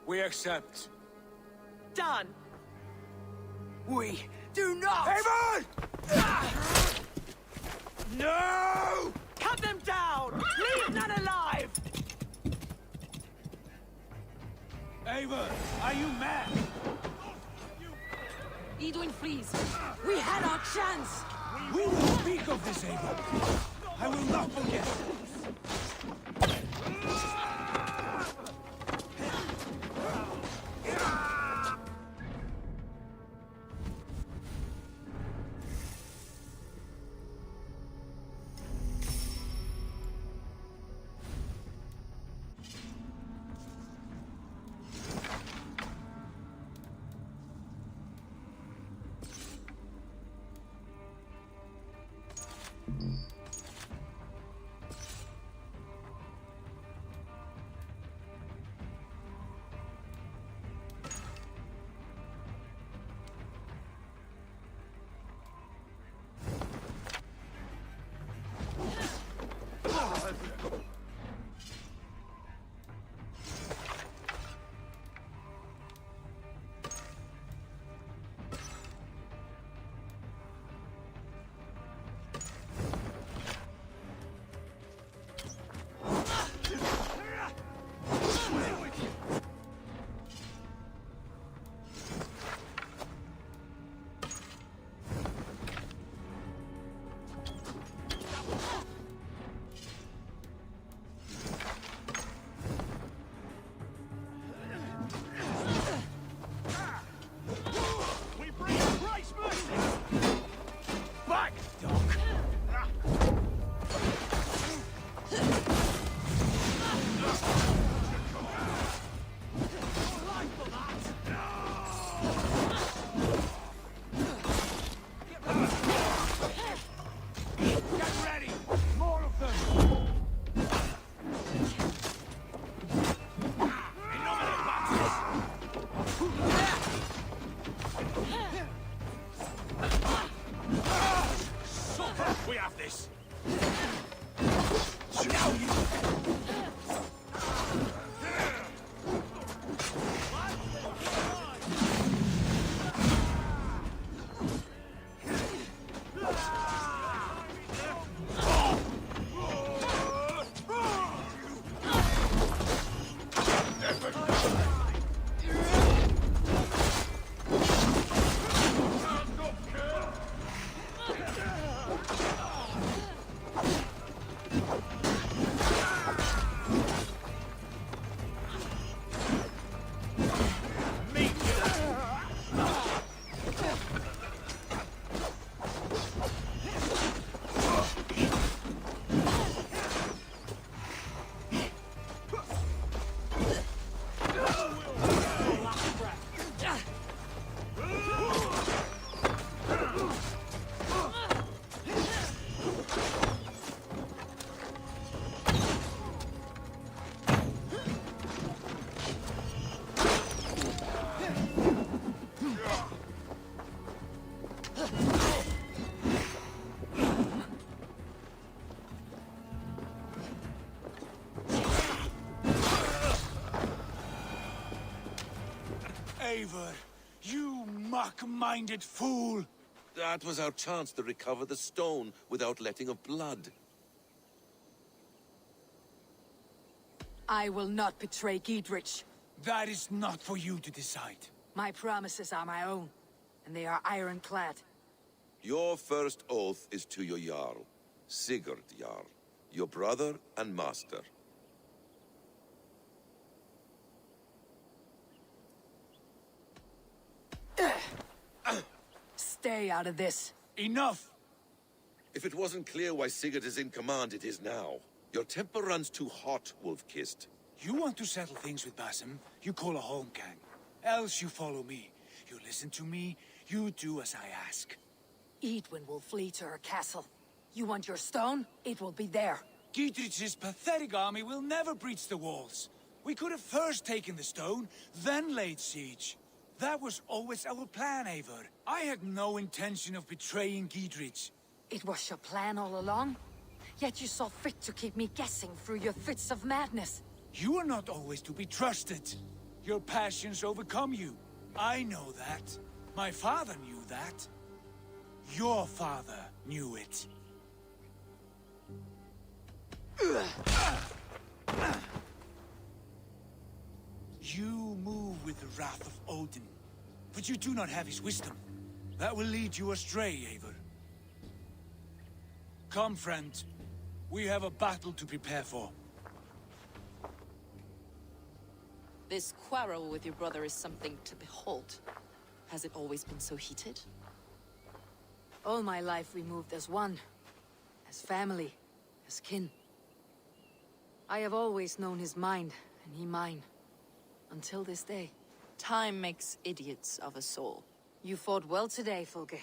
We accept. Done. We do not! Eivor! No! Cut them down! Leave none alive! Eivor, are you mad? Edwin flees. We had our chance! We will speak of this, Eivor. I will not forget. We have this. Eivor, you muck-minded fool! That was our chance to recover the stone without letting of blood. I will not betray Giedrich. That is not for you to decide. My promises are my own, and they are ironclad. Your first oath is to your Jarl, Sigurd Jarl, your brother and master. Stay out of this. Enough! If it wasn't clear why Sigurd is in command, it is now. Your temper runs too hot, Wolf-Kissed. You want to settle things with Basim, you call a Holmgang. Else you follow me. You listen to me, you do as I ask. Edwin will flee to her castle. You want your stone? It will be there. Giedrich's pathetic army will never breach the walls. We could have first taken the stone, then laid siege. That was always our plan, Eivor. I had no intention of betraying Giedrich. It was your plan all along? Yet you saw fit to keep me guessing through your fits of madness. You are not always to be trusted. Your passions overcome you. I know that. My father knew that. Your father knew it. You move with the wrath of Odin, but you do not have his wisdom. That will lead you astray, Eivor. Come, friend. We have a battle to prepare for. This quarrel with your brother is something to behold. Has it always been so heated? All my life we moved as one. As family. As kin. I have always known his mind, and he mine. Until this day. Time makes idiots of us all. You fought well today, Fulke.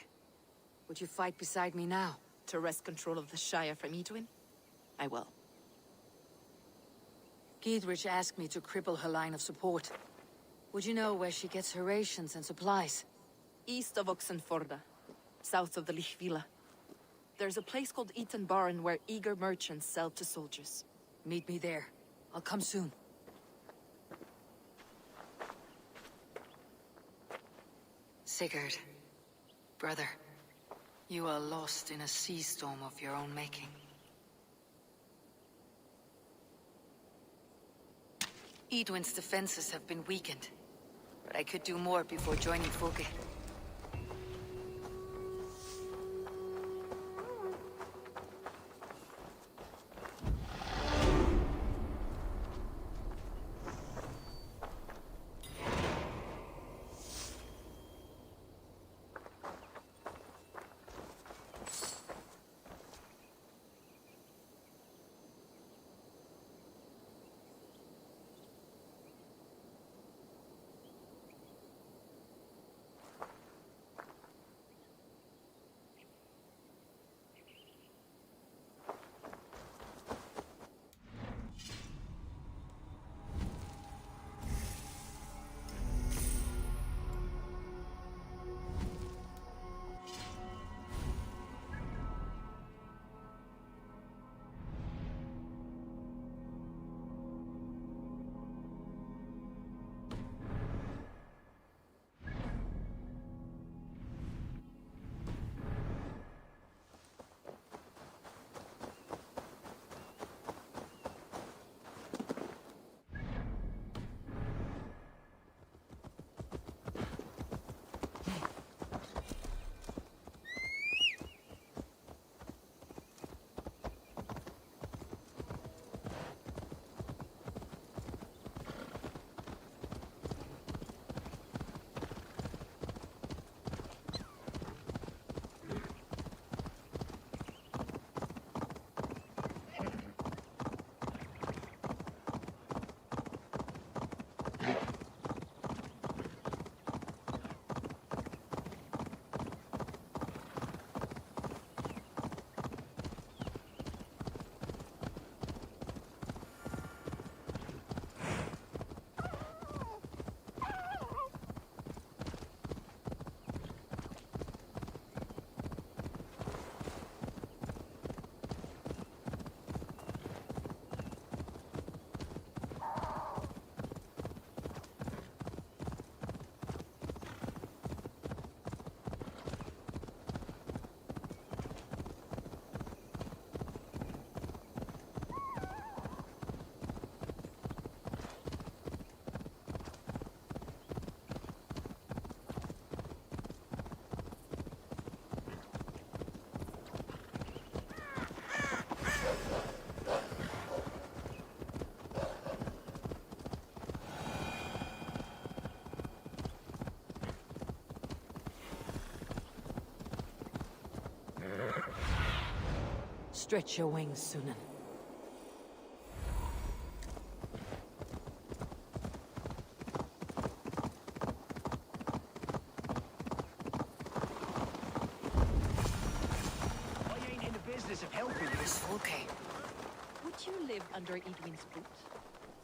Would you fight beside me now? To wrest control of the Shire from Edwin? I will. Giedrich asked me to cripple her line of support. Would you know where she gets her rations and supplies? East of Oxenforda, south of the Lichvila. There's a place called Eaton Barn where eager merchants sell to soldiers. Meet me there. I'll come soon. Sigurd, brother, you are lost in a sea storm of your own making. Edwin's defenses have been weakened, but I could do more before joining Fulke. Stretch your wings, Sunan. I ain't in the business of helping you. Okay. Would you live under Edwin's boot?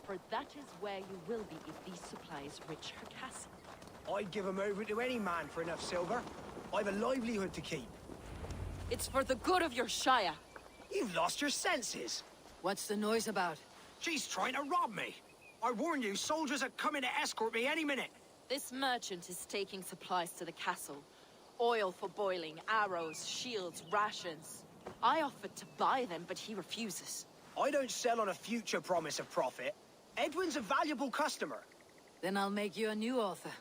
For that is where you will be if these supplies reach her castle. I'd give 'em over to any man for enough silver. I've a livelihood to keep. It's for the good of your shire. You've lost your senses. What's the noise about? She's trying to rob me. I warn you, soldiers are coming to escort me any minute. This merchant is taking supplies to the castle. Oil for boiling, arrows, shields, rations. I offered to buy them, but he refuses. I don't sell on a future promise of profit. Edwin's a valuable customer. Then I'll make you a new author.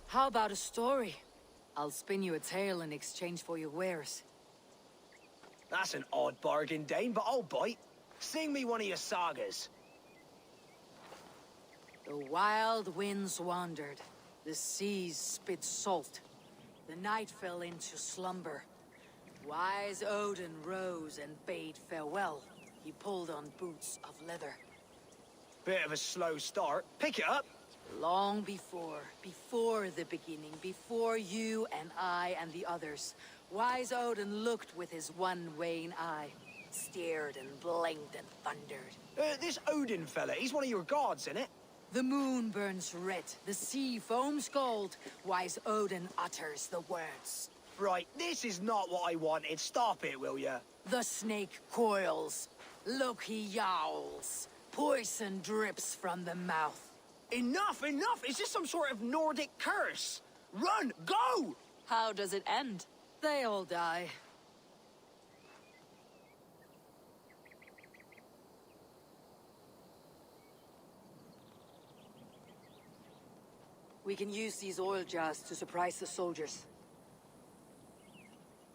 How about a story? I'll spin you a tale in exchange for your wares. That's an odd bargain, Dane, but I'll bite. Sing me one of your sagas. The wild winds wandered. The seas spit salt. The night fell into slumber. Wise Odin rose and bade farewell. He pulled on boots of leather. Bit of a slow start. Pick it up. Long before the beginning, before you and I and the others, Wise Odin looked with his one wan eye, stared and blinked and thundered. This Odin fella, he's one of your gods, isn't it? The moon burns red, the sea foams gold. Wise Odin utters the words. Right, this is not what I wanted. Stop it, will ya? The snake coils. Look, he yowls. Poison drips from the mouth. Enough, enough! Is this some sort of Nordic curse? Run! Go! How does it end? They all die. We can use these oil jars to surprise the soldiers.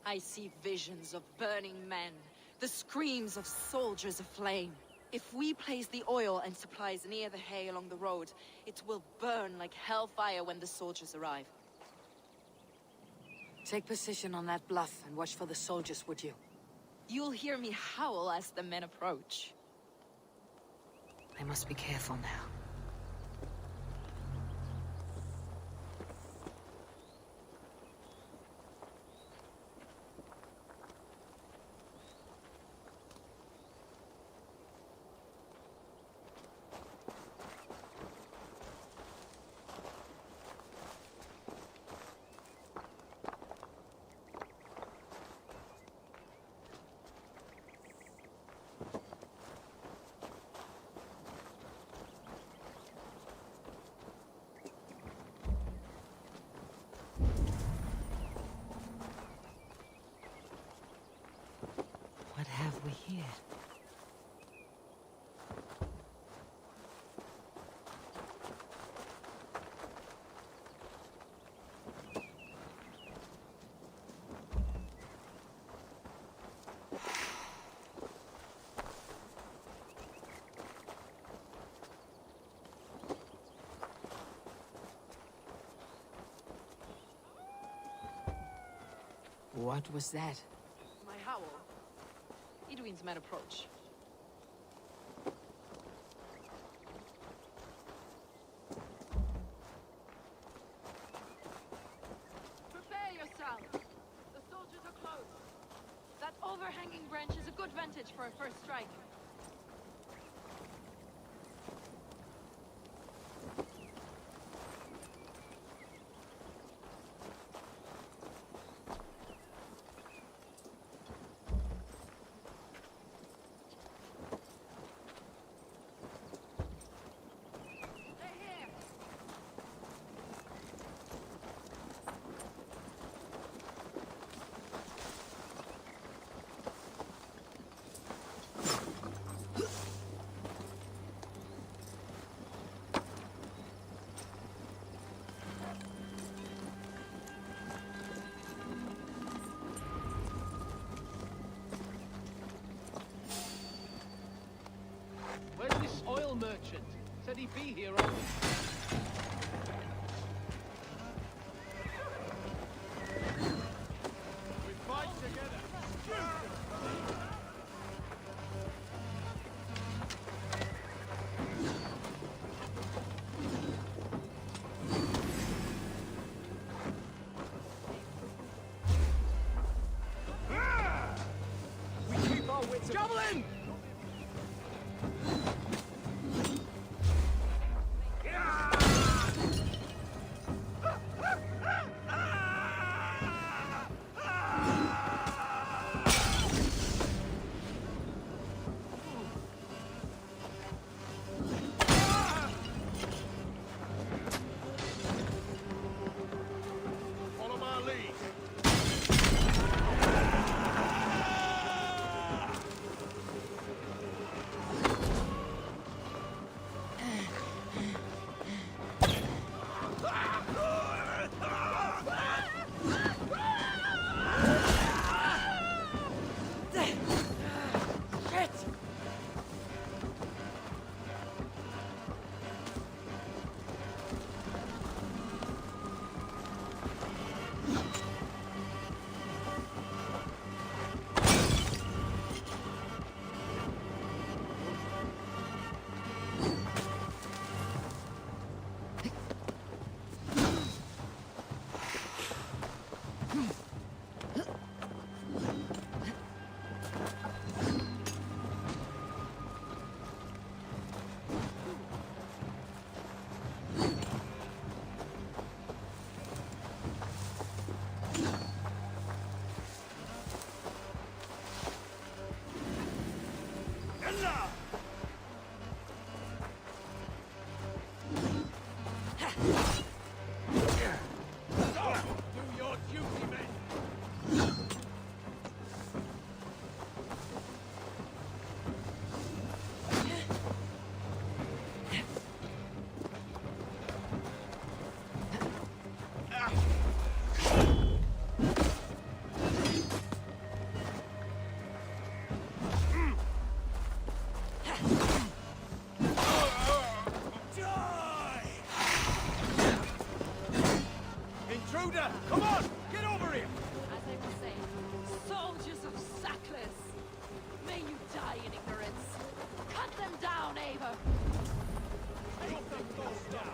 I see visions of burning men, the screams of soldiers aflame. If we place the oil and supplies near the hay along the road, it will burn like hellfire when the soldiers arrive. Take position on that bluff and watch for the soldiers, would you? You'll hear me howl as the men approach. I must be careful now. What have we here? What was that? My howl. Edwin's men approach. Prepare yourself. The soldiers are close. That overhanging branch is a good vantage for a first strike. Where's this oil merchant? Said he'd be here all... intruder! Come on! Get over here! As I was saying, soldiers of Sackless, may you die in ignorance. Cut them down, Eivor. Take them both down!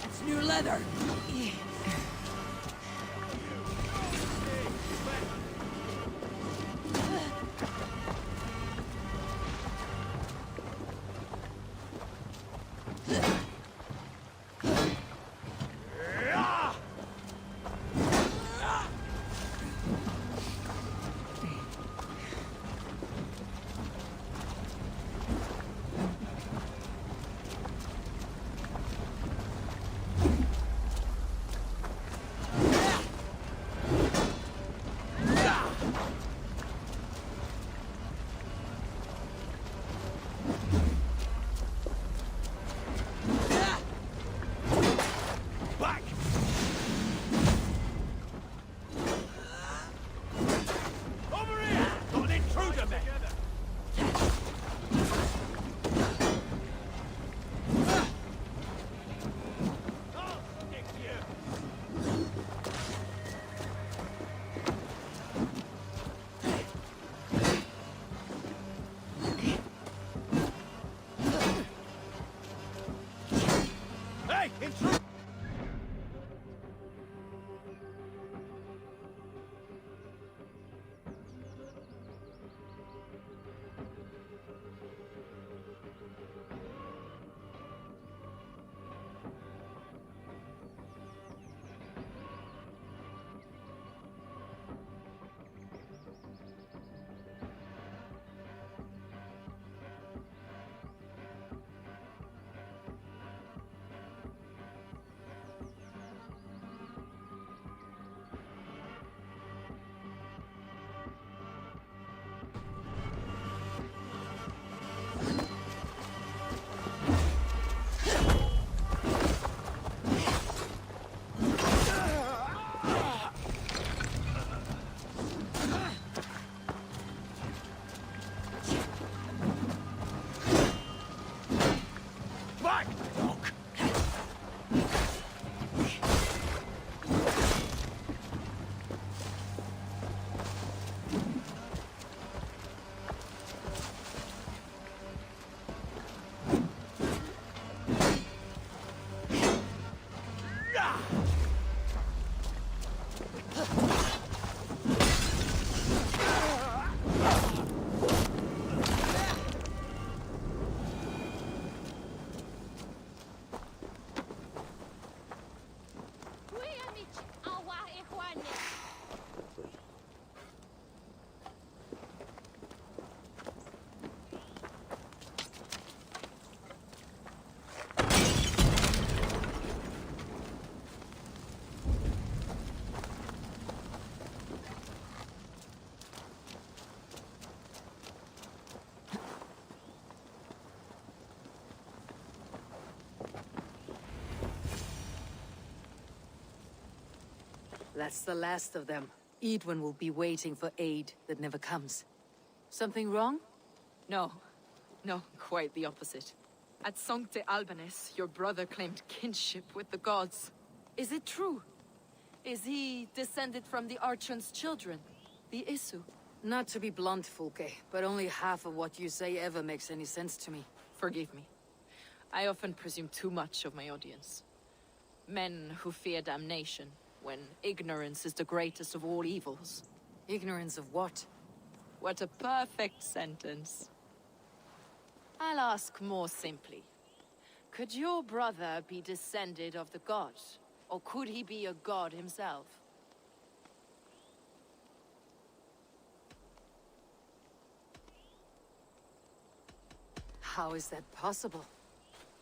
It's new leather. That's the last of them. Edwin will be waiting for aid that never comes. Something wrong? No. No, quite the opposite. At Sancte Albanus, your brother claimed kinship with the gods. Is it true? Is he descended from the Archon's children, the Isu? Not to be blunt, Fulke, but only half of what you say ever makes any sense to me. Forgive me. I often presume too much of my audience. Men who fear damnation, when ignorance is the greatest of all evils. Ignorance of what? What a perfect sentence. I'll ask more simply. Could your brother be descended of the gods? Or could he be a god himself? How is that possible?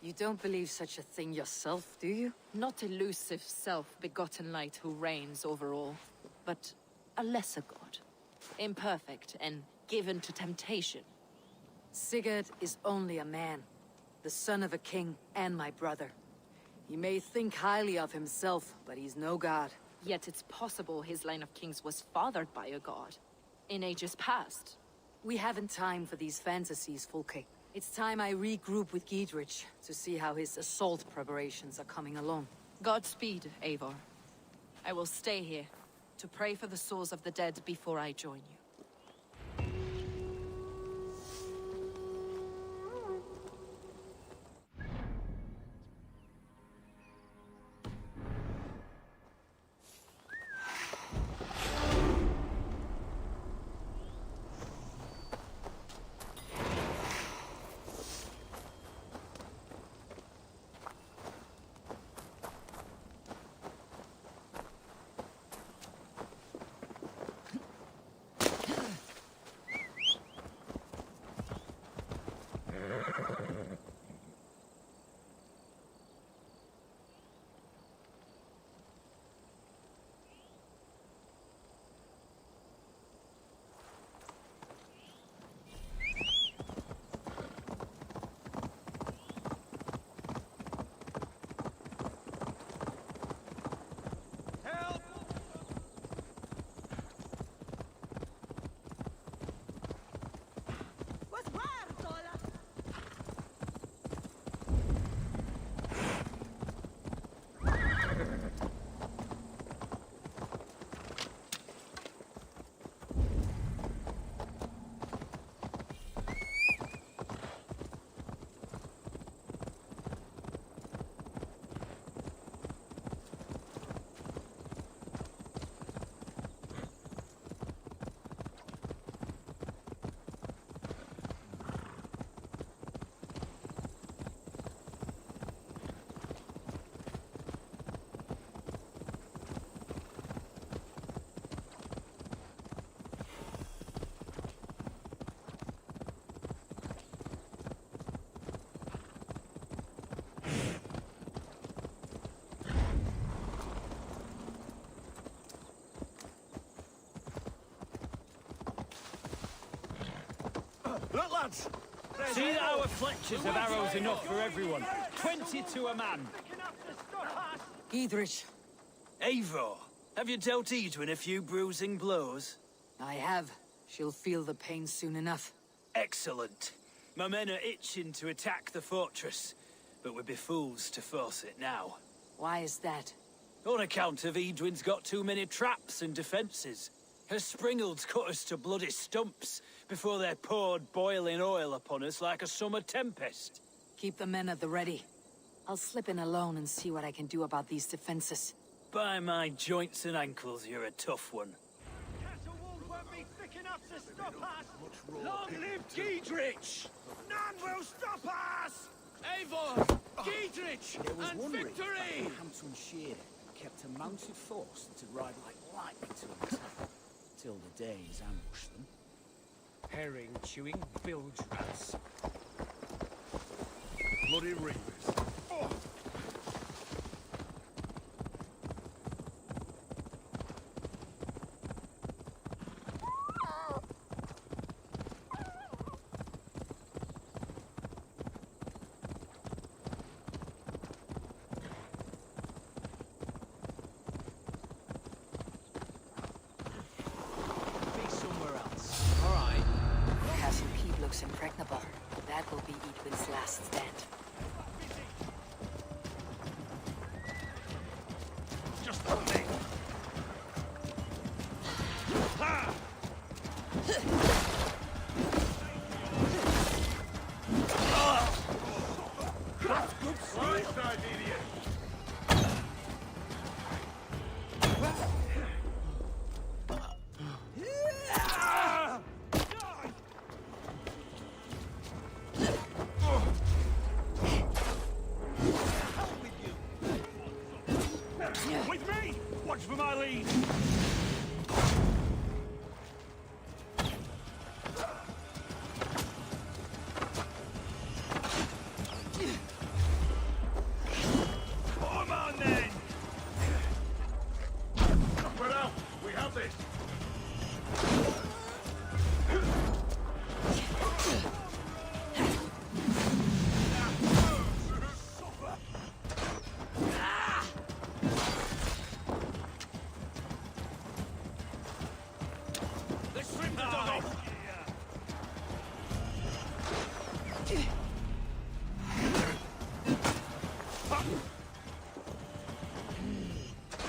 You don't believe such a thing yourself, do you? Not elusive self-begotten light who reigns over all, but a lesser god. Imperfect and given to temptation. Sigurd is only a man, the son of a king and my brother. He may think highly of himself, but he's no god. Yet it's possible his line of kings was fathered by a god. In ages past. We haven't time for these fantasies, Fulke. It's time I regroup with Giedrich to see how his assault preparations are coming along. Godspeed, Eivor. I will stay here to pray for the souls of the dead before I join you. Look, lads! See that our fletchers have arrows enough for everyone. 20 to a man. Giedrich. Eivor, have you dealt Edwin a few bruising blows? I have. She'll feel the pain soon enough. Excellent. My men are itching to attack the fortress, but we'd be fools to force it now. Why is that? On account of Edwin's got too many traps and defences. Her springalds cut us to bloody stumps before they poured boiling oil upon us like a summer tempest. Keep the men at the ready. I'll slip in alone and see what I can do about these defenses. By my joints and ankles, you're a tough one. Castle walls won't be thick enough to stop us! Long live Giedrich! None will stop us! Eivor! Giedrich! There was And one victory! Hampton Shear kept a mounted force to ride like lightning to an attack, till the days ambushed them. Herring chewing bilge rats. Bloody reavers. Oh. Looks impregnable. That will be Edwin's last stand. Just one thing. Ha! That's good stuff. Right side, idiot.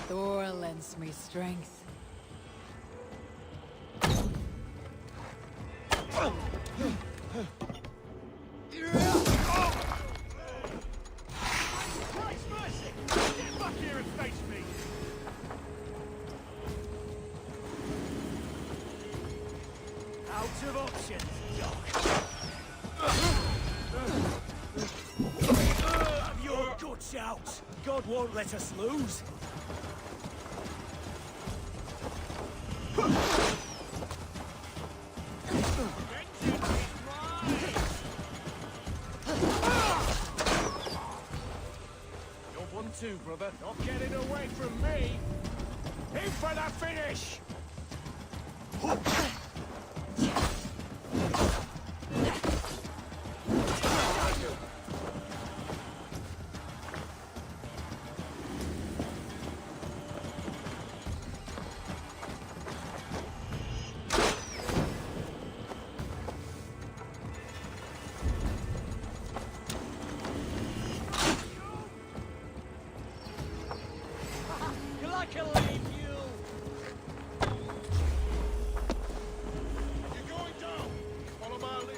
Thor lends me strength. Christ mercy! Get back here and face me! Out of options, Doc. Have your guts out! God won't let us lose. You're 1-2, brother. Not getting away from me. In for the finish! You're like a lame mule. You're going down. Follow my lead.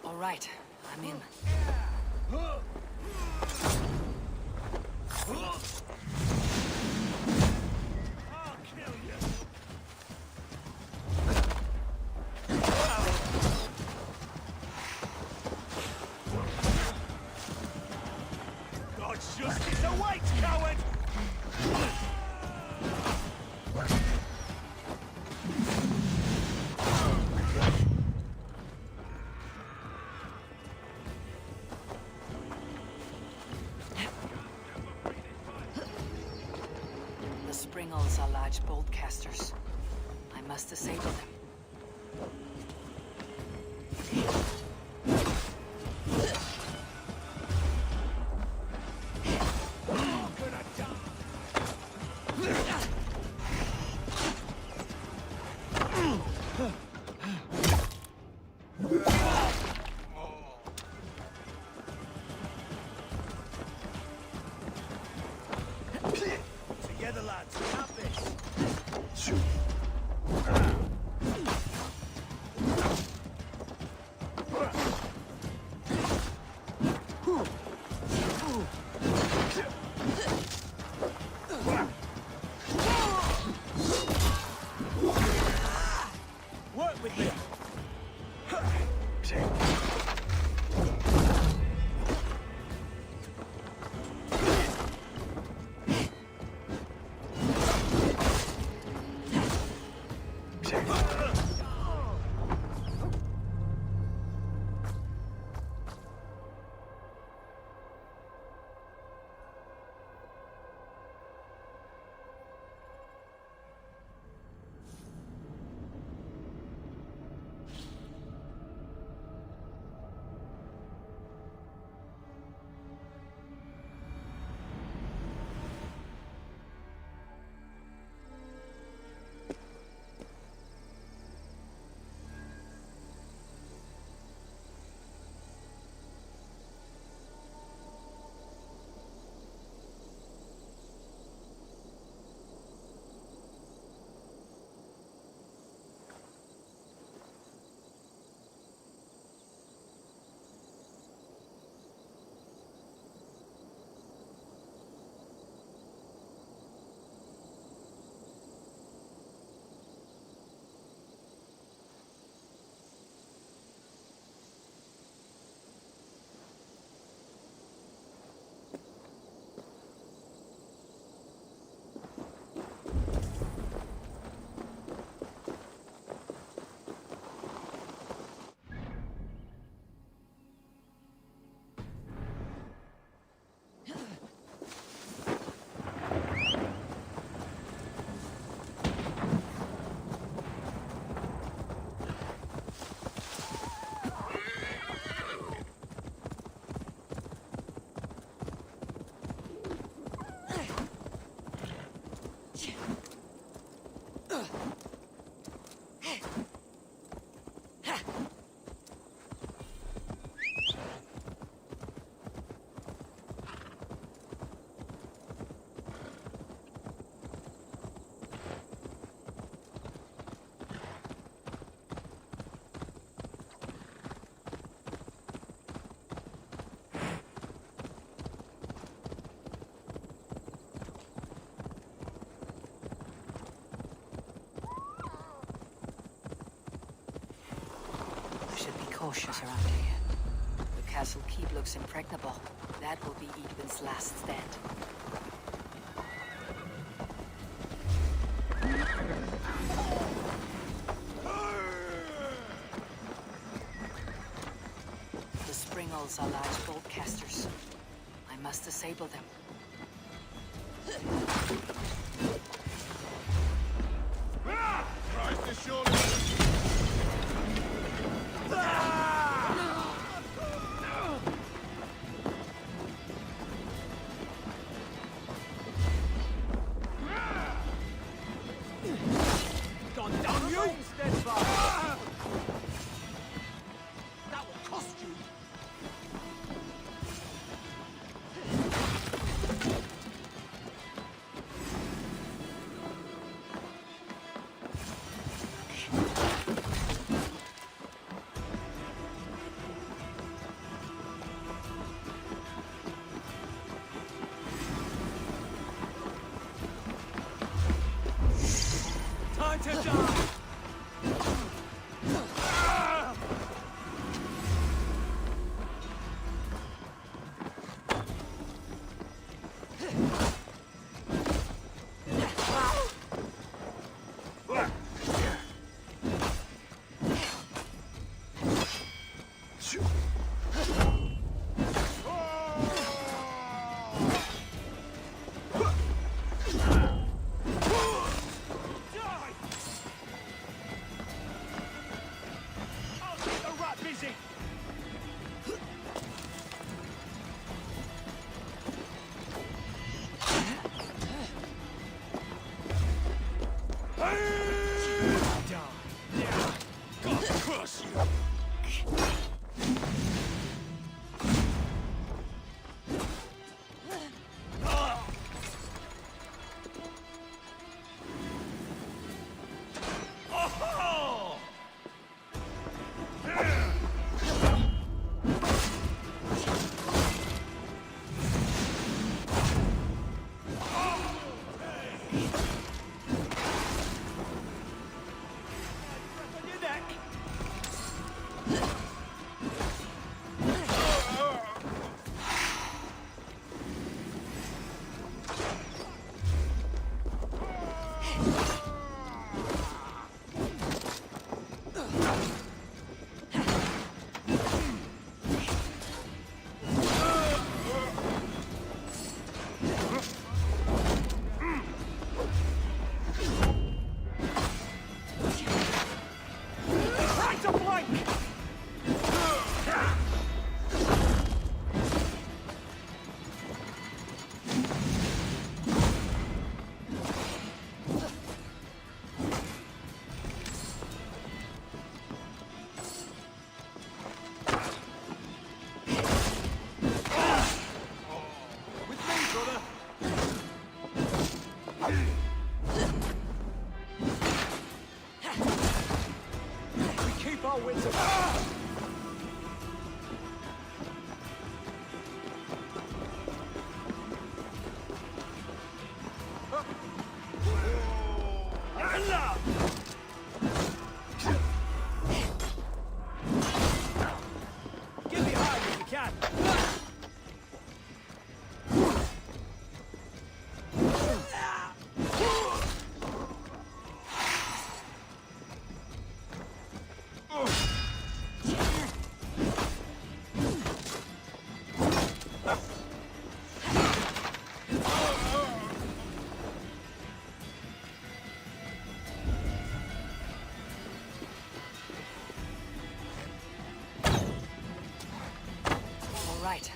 All right, I'm in. I'll kill you. God's justice awaits, coward! The Springles are large bolt casters. I must disable them. Together, lads, we have this. Cautious around here. The castle keep looks impregnable. That will be Edwin's last stand. The springles are large broadcasters. I must disable them. Christ is surely... To die! our wits about. Get behind if you can. All right.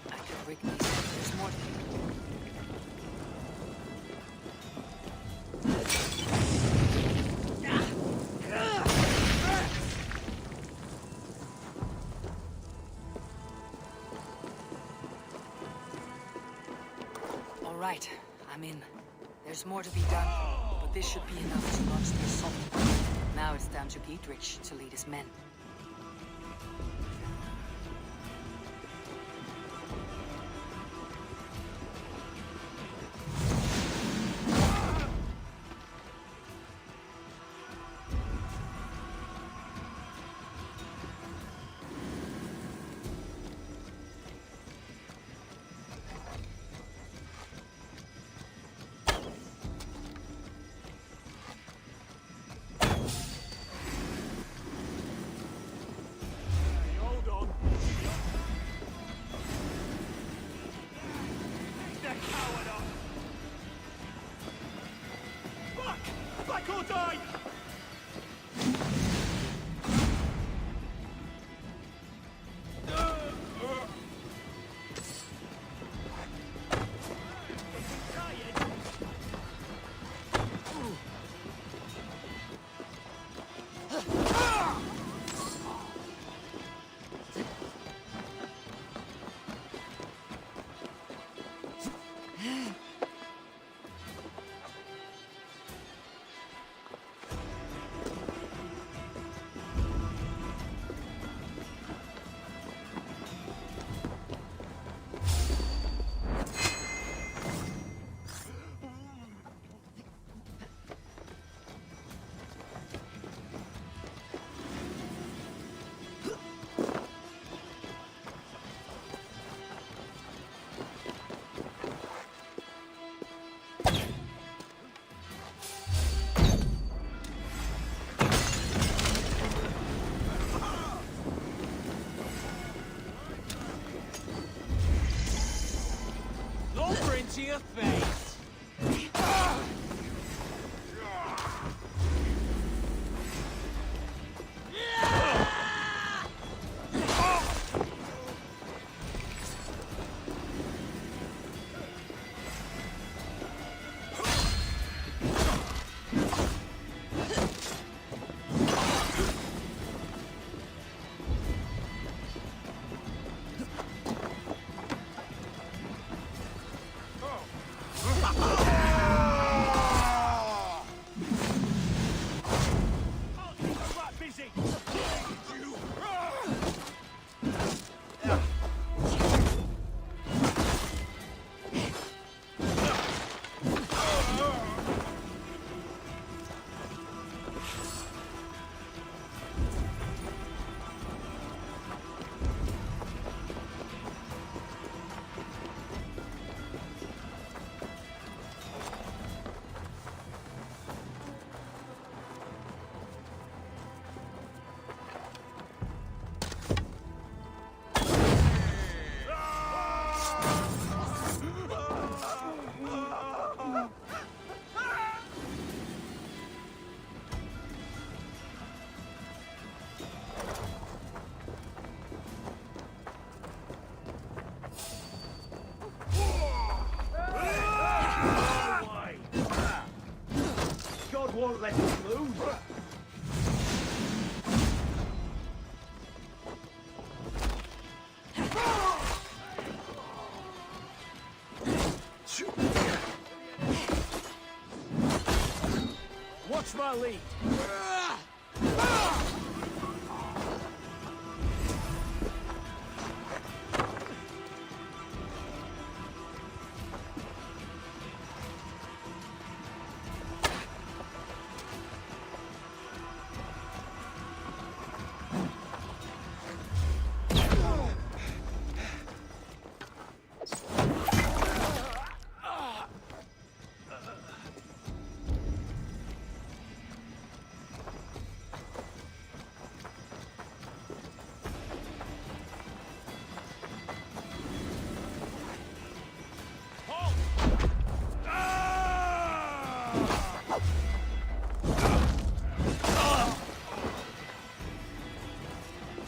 I could rig these. There's more to do. All right, I'm in. There's more to be done, but this should be enough to launch the assault. Now it's down to Giedrich to lead his men. Back or die! To your face. won't let us move. Watch my lead.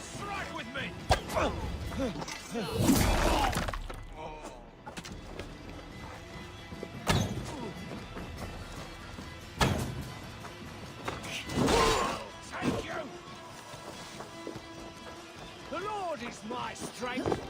Strike with me! Thank you! The Lord is my strength!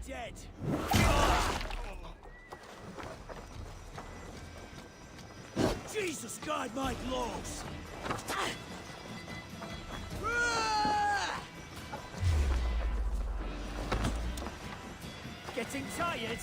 Dead. Jesus, guide my blows! Getting tired?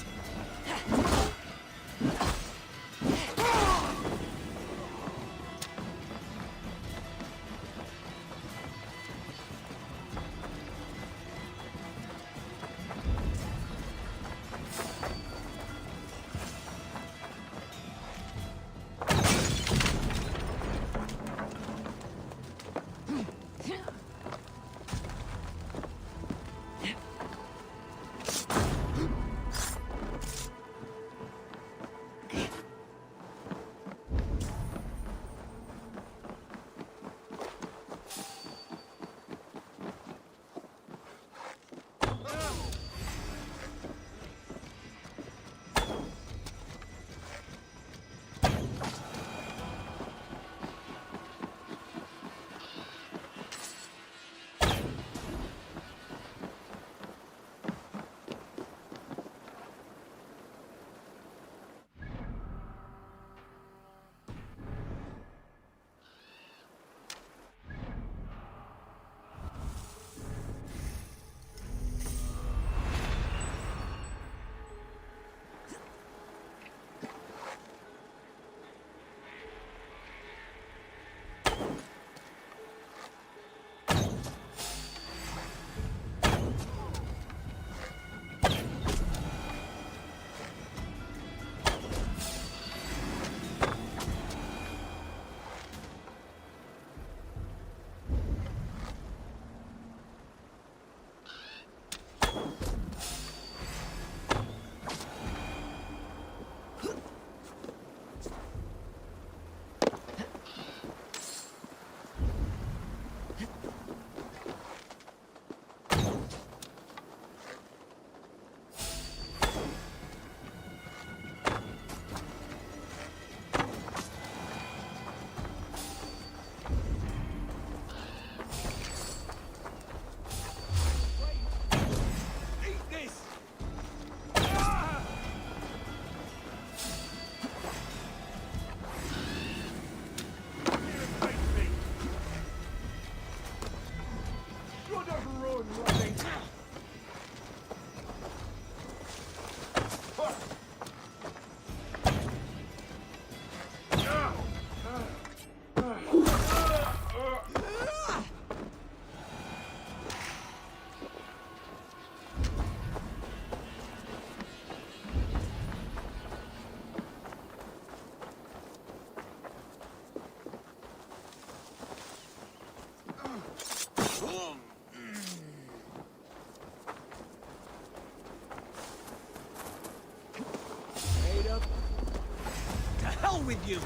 with you!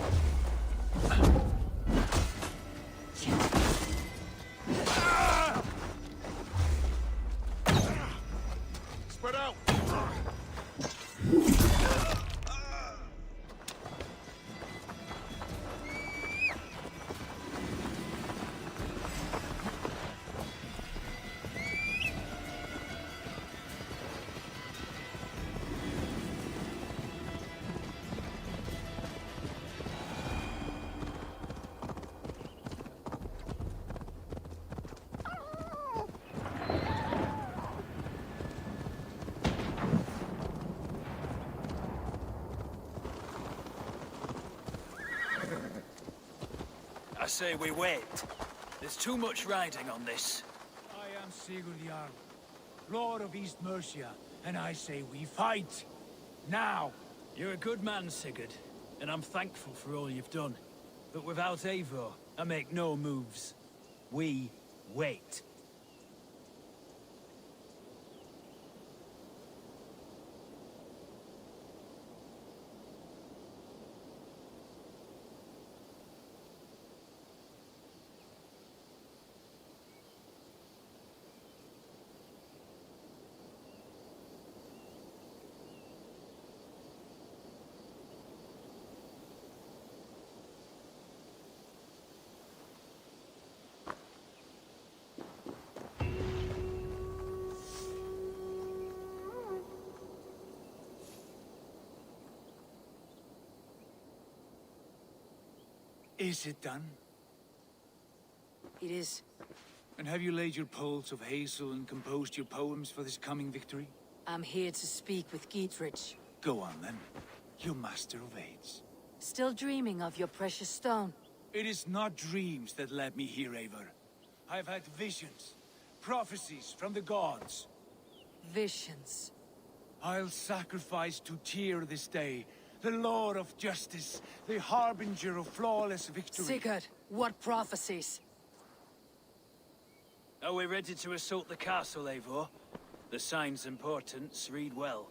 Spread out! I say we wait. There's too much riding on this. I am Sigurd Jarl, Lord of East Mercia, and I say we fight! Now! You're a good man, Sigurd, and I'm thankful for all you've done. But without Eivor, I make no moves. We wait. Is it done? It is. And have you laid your poles of hazel and composed your poems for this coming victory? I'm here to speak with Dietrich. Go on then, you master of aids. Still dreaming of your precious stone? It is not dreams that led me here, Eivor. I've had visions, prophecies from the gods. Visions. I'll sacrifice to Tyr this day, the Lord of Justice, the harbinger of flawless victory. Sigurd, what prophecies? Are we ready to assault the castle, Eivor? The sign's importance, read well.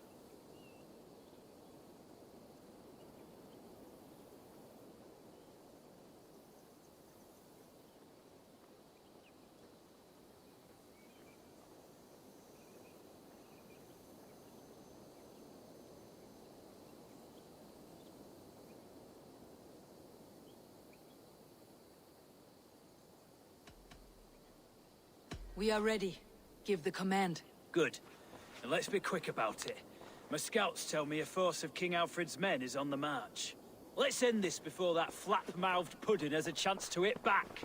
We are ready. Give the command. Good. And let's be quick about it. My scouts tell me a force of King Alfred's men is on the march. Let's end this before that flap-mouthed pudding has a chance to hit back.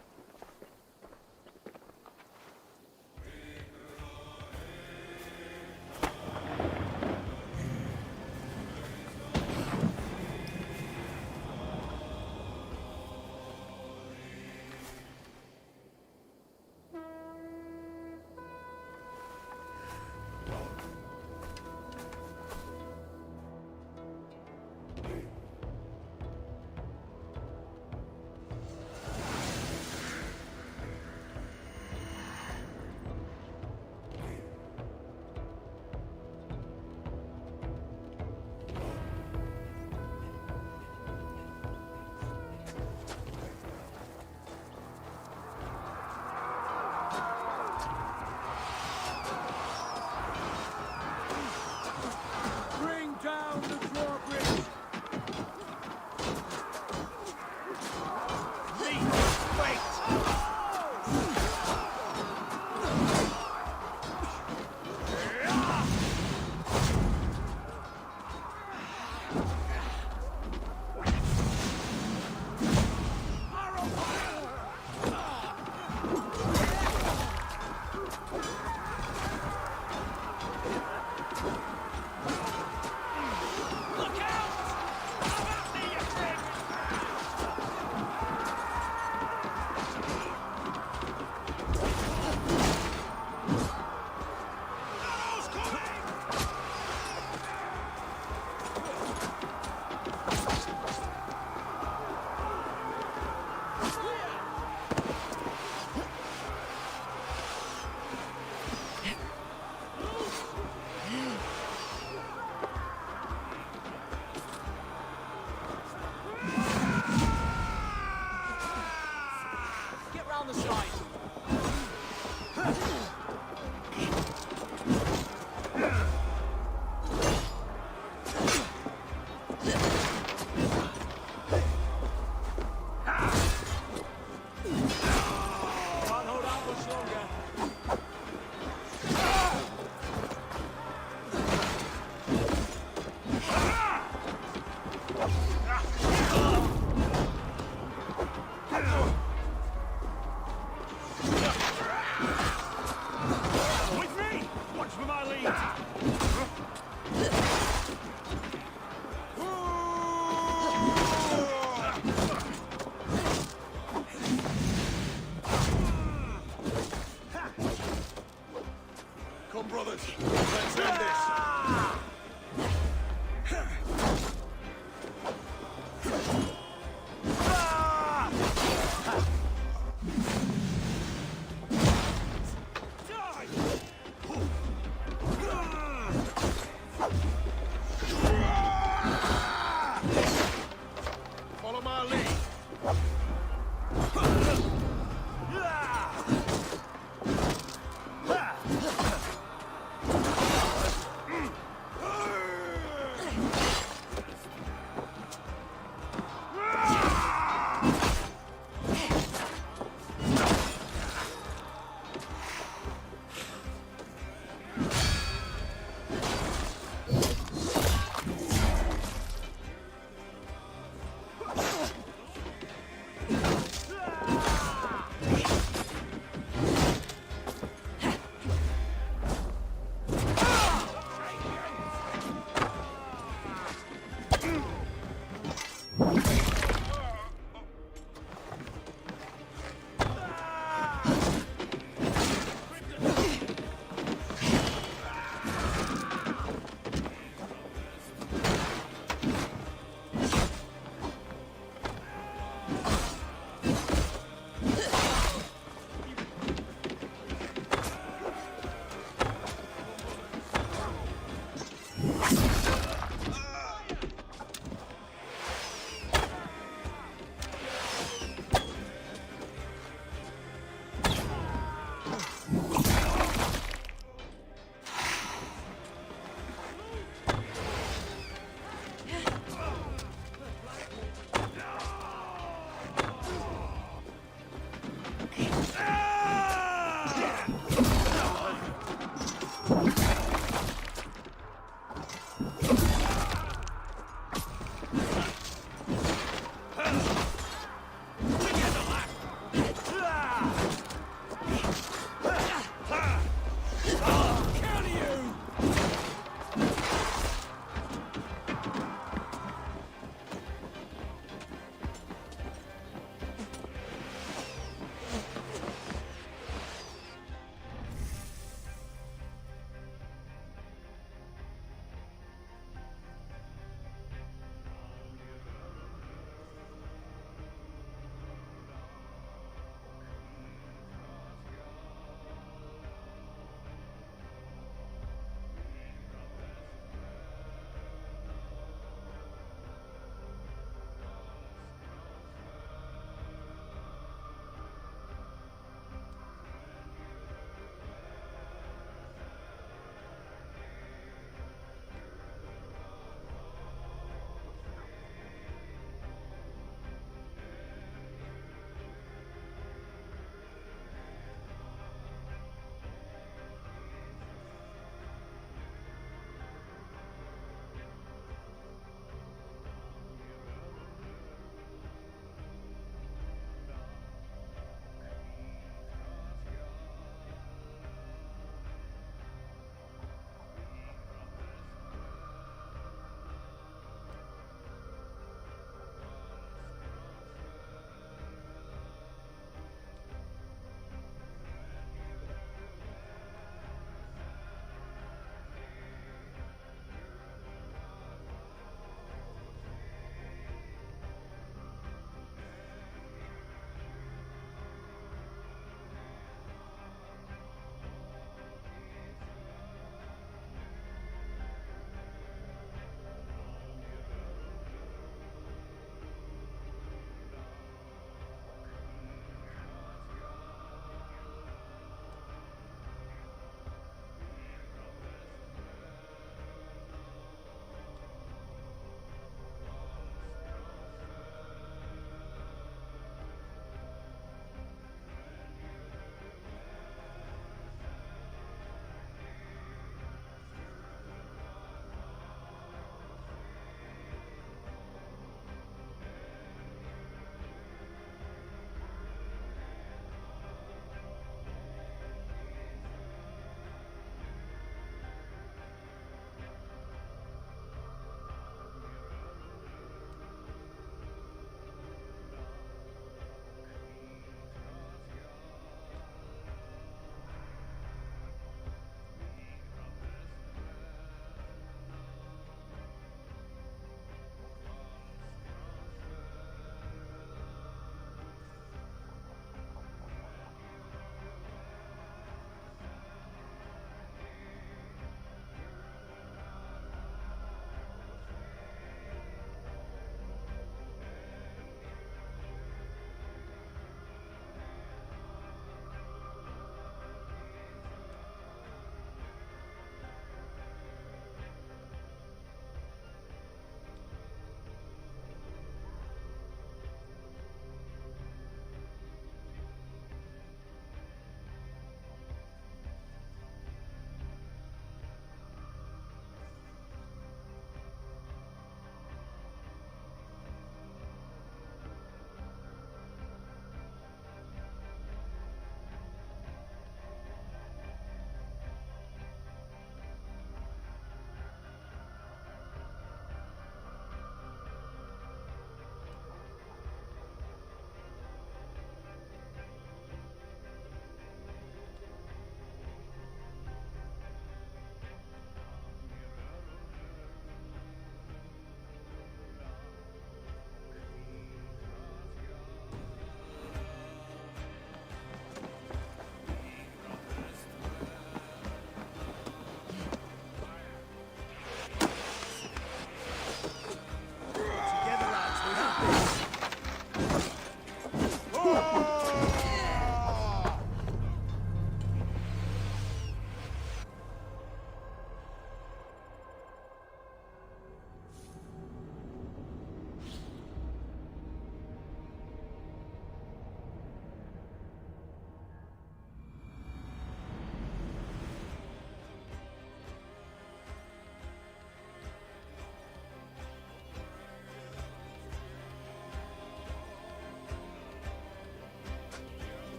the side. Can't hold out much longer. With me! Watch for my lead! Come, brothers. Let's end this. Follow my lead.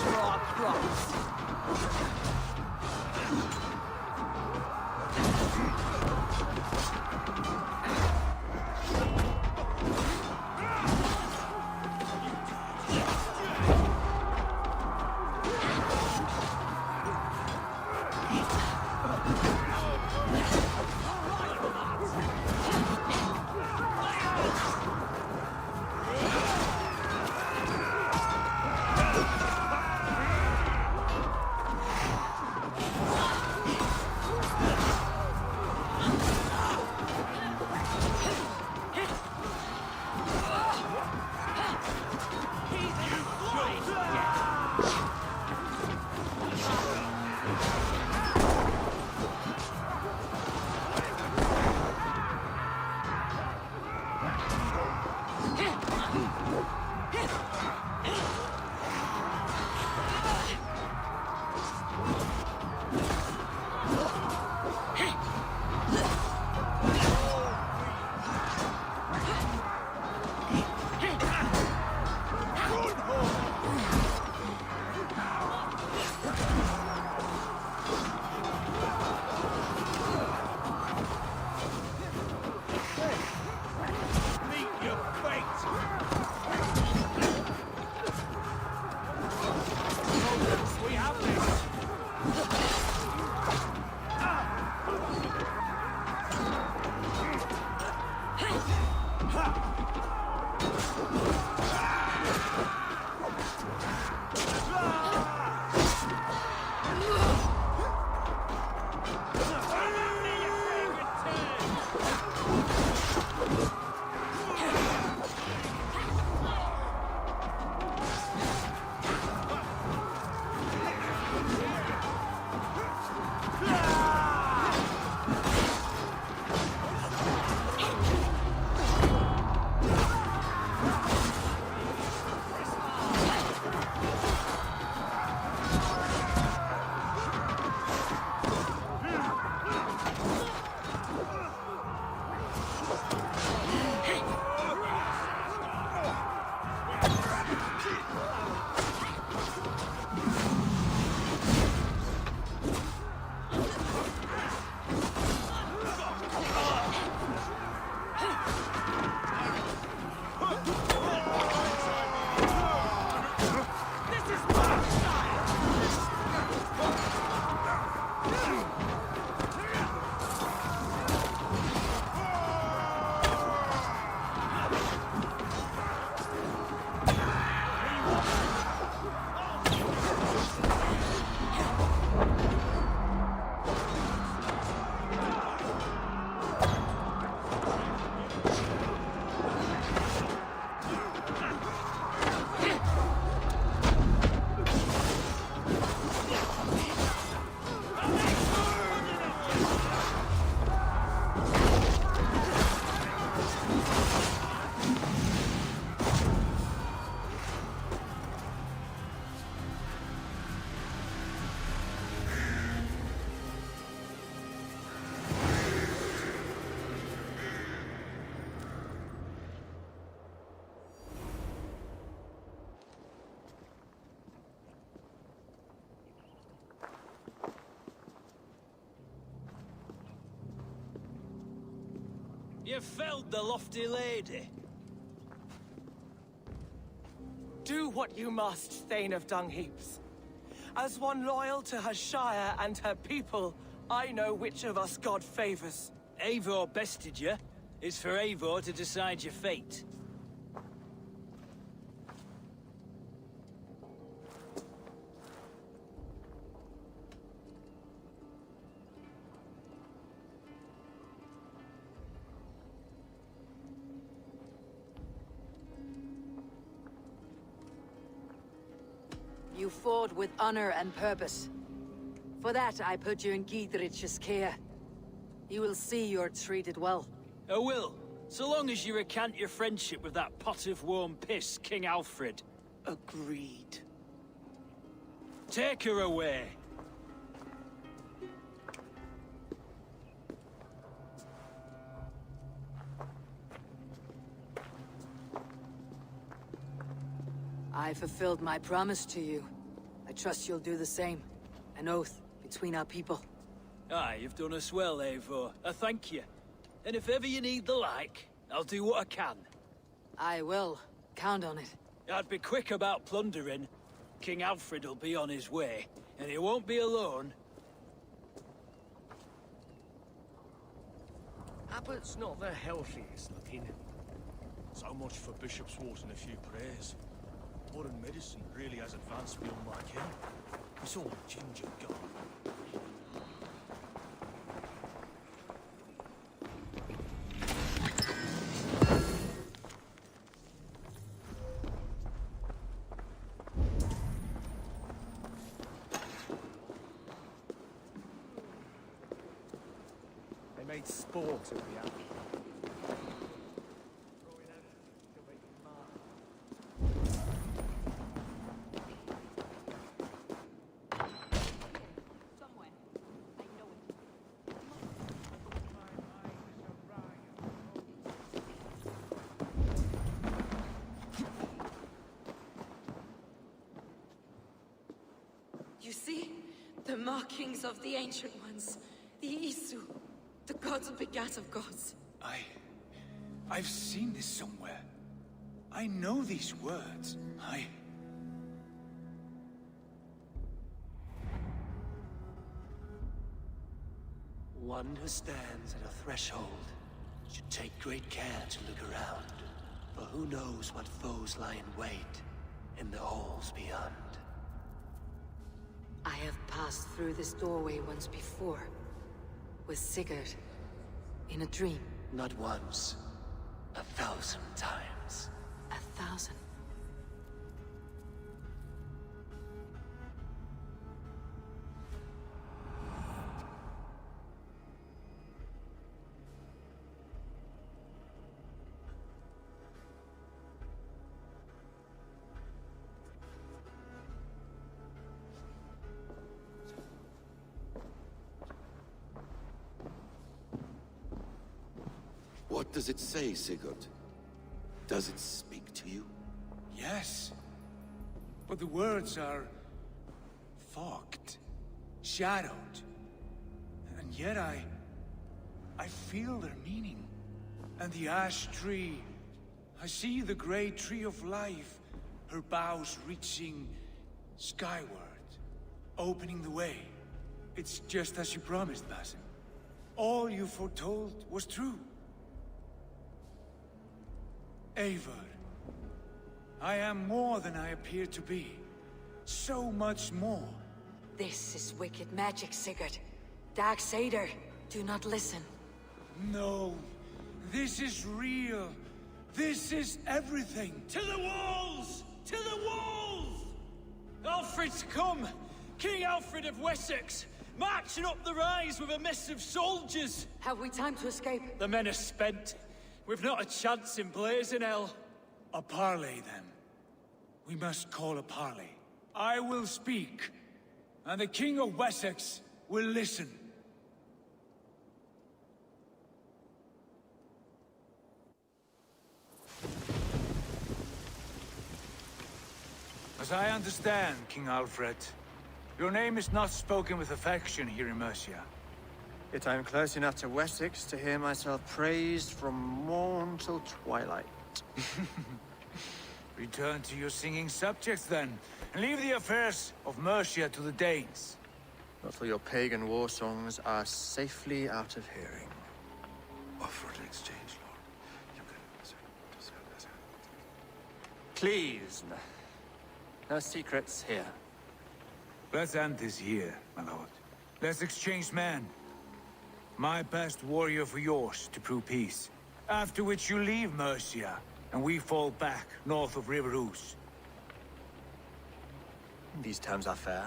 For our crops. You felled the lofty lady. Do what you must, Thane of Dungheaps. As one loyal to her shire and her people, I know which of us God favors. Eivor bested you. It's for Eivor to decide your fate. You fought with honor and purpose. For that, I put you in Giedrich's care. You will see you're treated well. I will, so long as you recant your friendship with that pot of warm piss, King Alfred. Agreed. Take her away. I fulfilled my promise to you. I trust you'll do the same. An oath between our people. Aye, you've done us well, Eivor. I thank you. And if ever you need the like, I'll do what I can. I will. Count on it. I'd be quick about plundering. King Alfred will be on his way, and he won't be alone. Abbott's not the healthiest looking. So much for Bishop's Wart and a few prayers. Modern medicine really has advanced beyond my ken. It's all ginger gone. They made sport of the apple. You see? The markings of the Ancient Ones. The Isu. The gods begat of gods. I've seen this somewhere. I know these words. One who stands at a threshold should take great care to look around, for who knows what foes lie in wait in the halls beyond. I have passed through this doorway once before. With Sigurd. In a dream. Not once. 1,000 times. 1,000? What does it say, Sigurd? Does it speak to you? Yes. But the words are fogged, shadowed. And yet I feel their meaning. And the ash tree, I see the great tree of life, her boughs reaching skyward, opening the way. It's just as you promised, Basim. All you foretold was true. Eivor, I am more than I appear to be. So much more. This is wicked magic, Sigurd. Darksader, do not listen. No, this is real. This is everything. To the walls! To the walls! Alfred's come! King Alfred of Wessex! Marching up the rise with a mess of soldiers! Have we time to escape? The men are spent. We've not a chance in blazing hell. A parley, then. We must call a parley. I will speak, and the King of Wessex will listen. As I understand, King Alfred, your name is not spoken with affection here in Mercia. Yet I am close enough to Wessex to hear myself praised from morn till twilight. Return to your singing subjects, then, and leave the affairs of Mercia to the Danes. Not till your pagan war songs are safely out of hearing. Offer an exchange, Lord. Please, no secrets here. Let's end this here, my lord. Let's exchange men. My best warrior for yours to prove peace. After which you leave Mercia, and we fall back north of River Ouse. These terms are fair.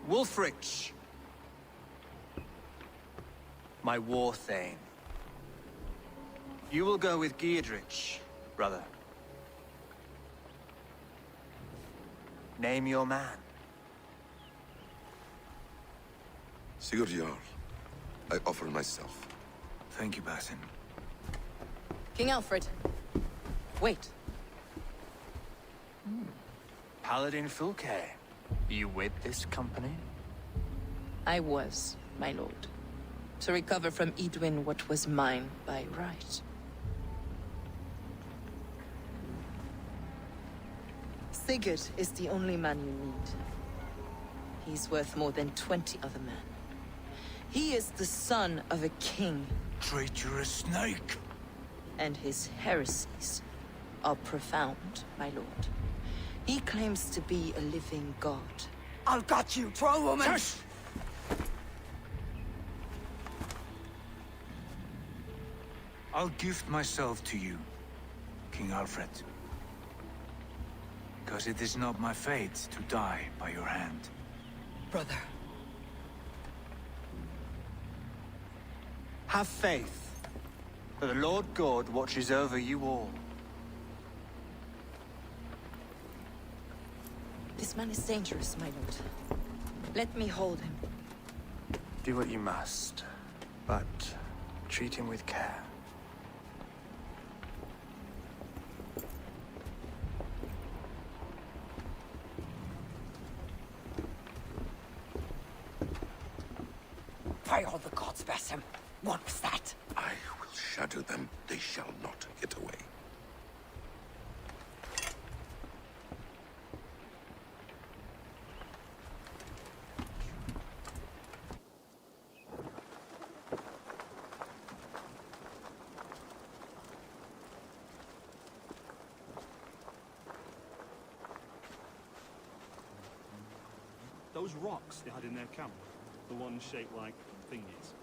Wulfrich! My war thane. You will go with Geodrich, brother. Name your man. Sigurd Jarl, I offer myself. Thank you, Basin. King Alfred. Wait. Paladin Fulke. You with this company? I was, my lord. To recover from Edwin what was mine by right. Sigurd is the only man you need. He's worth more than 20 other men. He is the son of a king. Traitorous snake! And his heresies are profound, my lord. He claims to be a living god. I'll got you, troll woman! Shush! I'll gift myself to you, King Alfred. Because it is not my fate to die by your hand. Brother. Have faith, for the Lord God watches over you all. This man is dangerous, my lord. Let me hold him. Do what you must, but treat him with care. Pray all the gods bless him. What was that? I will shatter them. They shall not get away. Those rocks they had in their camp, the ones shaped like thingies,